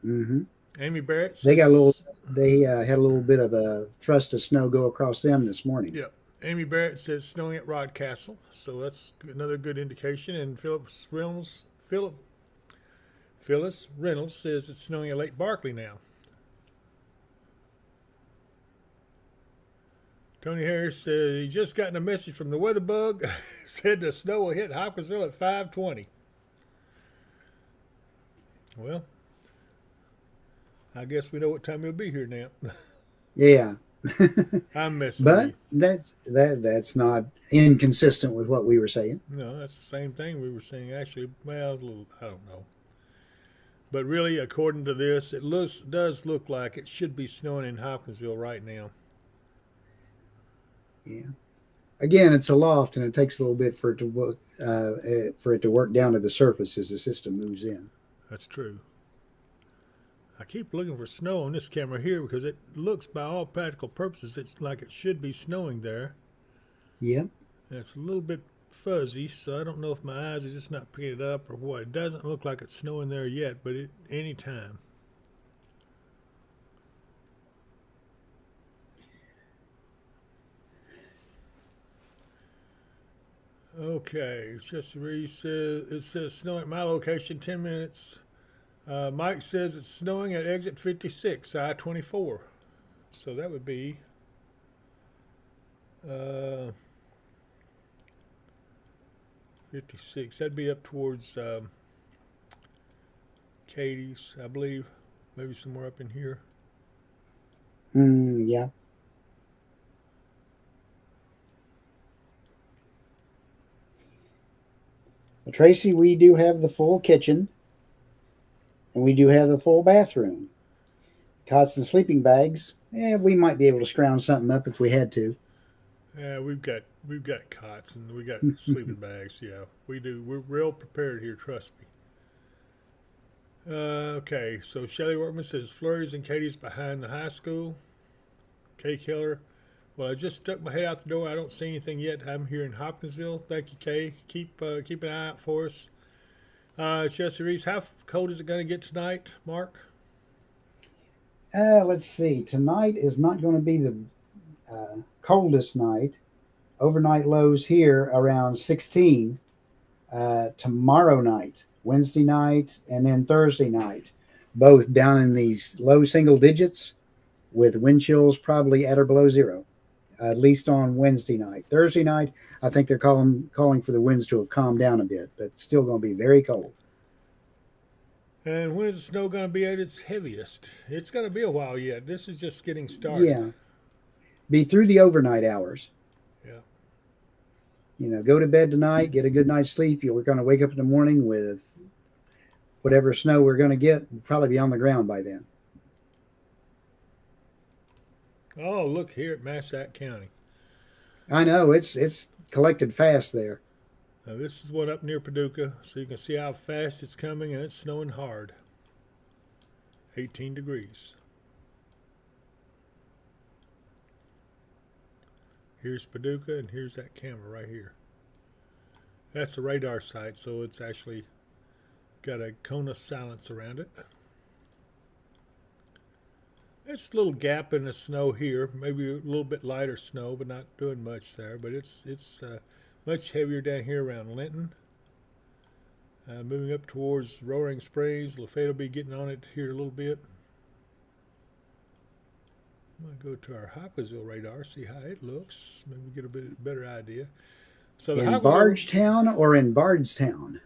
Mm-hmm. Amy Barrett says, They got a little. They had a little bit of a thrust of snow go across them this morning. Yeah. Amy Barrett says snowing at Rodcastle, so that's another good indication. And Phyllis Reynolds says it's snowing at Lake Barkley now. Tony Harris said he just gotten a message from the weather bug. Said the snow will hit Hopkinsville at 5:20. Well, I guess we know what time he'll be here now. Yeah, I'm messing with But you. that's not inconsistent with what we were saying. No, that's the same thing we were saying. Actually, well, a little, I don't know. But really, according to this, it does look like it should be snowing in Hopkinsville right now. Yeah. Again, it's a loft, and it takes a little bit for it to work down to the surface as the system moves in. That's true. I keep looking for snow on this camera here because it looks, by all practical purposes, it's like it should be snowing there. Yep. And it's a little bit fuzzy, so I don't know if my eyes are just not picking it up or what. It doesn't look like it's snowing there yet, but any time. Okay, it's just it says snowing at my location 10 minutes. Mike says it's snowing at exit 56, I-24. So that would be uh, 56. That'd be up towards Katie's, I believe. Maybe somewhere up in here. Yeah. Well, Tracy, we do have the full kitchen, and we do have the full bathroom. Cots and sleeping bags. We might be able to scrounge something up if we had to. Yeah, we've got cots and we got sleeping bags. Yeah, we do. We're real prepared here. Trust me. Okay, so Shelly Workman says Flurries and Katie's behind the high school. Kay Keller. Well, I just stuck my head out the door. I don't see anything yet. I'm here in Hopkinsville. Thank you, Kay. Keep an eye out for us. Chelsea Reese, how cold is it going to get tonight, Mark? Let's see. Tonight is not going to be the coldest night. Overnight lows here around 16. Tomorrow night, Wednesday night, and then Thursday night, both down in these low single digits with wind chills probably at or below zero, at least on Wednesday night. Thursday night, I think they're calling for the winds to have calmed down a bit, but still going to be very cold. And when is the snow going to be at its heaviest? It's going to be a while yet. This is just getting started. Yeah, be through the overnight hours. Yeah. Go to bed tonight, get a good night's sleep. You're going to wake up in the morning with whatever snow we're going to get. Will probably be on the ground by then. Oh, look here at Massac County. I know it's collected fast there. Now, this is one up near Paducah, so you can see how fast it's coming, and it's snowing hard. 18 degrees. Here's Paducah, and here's that camera right here. That's a radar site, so it's actually got a cone of silence around it. There's a little gap in the snow here, maybe a little bit lighter snow, but not doing much there. But it's much heavier down here around Linton. Moving up towards Roaring Springs. Lafayette will be getting on it here a little bit. I'm going to go to our Hopkinsville radar, see how it looks. Maybe get a bit better idea. So the In Bardstown or in Bardstown?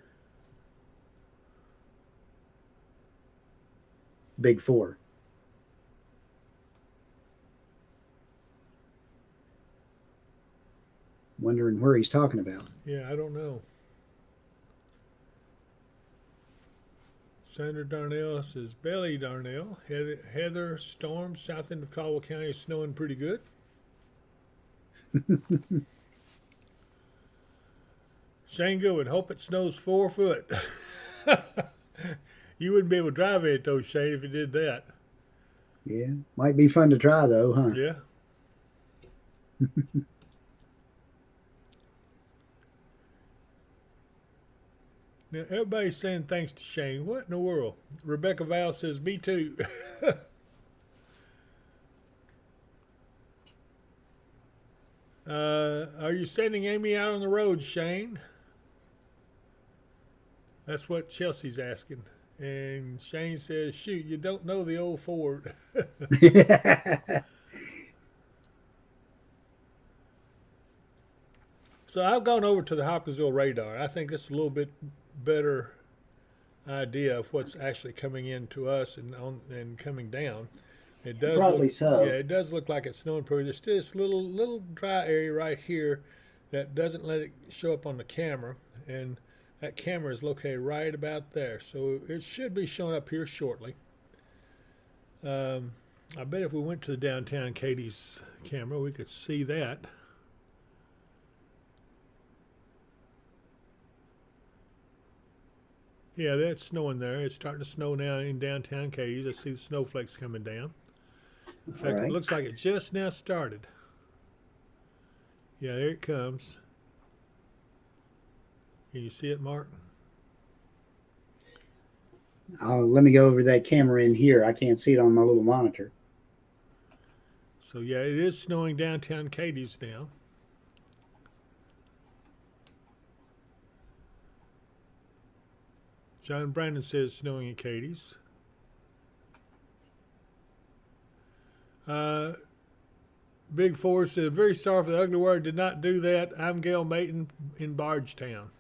Big Four. Wondering where he's talking about. Yeah, I don't know. Sandra Darnell says, Belly Darnell, Heather storm south end of Caldwell County is snowing pretty good. Shane Goodwin, hope it snows 4 foot. You wouldn't be able to drive it though, Shane, if you did that. Yeah, might be fun to try though, huh? Yeah. Now, everybody's saying thanks to Shane. What in the world? Rebecca Val says, me too. Are you sending Amy out on the road, Shane? That's what Chelsea's asking. And Shane says, shoot, you don't know the old Ford. So I've gone over to the Hopkinsville radar. I think it's a little bit better idea of what's actually coming in to us and coming down. It does Probably look, so. yeah, it does look like it's snowing pretty. There's still this little dry area right here that doesn't let it show up on the camera, and that camera is located right about there, so it should be showing up here shortly. I bet if we went to the downtown Katie's camera, we could see that. Yeah, that's snowing there. It's starting to snow now in downtown Katie's. I see the snowflakes coming down. In All fact, it right. looks like it just now started. Yeah, there it comes. Can you see it, Mark? Let me go over that camera in here. I can't see it on my little monitor. So yeah, it is snowing downtown Katie's now. John Brandon says snowing in Katie's. Big Four said, very sorry for the ugly word, did not do that. I'm Gail Mayton in Bardstown.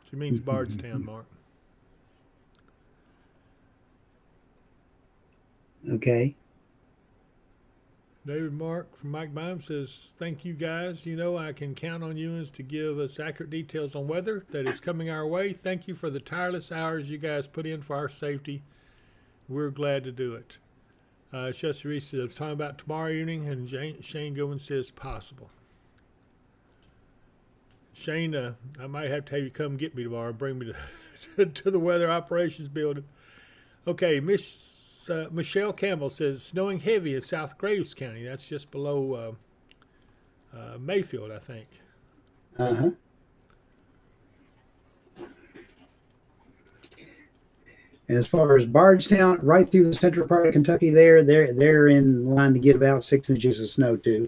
She means Bardstown, Mark. Okay. David Mark from Mike Bynum says, thank you guys. You know I can count on you to give us accurate details on weather that is coming our way. Thank you for the tireless hours you guys put in for our safety. We're glad to do it. Chester Reese says, I'm talking about tomorrow evening, and Shane Goodwin says possible. Shane, I might have to have you come get me tomorrow and bring me to the weather operations building. Okay, Michelle Campbell says, snowing heavy in South Graves County. That's just below Mayfield, I think. Uh-huh. And as far as Bardstown, right through the central part of Kentucky, they're in line to get about 6 inches of snow too.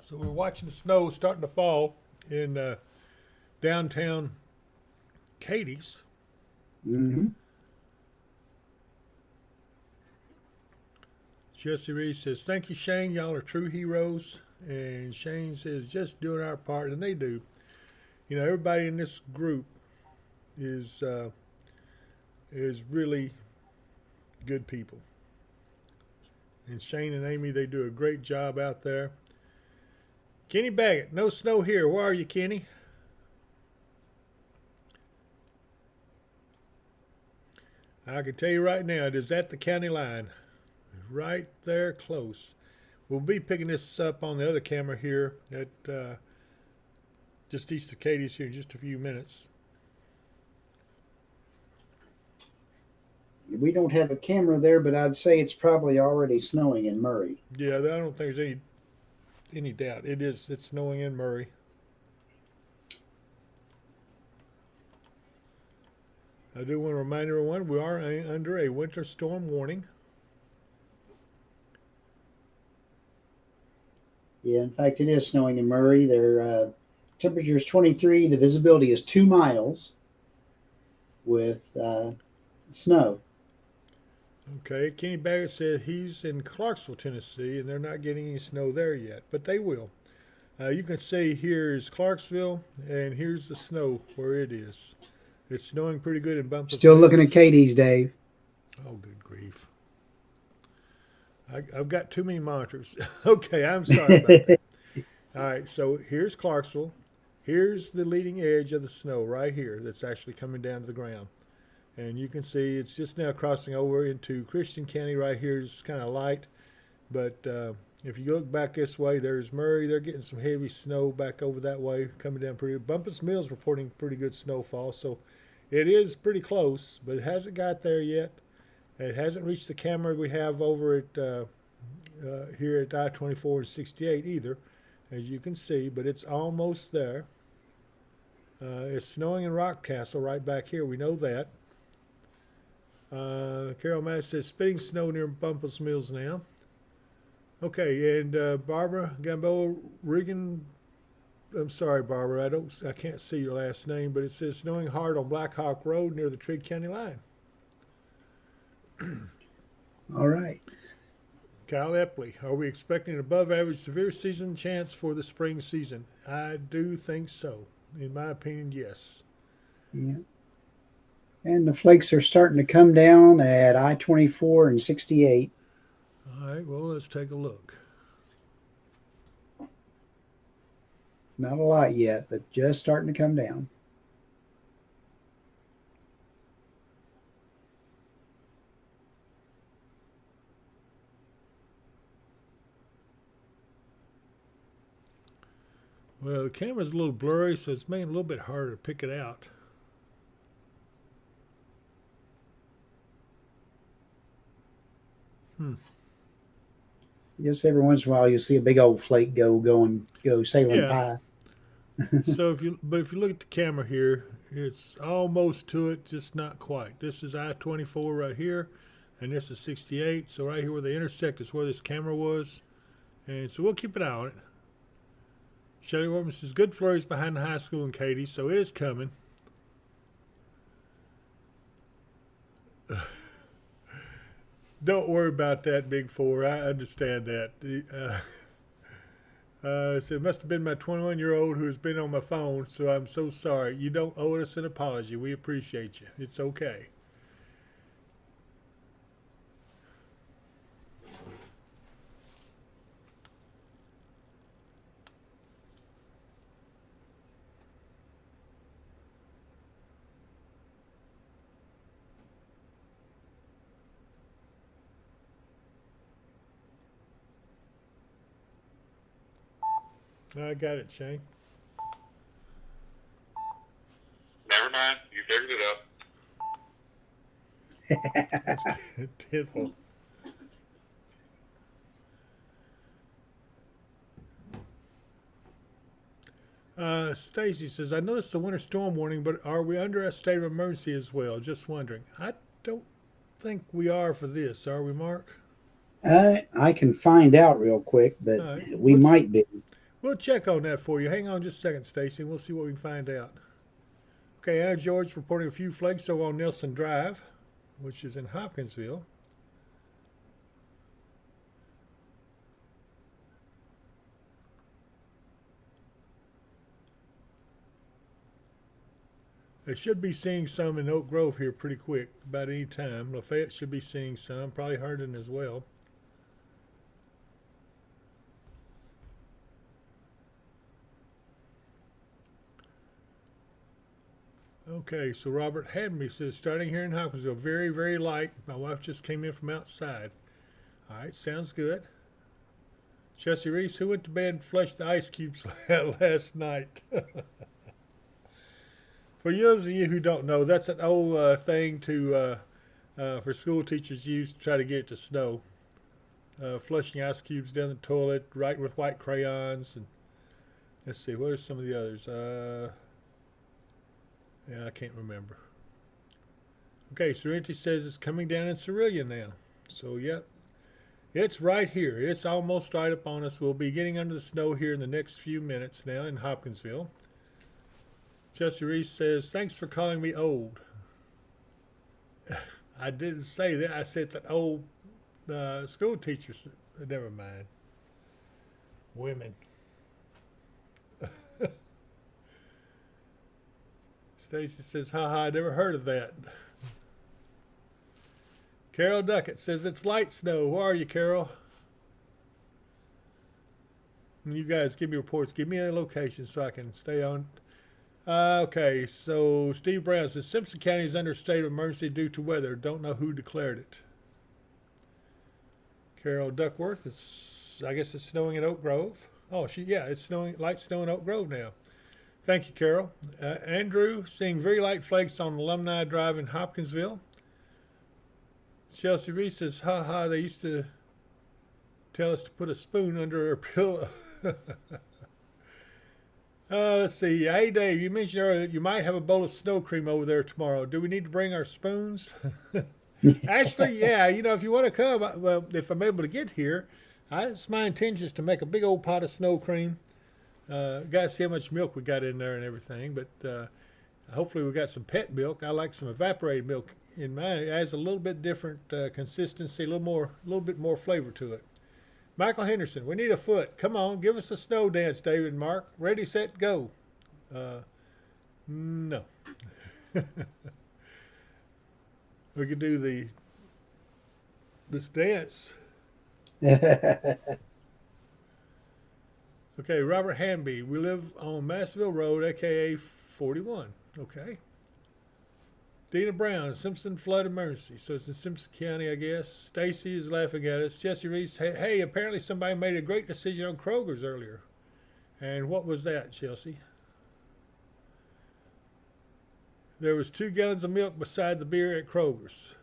So we're watching the snow starting to fall in downtown Katie's. Mm-hmm. Jesse Reed says, thank you, Shane. Y'all are true heroes. And Shane says, just doing our part. And they do. You know, everybody in this group is really good people. And Shane and Amy, they do a great job out there. Kenny Baggett, no snow here. Where are you, Kenny? I can tell you right now, it is at the county line. Right there, close. We'll be picking this up on the other camera here at just east of Katie's here in just a few minutes. We don't have a camera there, but I'd say it's probably already snowing in Murray. Yeah, I don't think there's any doubt. It's snowing in Murray. I do want to remind everyone we are under a winter storm warning. Yeah, in fact, it is snowing in Murray. Their temperature is 23. The visibility is 2 miles with snow. Okay, Kenny Baggett said he's in Clarksville, Tennessee, and they're not getting any snow there yet, but they will. You can see here's Clarksville, and here's the snow where it is. It's snowing pretty good in Bumpus. Still looking at Katie's, Dave. Oh, good grief. I've got too many monitors. Okay, I'm sorry about that. All right, so here's Clarksville. Here's the leading edge of the snow right here that's actually coming down to the ground. And you can see it's just now crossing over into Christian County right here. It's kind of light. But if you look back this way, there's Murray. They're getting some heavy snow back over that way, coming down pretty good. Bumpus Mills reporting pretty good snowfall. So it is pretty close, but it hasn't got there yet. It hasn't reached the camera we have over at here at I-24 and 68 either, as you can see, but it's almost there. It's snowing in Rockcastle right back here. We know that. Carol Mass says spitting snow near Bumpus Mills now. Okay, and Barbara Gamboa Regan. I'm sorry, Barbara. I can't see your last name, but it says snowing hard on Black Hawk Road near the Trigg County line. All right. Kyle Epley, are we expecting an above average severe season chance for the spring season? I do think so. In my opinion, yes. Yeah. And the flakes are starting to come down at I-24 and 68. All right, well, let's take a look. Not a lot yet, but just starting to come down. Well, the camera's a little blurry, so it's making it a little bit harder to pick it out. I guess every once in a while you'll see a big old flake go sailing Yeah. by. So if you look at the camera here, it's almost to it, just not quite. This is I-24 right here, and this is 68. So right here where they intersect is where this camera was, and so we'll keep an eye on it. Shelly Wortman says good flurries behind the high school in Katy, so it is coming. Don't worry about that, Big Four. I understand that. So it must have been my 21-year-old who has been on my phone, so I'm so sorry. You don't owe us an apology. We appreciate you. It's okay. I got it, Shane. Never mind. You figured it out. That's tenfold. Stacy says, I know it's a winter storm warning, but are we under a state of emergency as well? Just wondering. I don't think we are for this, are we, Mark? I can find out real quick, but right. we might be. We'll check on that for you. Hang on just a second, Stacy. We'll see what we can find out. Okay, Anna George reporting a few flakes over on Nelson Drive, which is in Hopkinsville. They should be seeing some in Oak Grove here pretty quick, about any time. Lafayette should be seeing some, probably Herndon as well. Okay, so Robert Hadby says, starting here in Hopkinsville, very, very light. My wife just came in from outside. All right, sounds good. Jesse Reese, who went to bed and flushed the ice cubes last night? For those of you who don't know, that's an old thing for school teachers use to try to get it to snow. Flushing ice cubes down the toilet, writing with white crayons, and let's see, what are some of the others? Yeah, I can't remember. Okay, Serenity says it's coming down in Cerelia now. So, yeah, it's right here. It's almost right up on us. We'll be getting under the snow here in the next few minutes now in Hopkinsville. Jesse Reese says, thanks for calling me old. I didn't say that. I said it's an old school teacher. Never mind. Women. Stacy says, haha, I never heard of that. Carol Duckett says, it's light snow. Where are you, Carol? And you guys give me reports. Give me a location so I can stay on. Okay, so Steve Brown says, Simpson County is under a state of emergency due to weather. Don't know who declared it. Carol Duckworth, I guess it's snowing in Oak Grove. Oh, it's snowing, light snow in Oak Grove now. Thank you, Carol. Andrew, seeing very light flakes on Alumni Drive in Hopkinsville. Chelsea Reese says, haha, they used to tell us to put a spoon under our pillow. Let's see. Hey, Dave, you mentioned earlier that you might have a bowl of snow cream over there tomorrow. Do we need to bring our spoons? Actually, yeah, if you want to come, well, if I'm able to get here, it's my intention is to make a big old pot of snow cream. Got to see how much milk we got in there and everything, but hopefully we got some pet milk. I like some evaporated milk in mine. It has a little bit different consistency, a little bit more flavor to it. Michael Henderson, we need a foot. Come on, give us a snow dance, David and Mark. Ready, set, go. No. We could do this dance. Okay, Robert Hanby. We live on Massville Road, aka 41. Okay. Dina Brown, Simpson flood emergency. So it's in Simpson County, I guess. Stacy is laughing at us. Jesse Reese, hey, apparently somebody made a great decision on Kroger's earlier. And what was that, Chelsea? There was 2 gallons of milk beside the beer at Kroger's.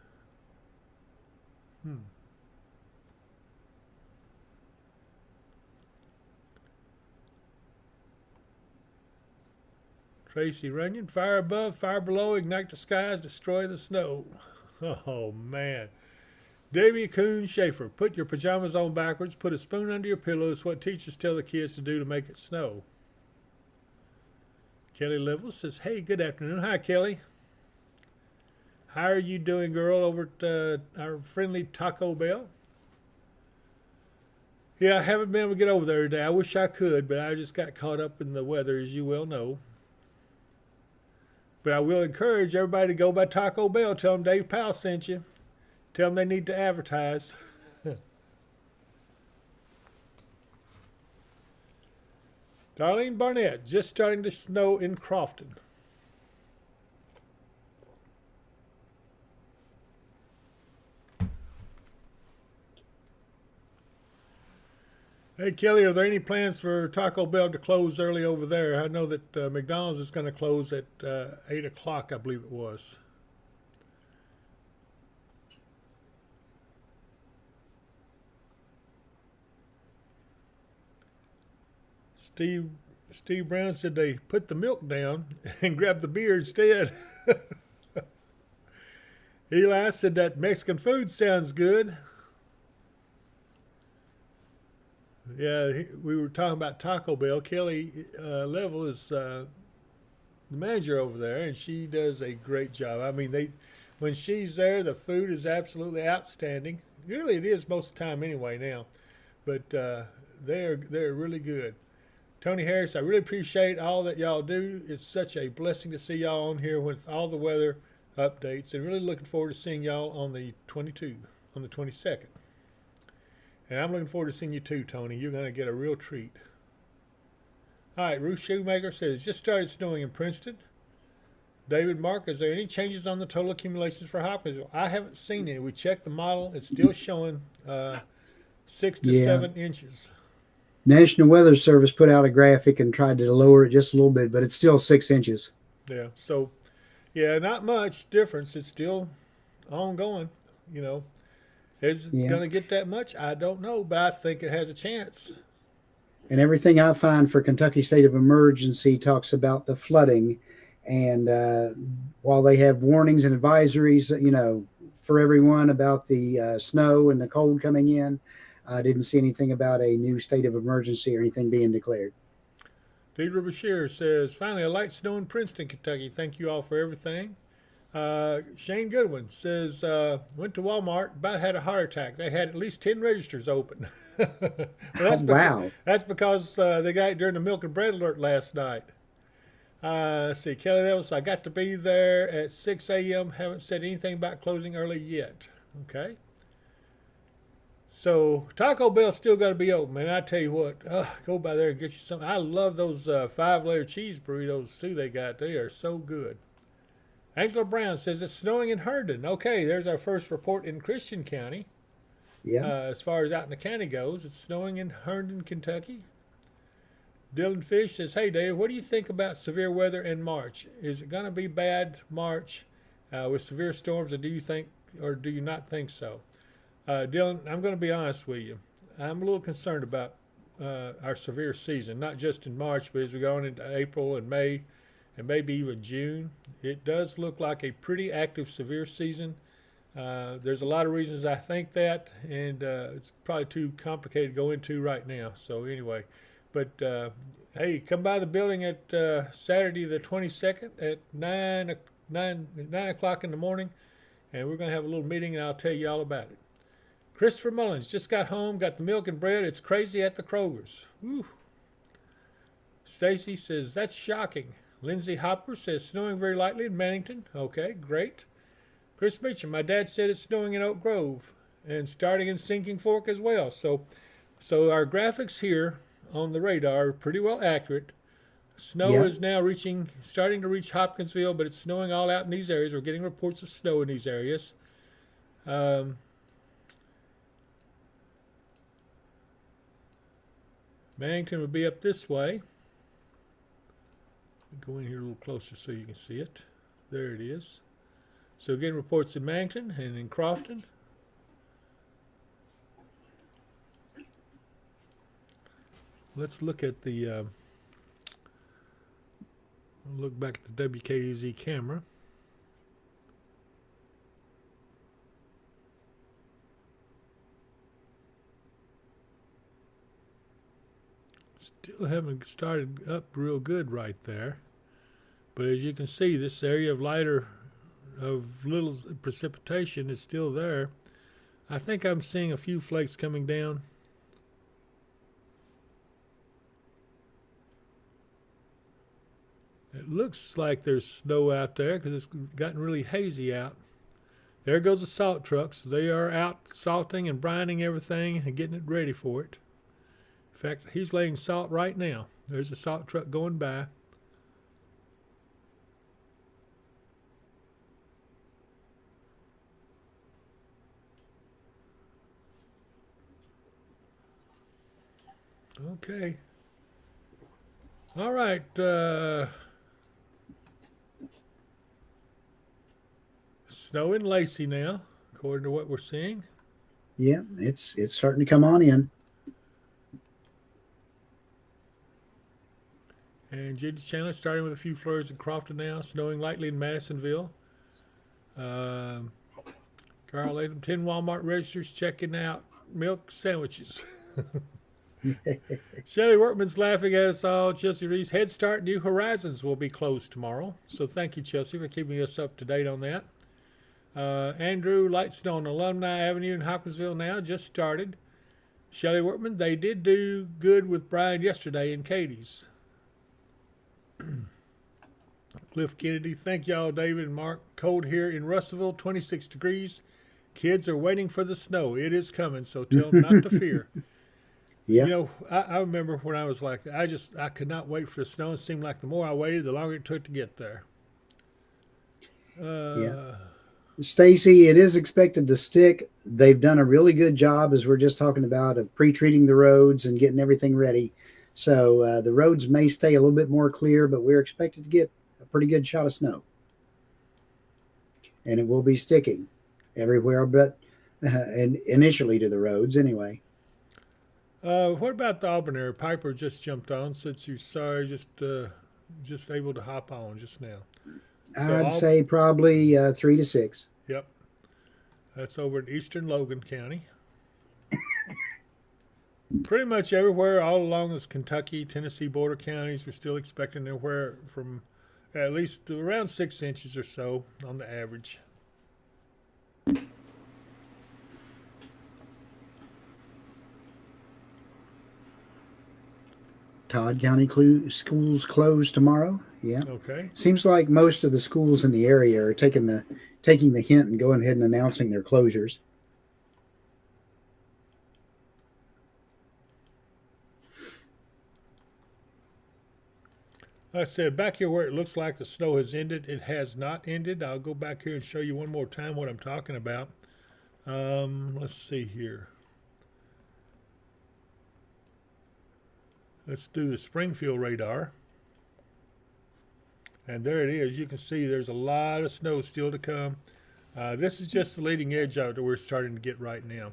Tracy Runyon, fire above, fire below, ignite the skies, destroy the snow. Oh, man. Davy Coon Schaefer, put your pajamas on backwards, put a spoon under your pillow. It's what teachers tell the kids to do to make it snow. Kelly Level says, hey, good afternoon. Hi, Kelly. How are you doing, girl, over at our friendly Taco Bell? Yeah, I haven't been able to get over there today. I wish I could, but I just got caught up in the weather, as you well know. But I will encourage everybody to go by Taco Bell. Tell them Dave Powell sent you. Tell them they need to advertise. Darlene Barnett, just starting to snow in Crofton. Hey, Kelly, are there any plans for Taco Bell to close early over there? I know that McDonald's is going to close at 8 o'clock, I believe it was. Steve Brown said they put the milk down and grabbed the beer instead. Eli said that Mexican food sounds good. Yeah, we were talking about Taco Bell. Kelly Level is the manager over there, and she does a great job. I mean, when she's there, the food is absolutely outstanding. Really, it is most of the time anyway now, but they're really good. Tony Harris, I really appreciate all that y'all do. It's such a blessing to see y'all on here with all the weather updates, and really looking forward to seeing y'all on the 22nd. And I'm looking forward to seeing you too, Tony. You're going to get a real treat. All right, Ruth Shoemaker says, just started snowing in Princeton. David Mark, is there any changes on the total accumulations for Hopkinsville? I haven't seen any. We checked the model. It's still showing 6 to 7 inches. National Weather Service put out a graphic and tried to lower it just a little bit, but it's still 6 inches. Yeah, so, yeah, not much difference. It's still ongoing, you know. Is it going to get that much? I don't know, but I think it has a chance. And everything I find for Kentucky State of Emergency talks about the flooding. And while they have warnings and advisories, you know, for everyone about the snow and the cold coming in, I didn't see anything about a new state of emergency or anything being declared. Deidre Bashir says, finally, a light snow in Princeton, Kentucky. Thank you all for everything. Shane Goodwin says, went to Walmart, about had a heart attack. They had at least 10 registers open. Wow. That's because they got it during the milk and bread alert last night. Let's see, Kelly Levels, I got to be there at 6 a.m. Haven't said anything about closing early yet. Okay. So Taco Bell's still got to be open, man. I tell you what, go by there and get you something. I love those 5-layer cheese burritos too they got. They are so good. Angela Brown says it's snowing in Herndon. Okay, there's our first report in Christian County. Yeah. As far as out in the county goes, it's snowing in Herndon, Kentucky. Dylan Fish says, hey, Dave, what do you think about severe weather in March? Is it going to be bad March with severe storms, or do you not think so? Dylan, I'm going to be honest with you. I'm a little concerned about our severe season, not just in March, but as we go on into April and May and maybe even June. It does look like a pretty active severe season. There's a lot of reasons I think that, and it's probably too complicated to go into right now. So anyway, but hey, come by the building at Saturday the 22nd at 9 o'clock in the morning, and we're going to have a little meeting, and I'll tell you all about it. Christopher Mullins just got home, got the milk and bread. It's crazy at the Kroger's. Woo. Stacy says, that's shocking. Lindsay Hopper says, snowing very lightly in Mannington. Okay, great. Chris Meacham, my dad said it's snowing in Oak Grove and starting in Sinking Fork as well. So our graphics here on the radar are pretty well accurate. Snow is now starting to reach Hopkinsville, but it's snowing all out in these areas. We're getting reports of snow in these areas. Mannington would be up this way. Go in here a little closer so you can see it. There it is. So again, reports in Mannington and in Crofton. Let's look at the look back at the WKDZ camera. Still haven't started up real good right there. But as you can see, this area of little precipitation is still there. I think I'm seeing a few flakes coming down. It looks like there's snow out there because it's gotten really hazy out. There goes the salt trucks. They are out salting and brining everything and getting it ready for it. In fact, he's laying salt right now. There's a salt truck going by. Okay. All right. Snow in Lacey now, according to what we're seeing. Yeah, it's starting to come on in. And Judy Chandler starting with a few flurries in Crofton now, snowing lightly in Madisonville. Carl Latham, 10 Walmart registers checking out milk sandwiches. Shelley Workman's laughing at us all. Chelsea Reese, Head Start New Horizons will be closed tomorrow. So thank you, Chelsea, for keeping us up to date on that. Andrew, light snow on Alumni Avenue in Hopkinsville now, just started. Shelley Workman, they did do good with Brian yesterday in Katie's. Cliff Kennedy, thank y'all, David and Mark. Cold here in Russellville, 26 degrees. Kids are waiting for the snow. It is coming, so tell them not to fear. Yeah. You know, I remember when I was like that, I could not wait for the snow. It seemed like the more I waited, the longer it took to get there. Yeah. Stacy, it is expected to stick. They've done a really good job, as we're just talking about, of pre-treating the roads and getting everything ready. So the roads may stay a little bit more clear, but we're expected to get a pretty good shot of snow. And it will be sticking everywhere, but initially to the roads anyway. What about the Auburn area? Piper just jumped on since you saw just able to hop on just now. So I'd say probably 3 to 6. Yep. That's over in eastern Logan County. Pretty much everywhere all along this Kentucky, Tennessee border counties, we're still expecting anywhere from at least around 6 inches or so on the average. Todd County schools closed tomorrow. Yeah. Okay. Seems like most of the schools in the area are taking the hint and going ahead and announcing their closures. Like I said, back here where it looks like the snow has ended, it has not ended. I'll go back here and show you one more time what I'm talking about. Let's see here. Let's do the Springfield radar. And there it is. You can see there's a lot of snow still to come. This is just the leading edge of it that we're starting to get right now.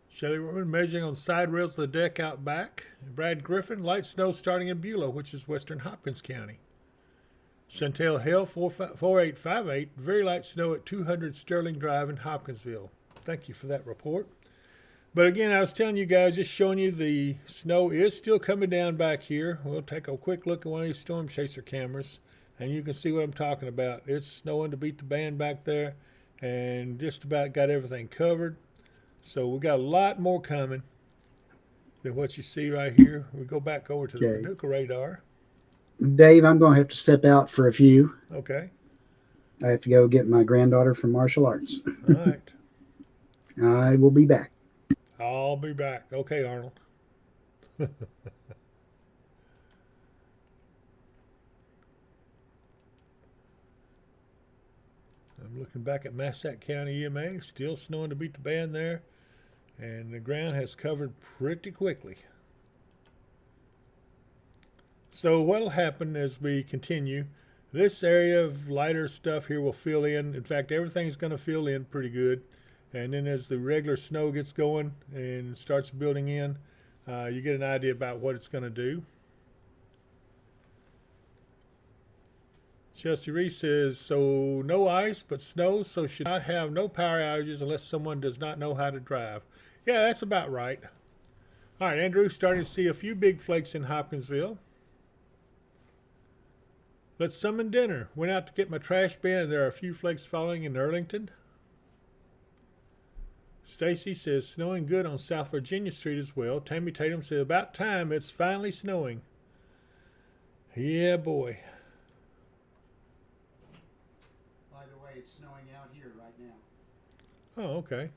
Shelley Workman measuring on side rails of the deck out back. Brad Griffin, light snow starting in Beulah, which is western Hopkins County. Chantel Hale, 4858, very light snow at 200 Sterling Drive in Hopkinsville. Thank you for that report. But again, I was telling you guys, just showing you the snow is still coming down back here. We'll take a quick look at one of these storm chaser cameras and you can see what I'm talking about. It's snowing to beat the band back there, and just about got everything covered. So we got a lot more coming than what you see right here. We go back over to the Okay. Paducah radar. Dave, I'm going to have to step out for a few. Okay. I have to go get my granddaughter from martial arts. All right. I will be back. I'll be back. Okay, Arnold. I'm looking back at Massac County EMA. Still snowing to beat the band there. And the ground has covered pretty quickly. So what'll happen as we continue, this area of lighter stuff here will fill in. In fact, everything's going to fill in pretty good. And then as the regular snow gets going and starts building in, you get an idea about what it's going to do. Chelsea Reese says, so no ice but snow, so should not have no power outages unless someone does not know how to drive. Yeah, that's about right. All right, Andrew's starting to see a few big flakes in Hopkinsville. Let's summon dinner. Went out to get my trash bin, and there are a few flakes falling in Arlington. Stacy says, snowing good on South Virginia Street as well. Tammy Tatum said, about time, it's finally snowing. Yeah, boy. By the way, it's snowing out here right now. Oh, okay.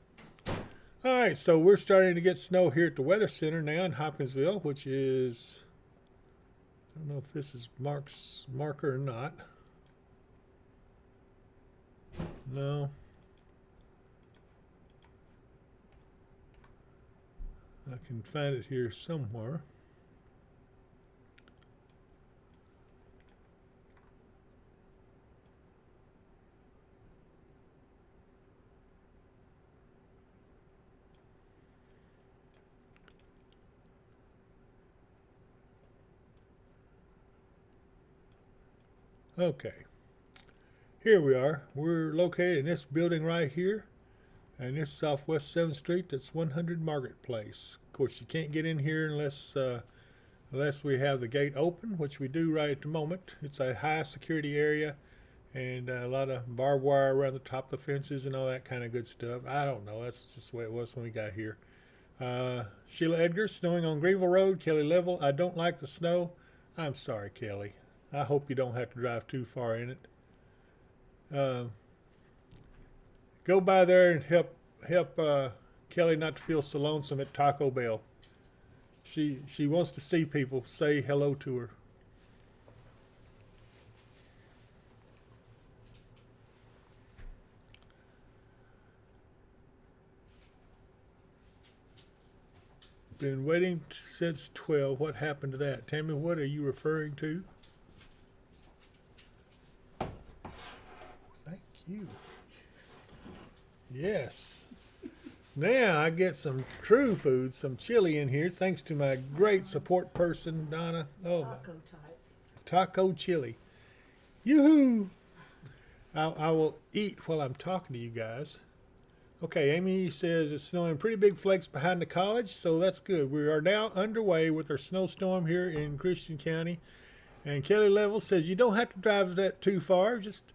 All right, so we're starting to get snow here at the Weather Center now in Hopkinsville, which is, I don't know if this is Mark's marker or not. No. I can find it here somewhere. Okay, here we are. We're located in this building right here, and this is Southwest 7th Street. That's 100 Margaret Place. Of course, you can't get in here unless we have the gate open, which we do right at the moment. It's a high security area, and a lot of barbed wire around the top of the fences and all that kind of good stuff. I don't know. That's just the way it was when we got here. Sheila Edgar, snowing on Greenville Road. Kelly Level, I don't like the snow. I'm sorry, Kelly. I hope you don't have to drive too far in it. Go by there and help Kelly not to feel so lonesome at Taco Bell. She wants to see people. Say hello to her. Been waiting since 12. What happened to that? Tammy, what are you referring to? Thank you. Yes. Now I get some true food, some chili in here, thanks to my great support person, Donna. Oh, Taco type. taco chili. Yoo-hoo! I will eat while I'm talking to you guys. Okay, Amy says it's snowing pretty big flakes behind the college, so that's good. We are now underway with our snowstorm here in Christian County. And Kelly Level says you don't have to drive that too far. Just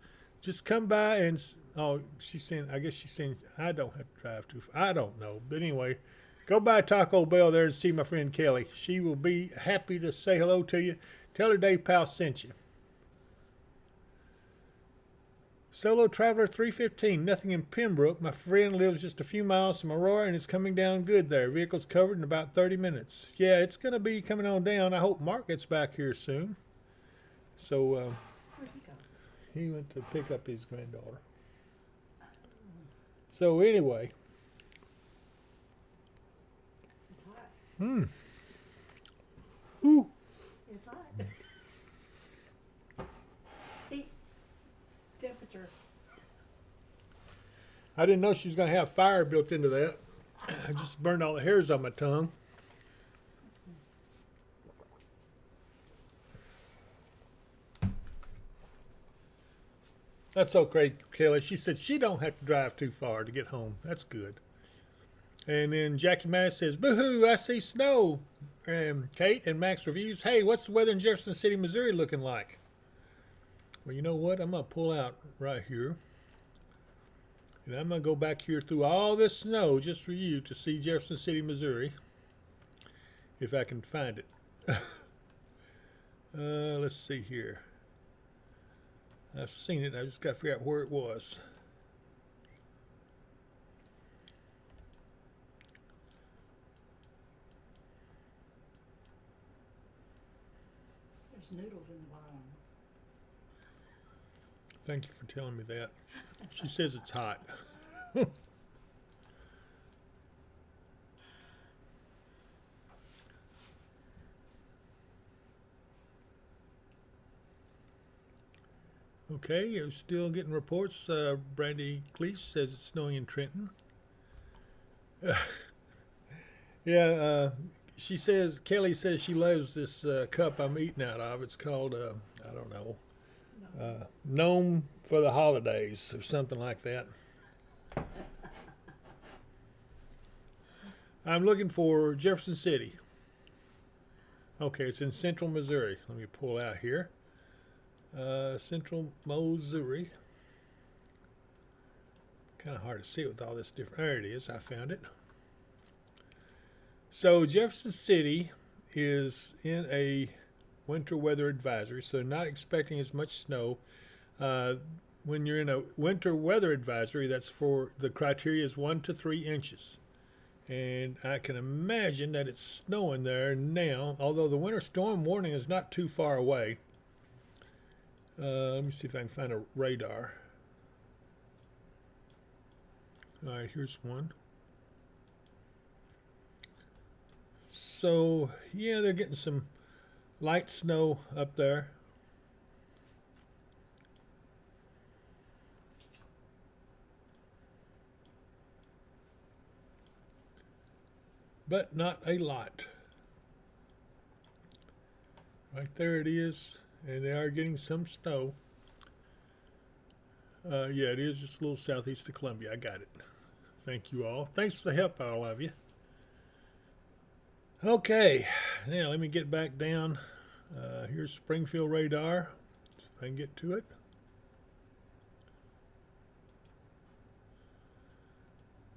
come by and, oh, she's saying, I guess she's saying I don't have to drive too far. I don't know. But anyway, go by Taco Bell there and see my friend Kelly. She will be happy to say hello to you. Tell her Dave Powell sent you. Solo Traveler 315, nothing in Pembroke. My friend lives just a few miles from Aurora, and it's coming down good there. Vehicle's covered in about 30 minutes. Yeah, it's going to be coming on down. I hope Mark gets back here soon. So Where'd he go? he went to pick up his granddaughter. So anyway, It's hot. ooh, It's hot. Heat. Temperature. I didn't know she was going to have fire built into that. I just burned all the hairs on my tongue. That's okay, Kelly. She said she don't have to drive too far to get home. That's good. And then Jackie Mass says, boo-hoo, I see snow. And Kate and Max reviews, hey, what's the weather in Jefferson City, Missouri looking like? Well, you know what? I'm going to pull out right here. And I'm going to go back here through all this snow just for you to see Jefferson City, Missouri. If I can find it. Let's see here. I've seen it. I just got to figure out where it was. There's noodles in the bottom. Thank you for telling me that. She says it's hot. Okay, you're still getting reports. Brandy Cleese says it's snowing in Trenton. Yeah, she says, Kelly says she loves this cup I'm eating out of. It's called, I don't know, Gnome for the Holidays or something like that. I'm looking for Jefferson City. Okay, it's in central Missouri. Let me pull out here. Central Missouri. Kind of hard to see it with all this different. There it is. I found it. So Jefferson City is in a winter weather advisory, so not expecting as much snow. When you're in a winter weather advisory, that's for the criteria is 1 to 3 inches. And I can imagine that it's snowing there now, although the winter storm warning is not too far away. Let me see if I can find a radar. All right, here's one. So, yeah, they're getting some light snow up there. But not a lot. Right there it is, and they are getting some snow. Yeah, it is just a little southeast of Columbia. I got it. Thank you all. Thanks for the help, all of you. Okay, now let me get back down. Here's Springfield radar, if I can get to it.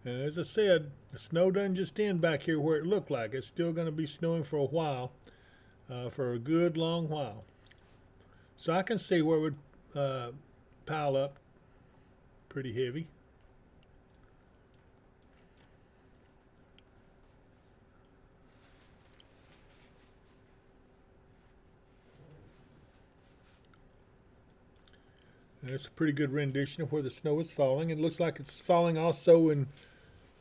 And as I said, the snow doesn't just end back here where it looked like. It's still going to be snowing for a while, for a good long while. So I can see where it would pile up pretty heavy. And it's a pretty good rendition of where the snow is falling. It looks like it's falling also in,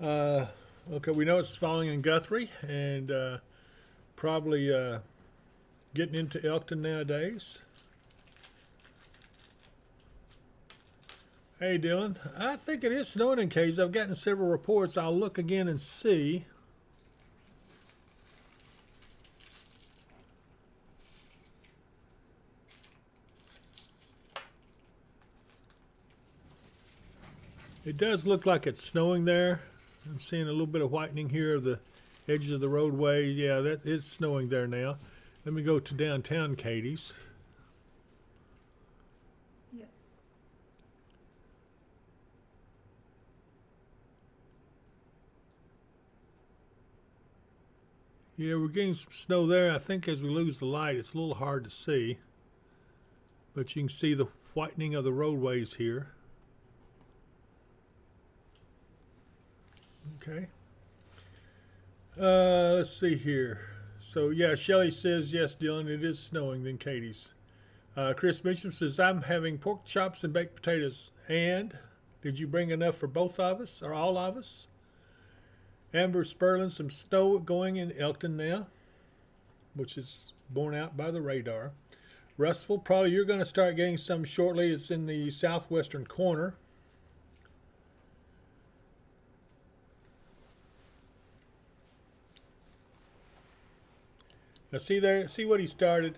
okay, we know it's falling in Guthrie and probably getting into Elkton nowadays. Hey, Dylan, I think it is snowing in Case. I've gotten several reports. I'll look again and see. It does look like it's snowing there. I'm seeing a little bit of whitening here of the edges of the roadway. Yeah, that is snowing there now. Let me go to downtown Katie's. Yeah. Yeah, we're getting some snow there. I think as we lose the light, it's a little hard to see. But you can see the whitening of the roadways here. Okay. Let's see here. So, yeah, Shelley says, yes, Dylan, it is snowing than Katie's. Chris Mitchell says, I'm having pork chops and baked potatoes. And did you bring enough for both of us or all of us? Amber Sperlin, some snow going in Elkton now, which is borne out by the radar. Russell, probably you're going to start getting some shortly. It's in the southwestern corner. Now see there, see what he started.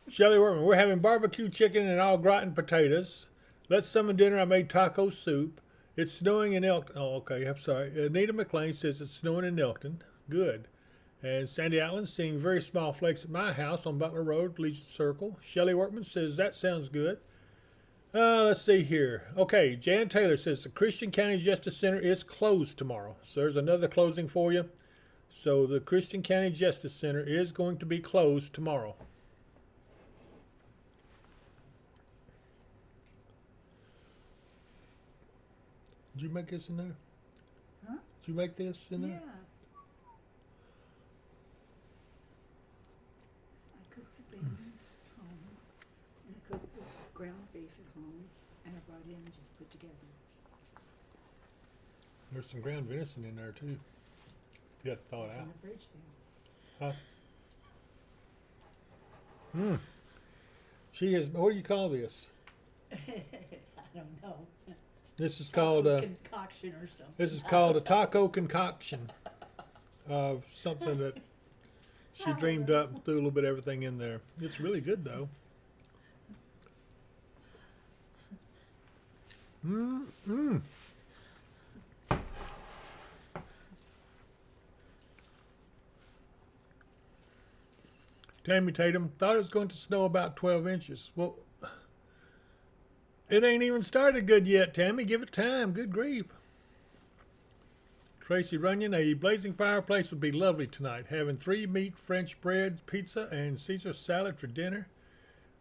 Shelley Workman, we're having barbecue chicken and au gratin potatoes. Let's summon dinner. I made taco soup. It's snowing in Elkton. Oh, okay, I'm sorry. Anita McLean says it's snowing in Elkton. Good. And Sandy Allen seeing very small flakes at my house on Butler Road, Legion Circle. Shelley Workman says that sounds good. Let's see here. Okay, Jan Taylor says the Christian County Justice Center is closed tomorrow. So there's another closing for you. So the Christian County Justice Center is going to be closed tomorrow. Did you make this in there? Huh? Did you make this in Yeah. there? I cooked the beans at home, and I cooked the ground beef at home, and I brought in and just put together. There's some ground venison in there too. You got to thaw it It's in out. the fridge there. Huh? She is. What do you call this? I don't know. This is called a. Concoction or something. This is called a taco concoction of something that she dreamed up and threw a little bit of everything in there. It's really good though. Mm. Tammy Tatum thought it was going to snow about 12 inches. Well, it ain't even started good yet, Tammy. Give it time. Good grief. Tracy Runyon, a blazing fireplace would be lovely tonight. Having 3 meat French bread, pizza, and Caesar salad for dinner.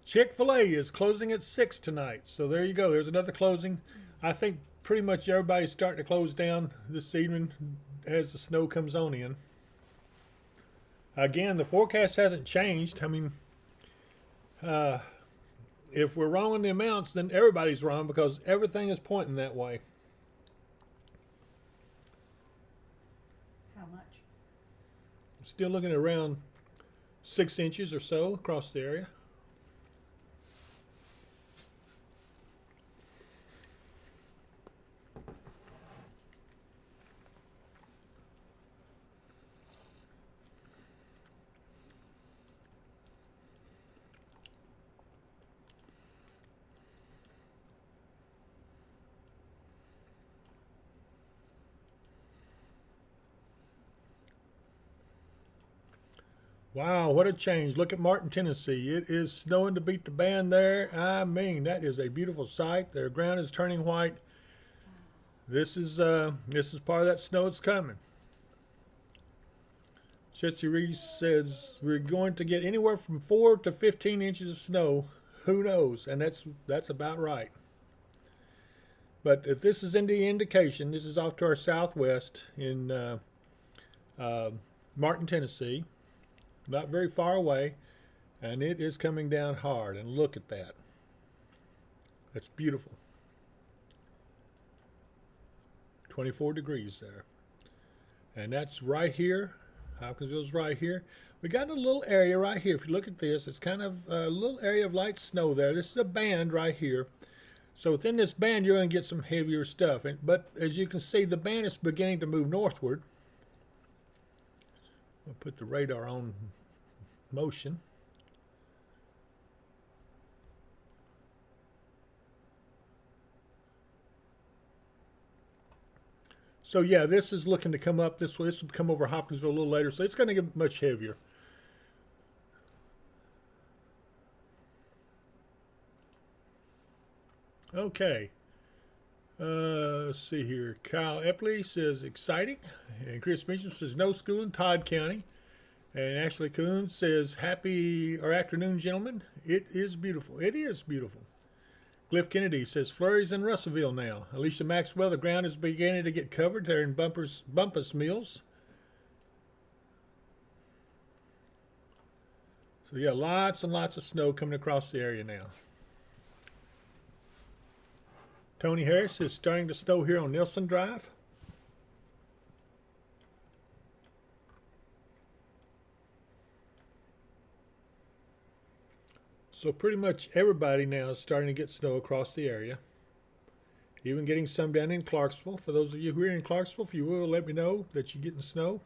Chick-fil-A is closing at 6 tonight. So there you go. There's another closing. I think pretty much everybody's starting to close down this evening as the snow comes on in. Again, the forecast hasn't changed. I mean, if we're wrong on the amounts, then everybody's wrong because everything is pointing that way. How much? Still looking at around 6 inches or so across the area. Wow, what a change. Look at Martin, Tennessee. It is snowing to beat the band there. I mean, that is a beautiful sight. Their ground is turning white. This is part of that snow that's coming. Chetsy Reese says we're going to get anywhere from 4 to 15 inches of snow. Who knows? And that's about right. But if this is any indication, this is off to our southwest in Martin, Tennessee. Not very far away, and it is coming down hard. And look at that. That's beautiful. 24 degrees there. And that's right here. Hopkinsville's right here. We got a little area right here. If you look at this, it's kind of a little area of light snow there. This is a band right here. So within this band, you're going to get some heavier stuff. But as you can see, the band is beginning to move northward. I'll put the radar on motion. So yeah, this is looking to come up this way. This will come over Hopkinsville a little later, so it's going to get much heavier. Okay. Let's see here. Kyle Epley says exciting, and Chris Mitchell says no school in Todd County. And Ashley Coon says, happy or afternoon, gentlemen. It is beautiful. It is beautiful. Cliff Kennedy says, flurries in Russellville now. Alicia Maxwell, the ground is beginning to get covered there in Bumpus Mills. So yeah, lots and lots of snow coming across the area now. Tony Harris is starting to snow here on Nelson Drive. So pretty much everybody now is starting to get snow across the area. Even getting some down in Clarksville. For those of you who are in Clarksville, if you will, let me know that you're getting snow.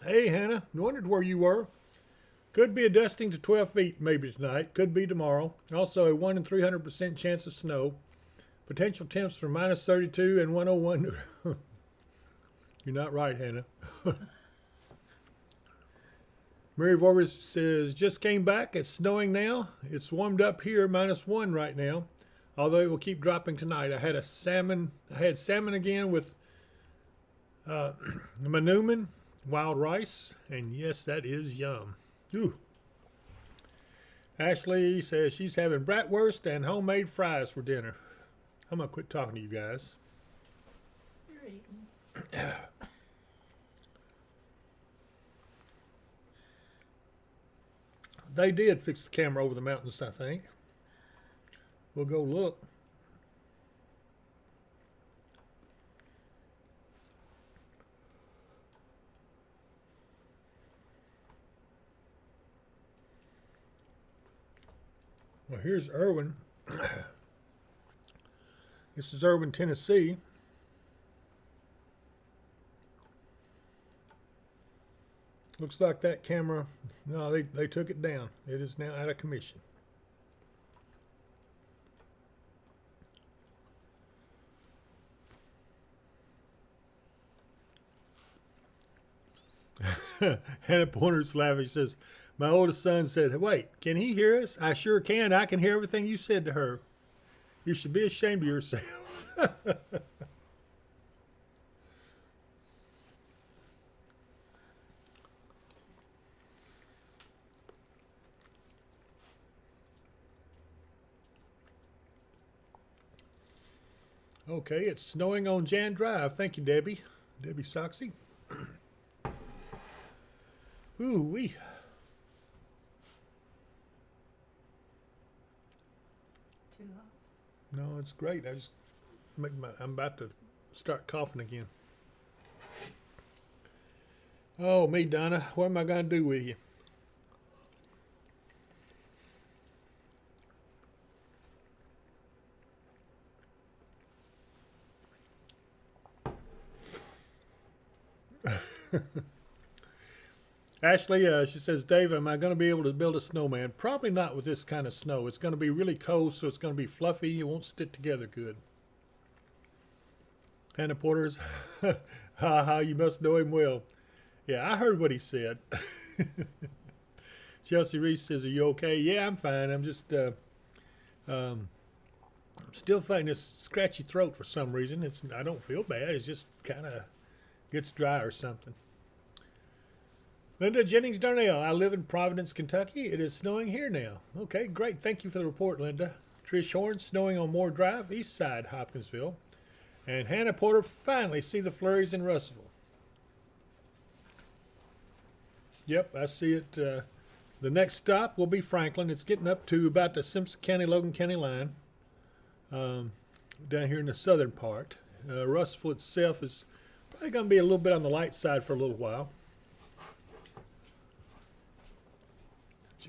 Hey, Hannah, wondered where you were. Could be a dusting to 12 feet maybe tonight. Could be tomorrow. Also, a 1 in 300% chance of snow. Potential temps from minus 32 and 101. You're not right, Hannah. Mary Vorvis says, just came back. It's snowing now. It's warmed up here, -1 right now. Although it will keep dropping tonight. I had salmon again with manumin, wild rice, and yes, that is yum. Ooh. Ashley says she's having bratwurst and homemade fries for dinner. I'm gonna quit talking to you guys. You're eating. They did fix the camera over the mountains, I think. We'll go look. Well, here's Irwin. This is Irwin, Tennessee. Looks like that camera, no, they took it down. It is now out of commission. Hannah Pointer's laughing. She says, my oldest son said, wait, can he hear us? I sure can. I can hear everything you said to her. You should be ashamed of yourself. Okay, it's snowing on Jan Drive. Thank you, Debbie. Debbie Soxy. Ooh wee. Too hot. No, it's great. I'm about to start coughing again. Oh, me, Donna. What am I going to do with you? Ashley, she says, Dave, am I going to be able to build a snowman? Probably not with this kind of snow. It's going to be really cold, so it's going to be fluffy. It won't stick together good. Hannah Porter's, ha ha, you must know him well. Yeah, I heard what he said. Chelsea Reese says, are you okay? Yeah, I'm fine. I'm just still fighting this scratchy throat for some reason. I don't feel bad. It's just kind of gets dry or something. Linda Jennings Darnell, I live in Providence, Kentucky. It is snowing here now. Okay, great. Thank you for the report, Linda. Trish Horn, snowing on Moore Drive, east side, Hopkinsville. And Hannah Porter, finally see the flurries in Russellville. Yep, I see it. The next stop will be Franklin. It's getting up to about the Simpson County, Logan County line, down here in the southern part. Russellville itself is probably going to be a little bit on the light side for a little while.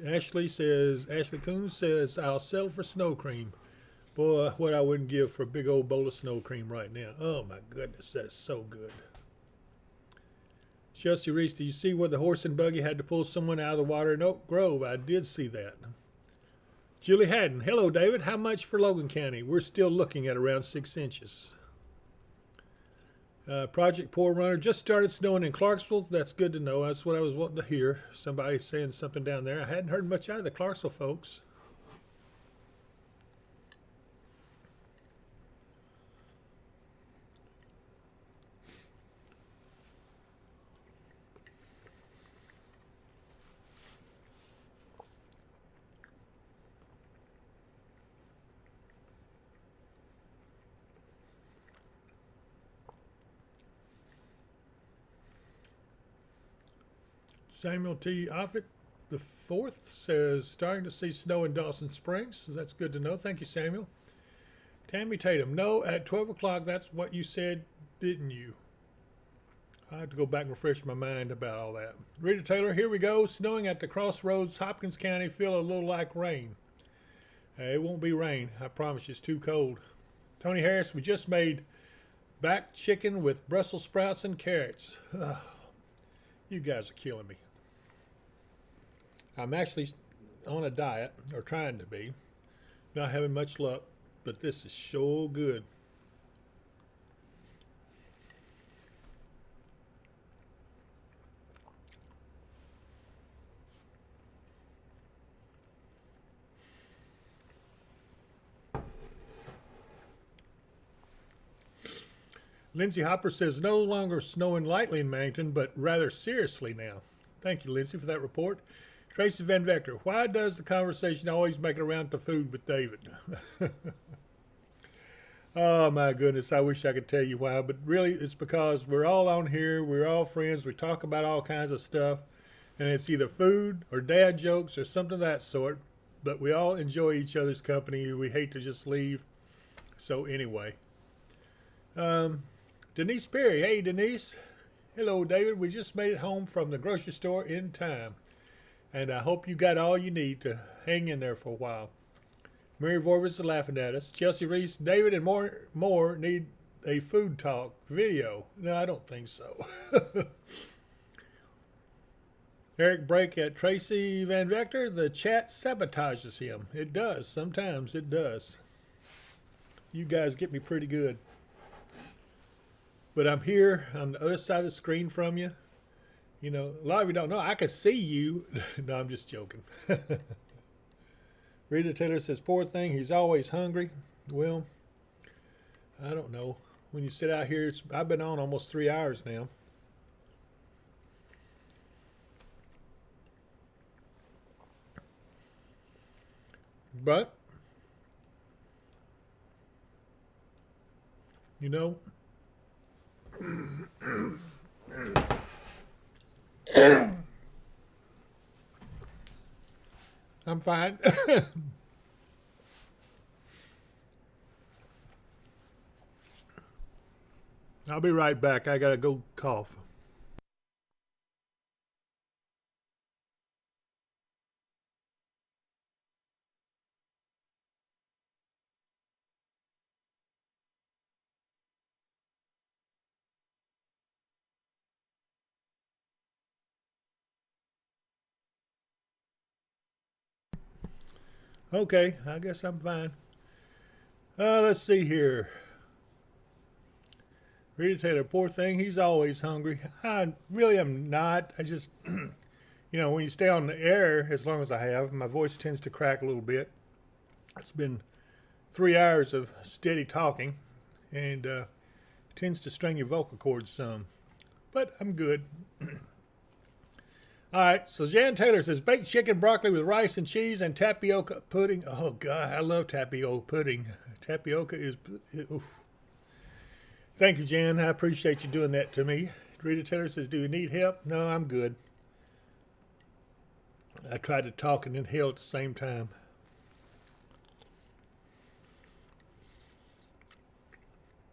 Ashley Coons says, I'll settle for snow cream. Boy, what I wouldn't give for a big old bowl of snow cream right now. Oh my goodness, that's so good. Chelsea Reese, do you see where the horse and buggy had to pull someone out of the water in Oak Grove? I did see that. Julie Haddon, hello David, how much for Logan County? We're still looking at around 6 inches. Project Poor Runner, just started snowing in Clarksville. That's good to know. That's what I was wanting to hear. Somebody saying something down there. I hadn't heard much out of the Clarksville folks. Samuel T. Offutt the fourth says, starting to see snow in Dawson Springs. That's good to know. Thank you, Samuel. Tammy Tatum, no, at 12 o'clock, that's what you said, didn't you? I have to go back and refresh my mind about all that. Rita Taylor, here we go. Snowing at the crossroads, Hopkins County, feel a little like rain. It won't be rain. I promise you, it's too cold. Tony Harris, we just made back chicken with Brussels sprouts and carrots. You guys are killing me. I'm actually on a diet, or trying to be. Not having much luck, but this is so good. Lindsay Hopper says, no longer snowing lightly in Mannington, but rather seriously now. Thank you, Lindsay, for that report. Tracy Van Vector, why does the conversation always make it around to food with David? Oh, my goodness, I wish I could tell you why, but really it's because we're all on here, we're all friends, we talk about all kinds of stuff, and it's either food or dad jokes or something of that sort, but we all enjoy each other's company. We hate to just leave. So anyway. Denise Perry. Hey, Denise. Hello, David. We just made it home from the grocery store in time. And I hope you got all you need to hang in there for a while. Mary Vorvis is laughing at us. Chelsea Reese, David and more need a food talk video. No, I don't think so. Eric Brake at Tracy Van Vector, the chat sabotages him. It does. Sometimes it does. You guys get me pretty good. But I'm here on the other side of the screen from you. You know, a lot of you don't know. I can see you. No, I'm just joking. Rita Taylor says, poor thing, he's always hungry. Well, I don't know. When you sit out here, I've been on almost 3 hours now. But, you know, I'm fine. I'll be right back. I gotta go cough. Okay, I guess I'm fine. Let's see here. Rita Taylor, poor thing, he's always hungry. I really am not. I just, you know, when you stay on the air as long as I have, my voice tends to crack a little bit. It's been 3 hours of steady talking, and tends to strain your vocal cords some. But I'm good. All right, so Jan Taylor says, baked chicken, broccoli with rice and cheese and tapioca pudding. Oh, God, I love tapioca pudding. Tapioca is... Oof. Thank you, Jan. I appreciate you doing that to me. Rita Taylor says, do you need help? No, I'm good. I tried to talk and inhale at the same time.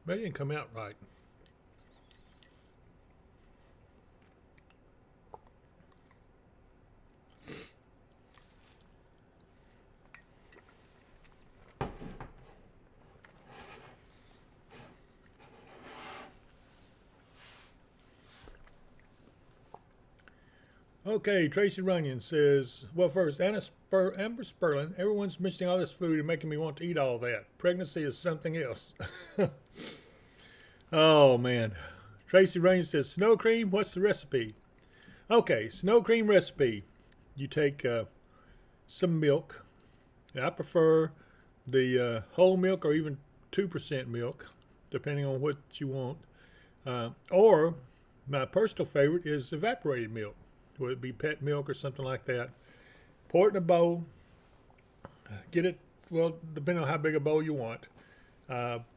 But it didn't come out right. Okay, Tracy Runyon says, well, first, Amber Sperlin, everyone's mentioning all this food and making me want to eat all that. Pregnancy is something else. Oh, man. Tracy Runyon says, snow cream, what's the recipe? Okay, snow cream recipe. You take some milk. I prefer the whole milk or even 2% milk, depending on what you want. Or my personal favorite is evaporated milk. Whether it be pet milk or something like that. Pour it in a bowl. Get it, well, depending on how big a bowl you want.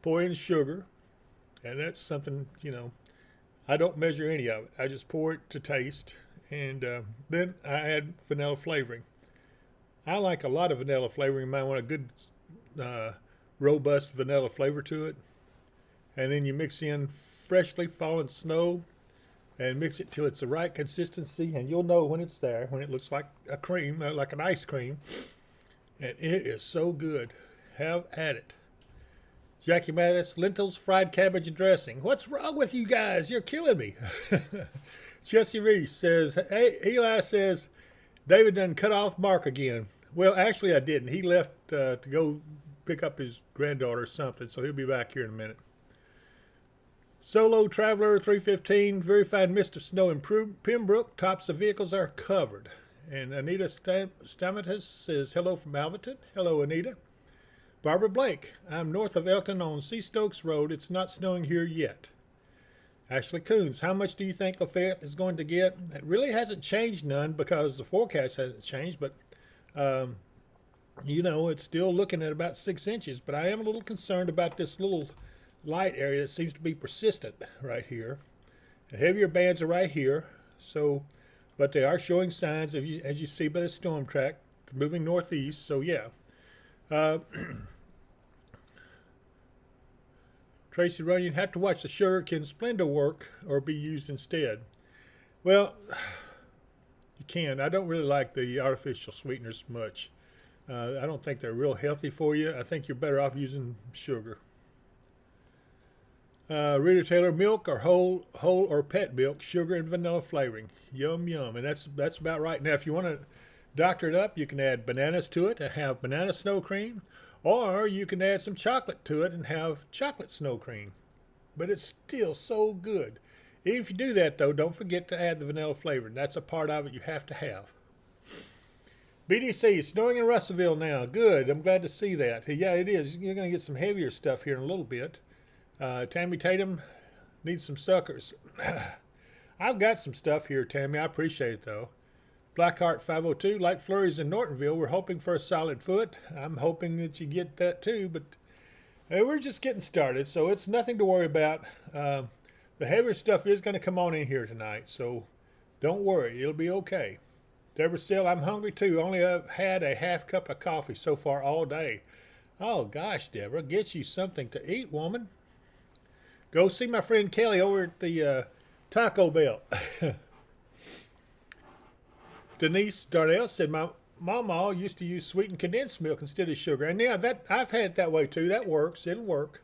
Pour in sugar. And that's something, you know, I don't measure any of it. I just pour it to taste. And then I add vanilla flavoring. I like a lot of vanilla flavoring. You might want a good, robust vanilla flavor to it. And then you mix in freshly fallen snow. And mix it till it's the right consistency, and you'll know when it's there, when it looks like a cream, like an ice cream. And it is so good. Have at it. Jackie Mattis, lentils, fried cabbage, and dressing. What's wrong with you guys? You're killing me. Jesse Reese says, hey, Eli says, David done cut off Mark again. Well, actually, I didn't. He left to go pick up his granddaughter or something, so he'll be back here in a minute. Solo Traveler 315, verified mist of snow in Pembroke. Tops of vehicles are covered. And Anita Stamatis says, hello from Alverton. Hello, Anita. Barbara Blake, I'm north of Elton on Sea Stokes Road. It's not snowing here yet. Ashley Coons, how much do you think Lafayette is going to get? It really hasn't changed none because the forecast hasn't changed, but it's still looking at about 6 inches. But I am a little concerned about this little light area that seems to be persistent right here. The heavier bands are right here, but they are showing signs of, as you see by the storm track, moving northeast. So yeah. Tracy Runyon, have to watch the sugar. Can Splenda work or be used instead? Well, you can. I don't really like the artificial sweeteners much. I don't think they're real healthy for you. I think you're better off using sugar. Rita Taylor, milk or whole or pet milk, sugar and vanilla flavoring. Yum, yum. And that's about right. Now, if you want to doctor it up, you can add bananas to it and have banana snow cream. Or you can add some chocolate to it and have chocolate snow cream. But it's still so good. If you do that, though, don't forget to add the vanilla flavor. That's a part of it you have to have. BDC, snowing in Russellville now. Good. I'm glad to see that. Yeah, it is. You're going to get some heavier stuff here in a little bit. Tammy Tatum needs some suckers. I've got some stuff here, Tammy. I appreciate it, though. Blackheart 502, light flurries in Nortonville. We're hoping for a solid foot. I'm hoping that you get that too, but we're just getting started, so it's nothing to worry about. The heavier stuff is going to come on in here tonight, so don't worry. It'll be okay. Deborah Sill, I'm hungry too. Only I've had a half cup of coffee so far all day. Oh, gosh, Deborah, get you something to eat, woman. Go see my friend Kelly over at the Taco Bell. Denise Darnell said, my mama used to use sweetened condensed milk instead of sugar. And yeah, that I've had it that way too. That works. It'll work.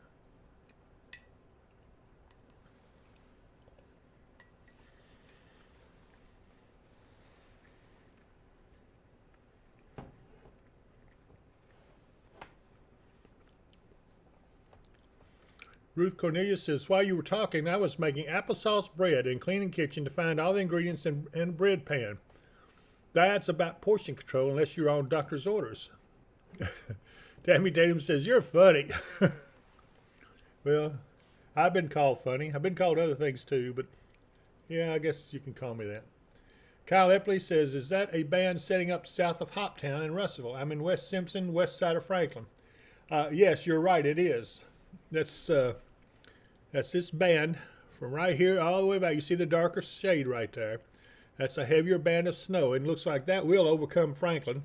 Ruth Cornelius says, while you were talking, I was making applesauce bread and cleaning kitchen to find all the ingredients in a bread pan. That's about portion control unless you're on doctor's orders. Tammy Tatum says, you're funny. Well, I've been called funny. I've been called other things too, but yeah, I guess you can call me that. Kyle Epley says, is that a band setting up south of Hoptown in Russellville? I'm in West Simpson, west side of Franklin. Yes, you're right, it is. That's this band from right here all the way back. You see the darker shade right there. That's a heavier band of snow. It looks like that will overcome Franklin.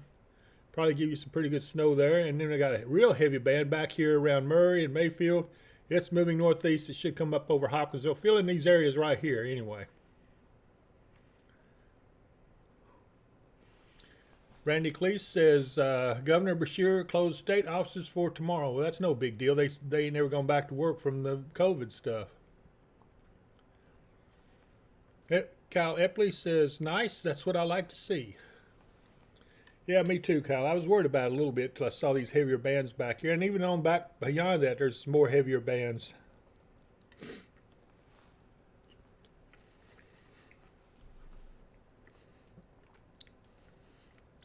Probably give you some pretty good snow there. And then we got a real heavy band back here around Murray and Mayfield. It's moving northeast. It should come up over Hopkinsville. Feel in these areas right here anyway. Randy Cleese says, Governor Beshear closed state offices for tomorrow. Well, that's no big deal. They ain't never gone back to work from the COVID stuff. Kyle Epley says, nice. That's what I like to see. Yeah, me too, Kyle. I was worried about it a little bit till I saw these heavier bands back here. And even on back beyond that, there's more heavier bands.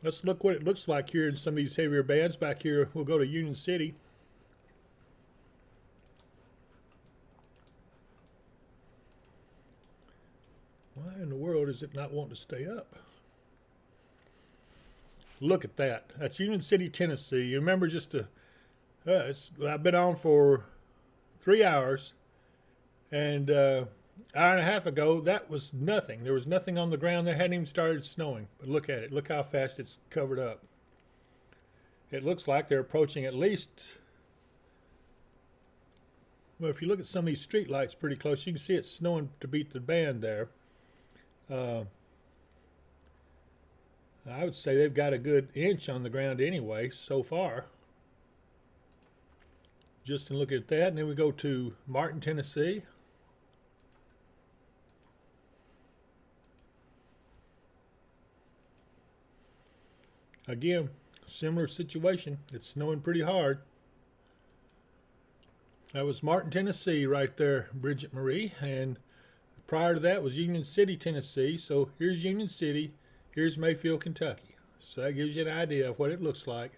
Let's look what it looks like here in some of these heavier bands back here. We'll go to Union City. Why in the world is it not wanting to stay up? Look at that. That's Union City, Tennessee. You remember I've been on for 3 hours, and hour and a half ago, that was nothing. There was nothing on the ground. They hadn't even started snowing. But look at it. Look how fast it's covered up. It looks like they're approaching at least, well, if you look at some of these street lights pretty close, you can see it's snowing to beat the band there. I would say they've got a good inch on the ground anyway so far. Just in looking at that, and then we go to Martin, Tennessee. Again, similar situation. It's snowing pretty hard. That was Martin, Tennessee, right there, Bridget Marie. And prior to that was Union City, Tennessee. So here's Union City. Here's Mayfield, Kentucky. So that gives you an idea of what it looks like.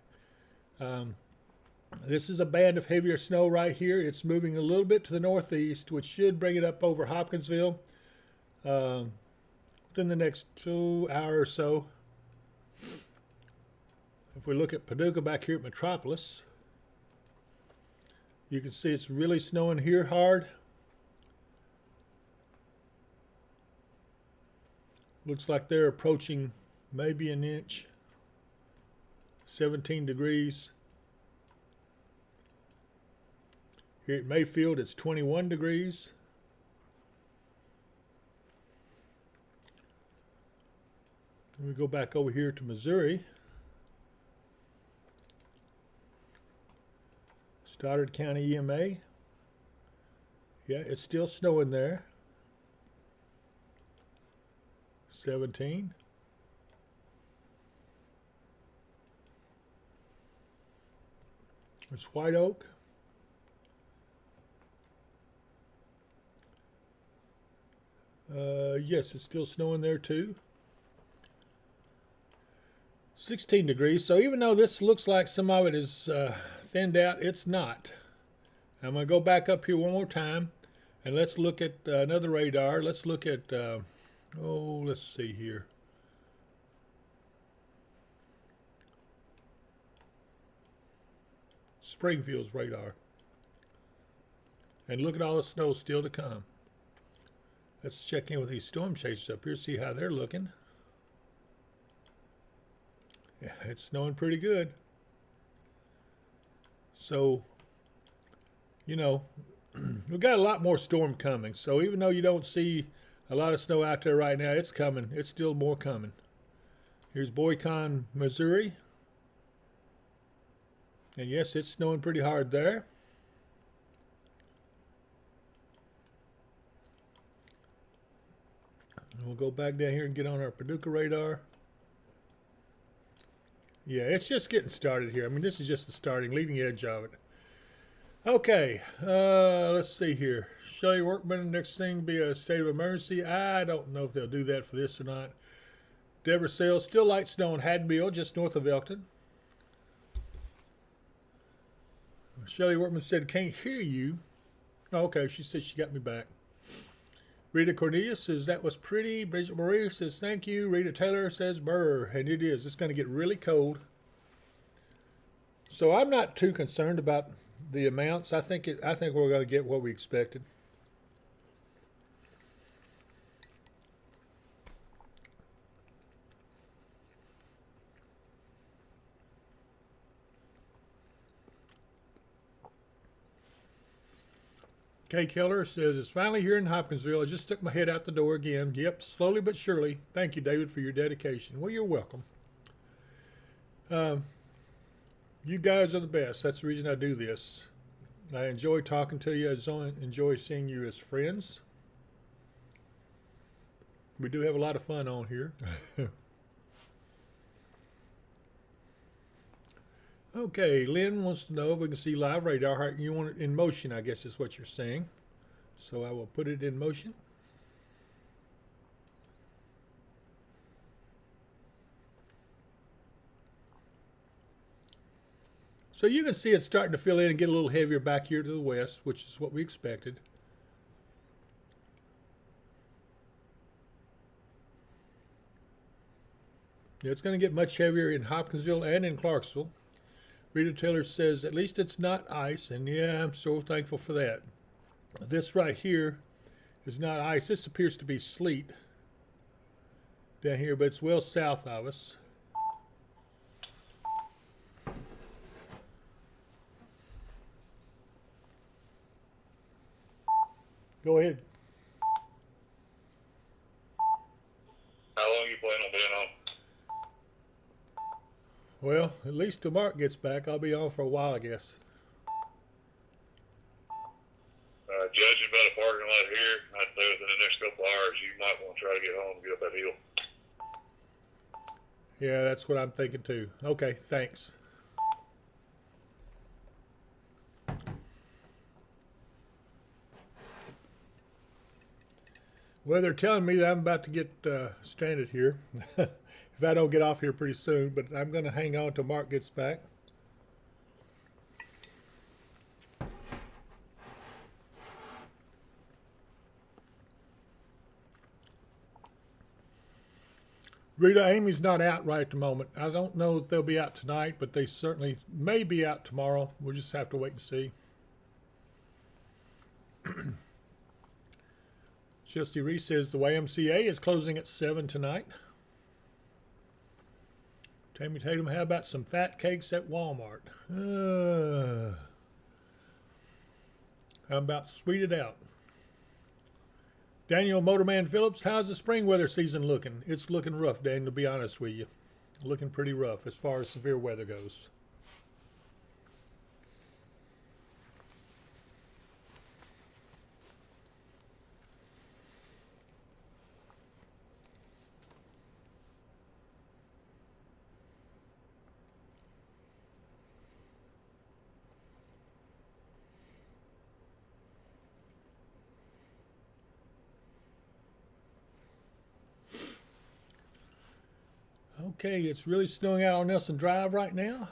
This is a band of heavier snow right here. It's moving a little bit to the northeast, which should bring it up over Hopkinsville within the next 2 hours or so. If we look at Paducah back here at Metropolis, you can see it's really snowing here hard. Looks like they're approaching maybe an inch. 17 degrees. Here at Mayfield, it's 21 degrees. Then we go back over here to Missouri. Stoddard County EMA. Yeah, it's still snowing there. 17. It's White Oak. Yes, it's still snowing there too. 16 degrees. So even though this looks like some of it is thinned out, it's not. I'm going to go back up here one more time and let's look at another radar. Let's look at, let's see here. Springfield's radar. And look at all the snow still to come. Let's check in with these storm chasers up here, see how they're looking. Yeah, it's snowing pretty good. So, you know, we've got a lot more storm coming. So even though you don't see a lot of snow out there right now, it's coming. It's still more coming. Here's Boycon, Missouri. And yes, it's snowing pretty hard there. And we'll go back down here and get on our Paducah radar. Yeah, it's just getting started here. I mean, this is just the starting, leading edge of it. Okay, let's see here. Shelley Workman, next thing be a state of emergency. I don't know if they'll do that for this or not. Deborah Sales, still light snow in Hadbill, just north of Elkton. Shelley Workman said, can't hear you. Oh, okay, she said she got me back. Rita Cornelius says, that was pretty. Bridget Marie says, thank you. Rita Taylor says, brr. And it is. It's going to get really cold. So I'm not too concerned about the amounts. I think we're going to get what we expected. Kay Keller says, it's finally here in Hopkinsville. I just stuck my head out the door again. Yep, slowly but surely. Thank you, David, for your dedication. Well, you're welcome. You guys are the best. That's the reason I do this. I enjoy talking to you. I enjoy seeing you as friends. We do have a lot of fun on here. Okay, Lynn wants to know if we can see live radar. You want it in motion, I guess is what you're saying. So I will put it in motion. So you can see it's starting to fill in and get a little heavier back here to the west, which is what we expected. It's going to get much heavier in Hopkinsville and in Clarksville. Rita Taylor says, at least it's not ice, and yeah, I'm so thankful for that. This right here is not ice. This appears to be sleet down here, but it's well south of us. Go ahead. How long you plan on being on? Well, at least till Mark gets back. I'll be on for a while, I guess. Judging by the parking lot here, I'd say within the next couple hours, you might want to try to get home and get up that hill. Yeah, that's what I'm thinking too. Okay, thanks. Well, they're telling me that I'm about to get stranded here if I don't get off here pretty soon, but I'm going to hang on till Mark gets back. Rita, Amy's not out right at the moment. I don't know if they'll be out tonight, but they certainly may be out tomorrow. We'll just have to wait and see. Chelsea Reese says the YMCA is closing at 7 tonight. Tammy Tatum, how about some fat cakes at Walmart? How about sweet it out? Daniel Motorman Phillips, how's the spring weather season looking? It's looking rough, Dan, to be honest with you. Looking pretty rough as far as severe weather goes. Okay, it's really snowing out on Nelson Drive right now.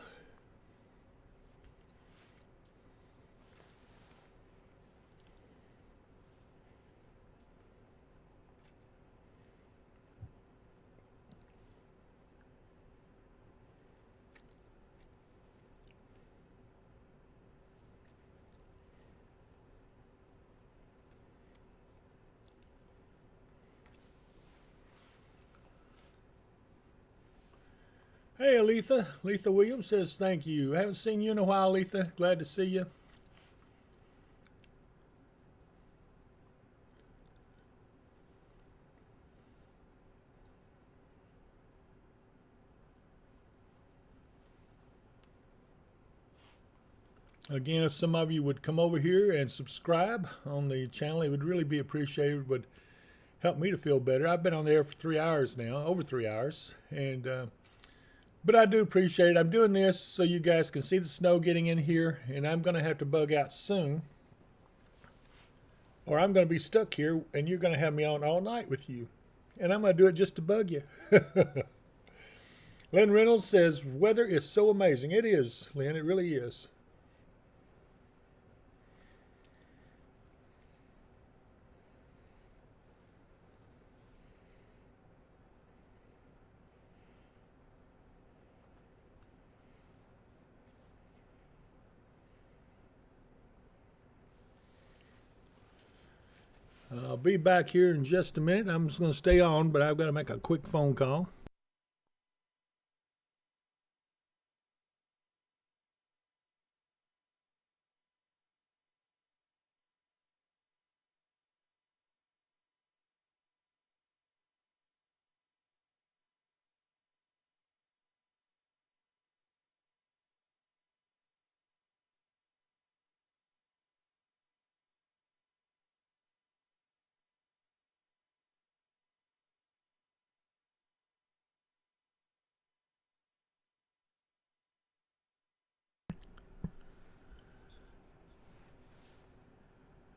Hey, Aletha. Aletha Williams says thank you. Haven't seen you in a while, Aletha. Glad to see you. Again, if some of you would come over here and subscribe on the channel, it would really be appreciated. It would help me to feel better. I've been on there for 3 hours now, over 3 hours, and but I do appreciate it. I'm doing this so you guys can see the snow getting in here, and I'm going to have to bug out soon, or I'm going to be stuck here, and you're going to have me on all night with you, and I'm going to do it just to bug you. Lynn Reynolds says, weather is so amazing. It is, Lynn, it really is. I'll be back here in just a minute. I'm just going to stay on, but I've got to make a quick phone call.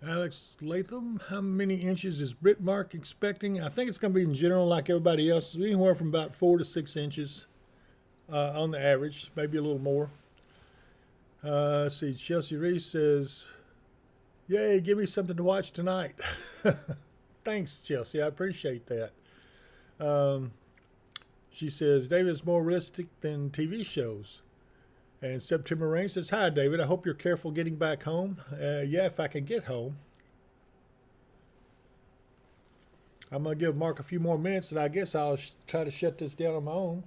Alex Latham, how many inches is Britmark expecting? I think it's going to be in general like everybody else, anywhere from about 4 to 6 inches on the average, maybe a little more. Let's see, Chelsea Reese says, yay, give me something to watch tonight. Thanks, Chelsea, I appreciate that. She says, David is more realistic than TV shows. And September Rain says, hi, David. I hope you're careful getting back home. Yeah, if I can get home. I'm going to give Mark a few more minutes, and I guess I'll try to shut this down on my own.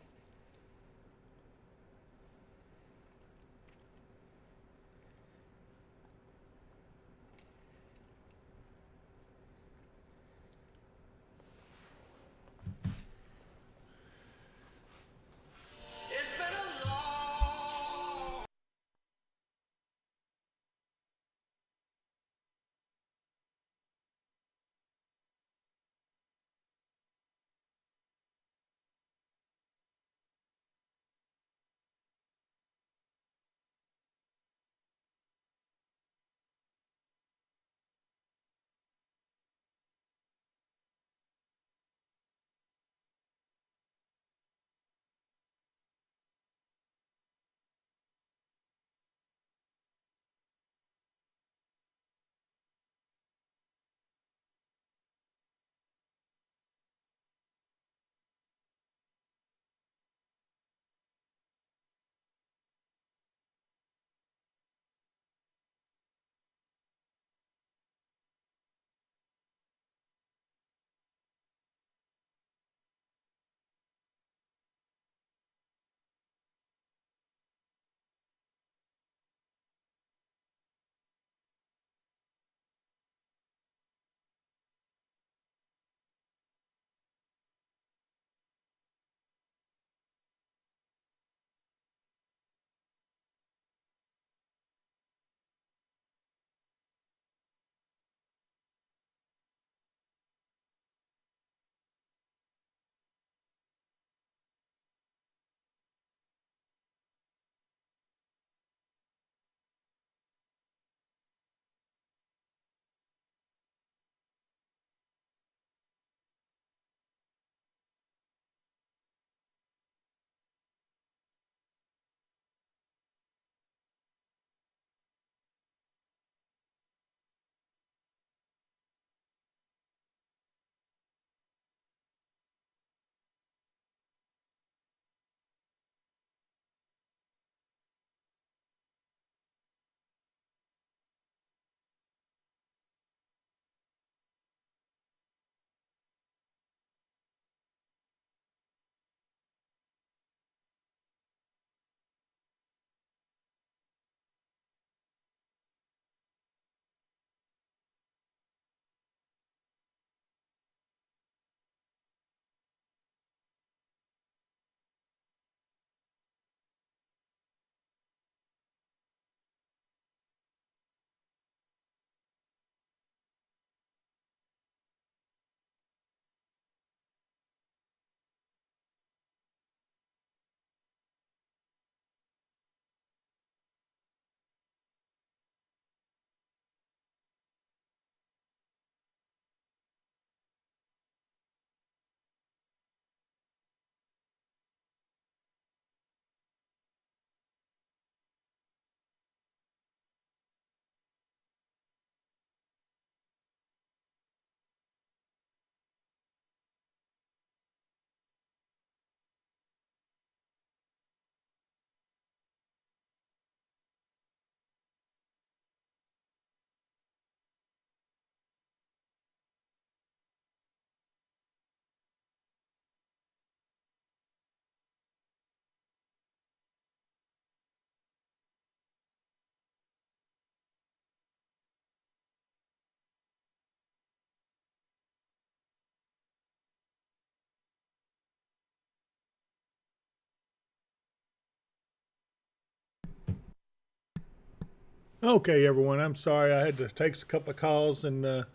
Okay, everyone. I'm sorry I had to take a couple of calls, but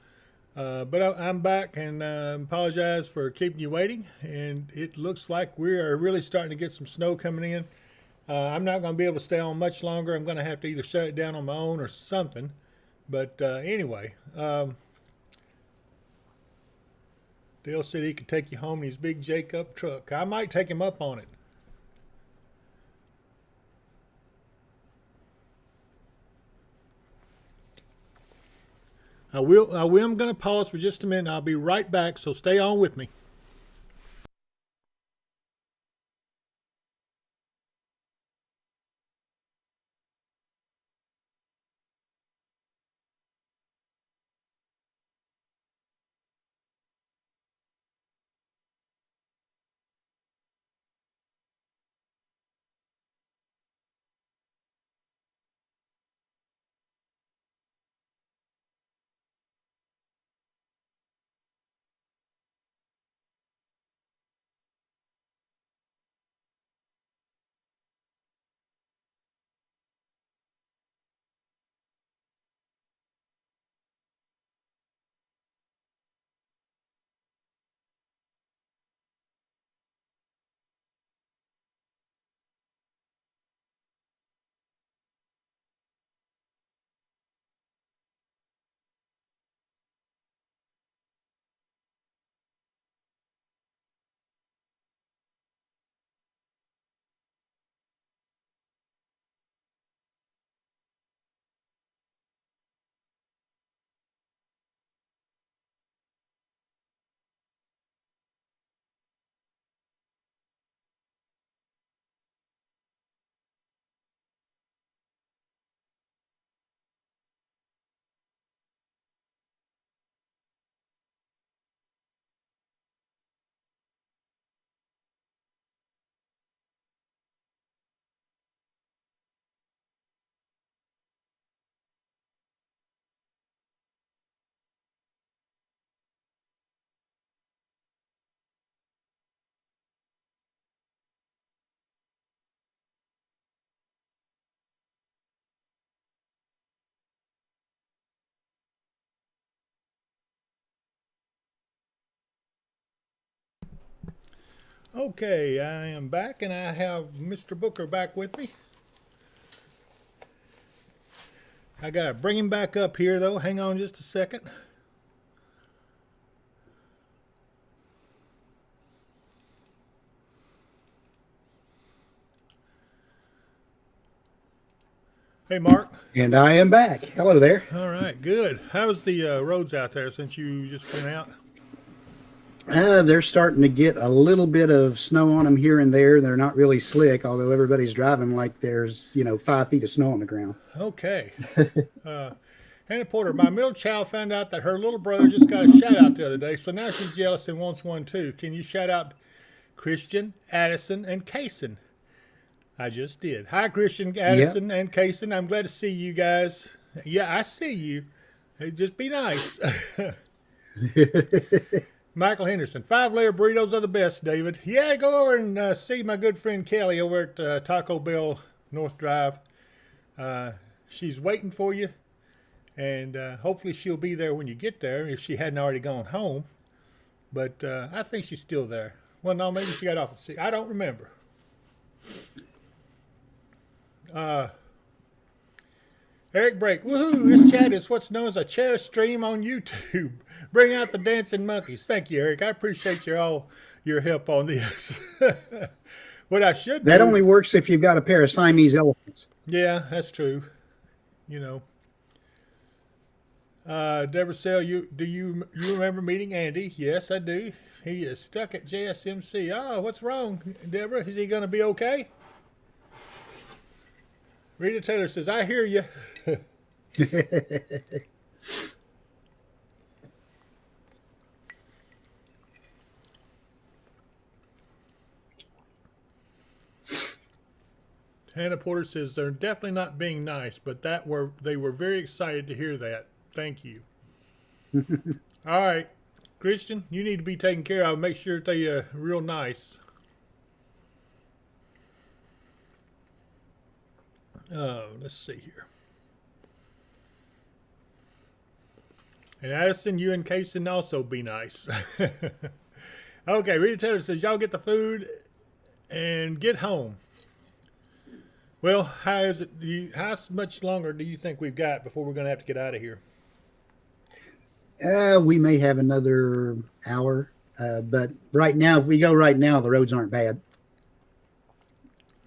I'm back and apologize for keeping you waiting. And it looks like we are really starting to get some snow coming in. I'm not going to be able to stay on much longer. I'm going to have to either shut it down on my own or something. But anyway, Dale said he could take you home in his big Jacob truck. I might take him up on it. I'm going to pause for just a minute. I'll be right back, so stay on with me. Okay, I am back, and I have Mr. Booker back with me. I got to bring him back up here, though. Hang on just a second. Hey, Mark. And I am back. Hello there. All right, good. How's the roads out there since you just went out? They're starting to get a little bit of snow on them here and there. They're not really slick, although everybody's driving like there's 5 feet of snow on the ground. Okay. Hannah Porter, my middle child found out that her little brother just got a shout out the other day, so now she's jealous and wants one too. Can you shout out Christian, Addison, and Kaysen? I just did. Hi, Christian, Addison, and Kaysen. I'm glad to see you guys. Yeah, I see you. Hey, just be nice. Michael Henderson, 5-layer burritos are the best, David. Yeah, go over and see my good friend Kelly over at Taco Bell North Drive. She's waiting for you, and hopefully she'll be there when you get there if she hadn't already gone home. But I think she's still there. Well, no, maybe she got off at 6. I don't remember. Eric Brake, woohoo! This chat is what's known as a chair stream on YouTube. Bring out the dancing monkeys. Thank you, Eric. I appreciate your help on this. What I should do. That only works if you've got a pair of Siamese elephants. Yeah, that's true. Deborah Sell, do you remember meeting Andy? Yes, I do. He is stuck at JSMC. Oh, what's wrong, Deborah? Is he going to be okay? Rita Taylor says, I hear you. Hannah Porter says, they're definitely not being nice, but they were very excited to hear that. Thank you. All right, Christian, you need to be taken care of. Make sure they are real nice. Let's see here. And Addison, you and Kaysen also be nice. Okay, Rita Taylor says, y'all get the food and get home. Well, how is it? How much longer do you think we've got before we're going to have to get out of here? We may have another hour, but right now, if we go right now, the roads aren't bad.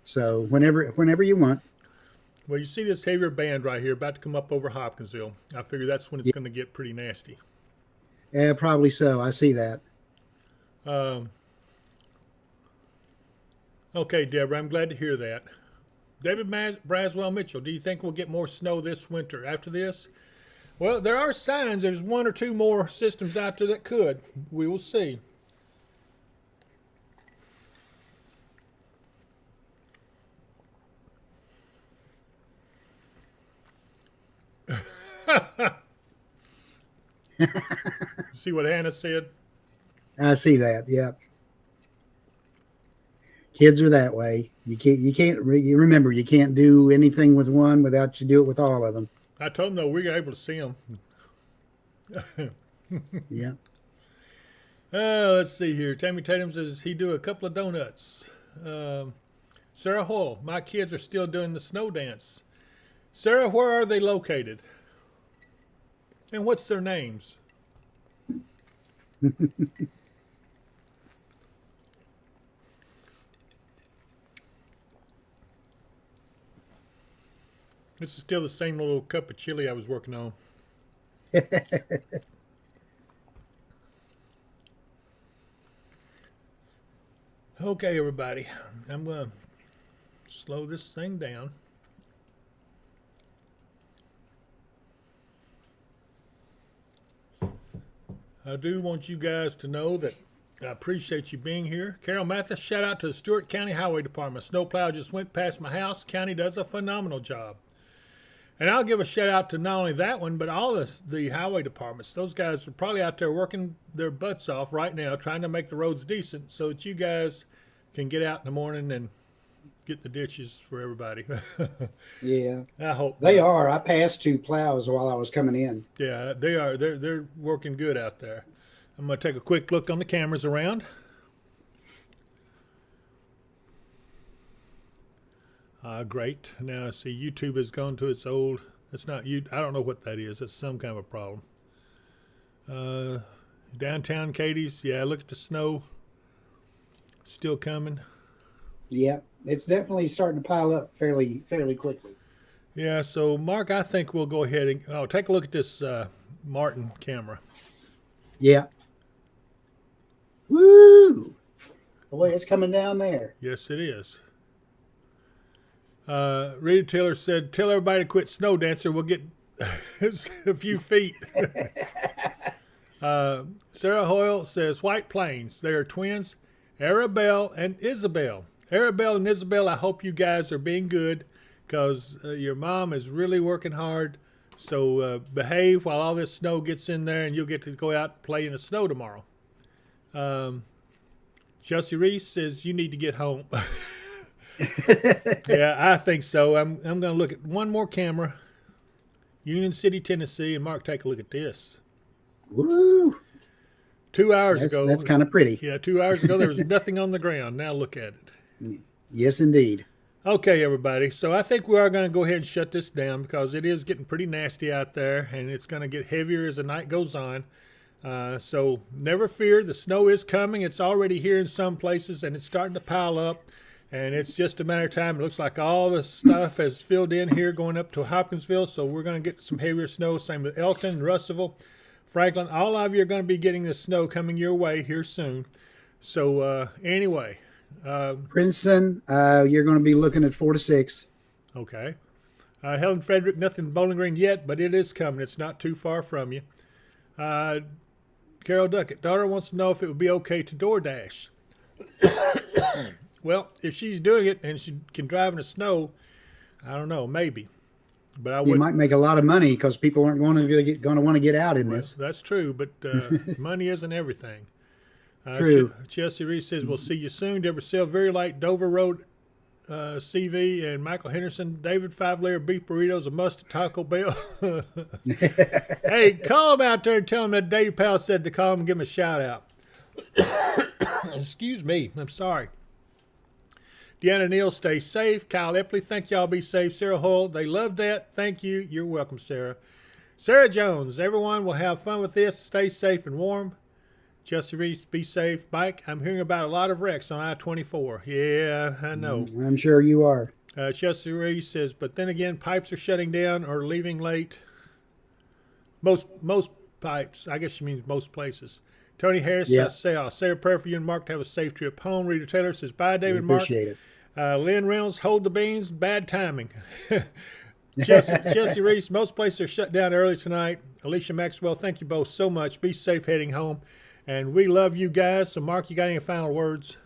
So whenever you want. Well, you see this heavier band right here about to come up over Hopkinsville. I figure that's when it's going to get pretty nasty. Yeah, probably so. I see that. Okay, Deborah, I'm glad to hear that. David Braswell Mitchell, do you think we'll get more snow this winter after this? Well, there are signs there's one or two more systems out there that could. We will see. See what Hannah said? I see that. Yeah. Kids are that way. You remember, you can't do anything with one without you do it with all of them. I told them, though, we were able to see them. Yeah. Let's see here. Tammy Tatum says he do a couple of donuts. Sarah Hoyle, my kids are still doing the snow dance. Sarah, where are they located? And what's their names? This is still the same little cup of chili I was working on. Okay, everybody. I'm going to slow this thing down. I do want you guys to know that I appreciate you being here. Carol Mathis, shout out to the Stewart County Highway Department. Snowplow just went past my house. County does a phenomenal job. And I'll give a shout out to not only that one, but all the highway departments. Those guys are probably out there working their butts off right now, trying to make the roads decent so that you guys can get out in the morning and get the ditches for everybody. Yeah. I hope They are. I passed two plows while I was coming in. Yeah, they are. They're working good out there. I'm going to take a quick look on the cameras around. Great. Now I see YouTube has gone to its old. It's not you. I don't know what that is. It's some kind of a problem. Downtown Katie's. Yeah, look at the snow. Still coming. Yeah, it's definitely starting to pile up fairly quickly. Yeah. So Mark, I think we'll go ahead and take a look at this Martin camera. Yeah. Woo! The way it's coming down there. Yes, it is. Rita Taylor said, "Tell everybody to quit snow dancer. We'll get a few feet." Sarah Hoyle says, "White Plains. They are twins, Arabelle and Isabel. Arabelle and Isabel, I hope you guys are being good because your mom is really working hard. So behave while all this snow gets in there, and you'll get to go out and play in the snow tomorrow." Chelsea Reese says, "You need to get home." Yeah, I think so. I'm going to look at one more camera. Union City, Tennessee, and Mark, take a look at this. Woo! 2 hours ago. That's kind of pretty. Yeah, 2 hours ago there was nothing on the ground. Now look at it. Yes, indeed. Okay, everybody. So I think we are going to go ahead and shut this down because it is getting pretty nasty out there, and it's going to get heavier as the night goes on. So never fear. The snow is coming. It's already here in some places, and it's starting to pile up. And it's just a matter of time. It looks like all the stuff has filled in here going up to Hopkinsville. So we're going to get some heavier snow. Same with Elton, Russellville, Franklin. All of you are going to be getting this snow coming your way here soon. So anyway. Princeton, you're going to be looking at 4 to 6. Okay. Helen Frederick, nothing Bowling Green yet, but it is coming. It's not too far from you. Carol Duckett, daughter wants to know if it would be okay to DoorDash. Well, if she's doing it and she can drive in the snow, I don't know, maybe. But I would. You might make a lot of money because people aren't going to want to get out in this. That's true, but money isn't everything. True. Chelsea Reese says, "We'll see you soon." Deborah Sale, very light Dover Road CV and Michael Henderson. David, 5-layer beef burritos, a mustard Taco Bell. Hey, call them out there and tell them that Dave Powell said to call them and give them a shout out. Excuse me. I'm sorry. Deanna Neal, stay safe. Kyle Epley, thank y'all. Be safe. Sarah Hoyle, they love that. Thank you. You're welcome, Sarah. Sarah Jones, everyone will have fun with this. Stay safe and warm. Jesse Reese, be safe. Mike, I'm hearing about a lot of wrecks on I-24. Yeah, I know. I'm sure you are. Jesse Reese says, but then again, pipes are shutting down or leaving late. Most pipes. I guess she means most places. Tony Harris says, I'll say a prayer for you and Mark to have a safe trip home. Rita Taylor says, bye, David and Mark. Appreciate it. Lynn Reynolds, hold the beans. Bad timing. Jesse Reese, most places are shut down early tonight. Alicia Maxwell, thank you both so much. Be safe heading home. And we love you guys. So, Mark, you got any final words?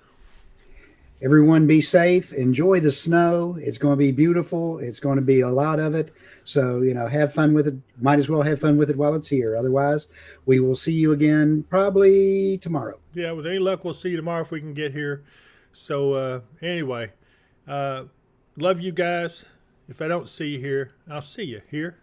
Everyone be safe. Enjoy the snow. It's going to be beautiful. It's going to be a lot of it. So, have fun with it. Might as well have fun with it while it's here. Otherwise, we will see you again probably tomorrow. Yeah, with any luck, we'll see you tomorrow if we can get here. So, anyway, love you guys. If I don't see you here, I'll see you here.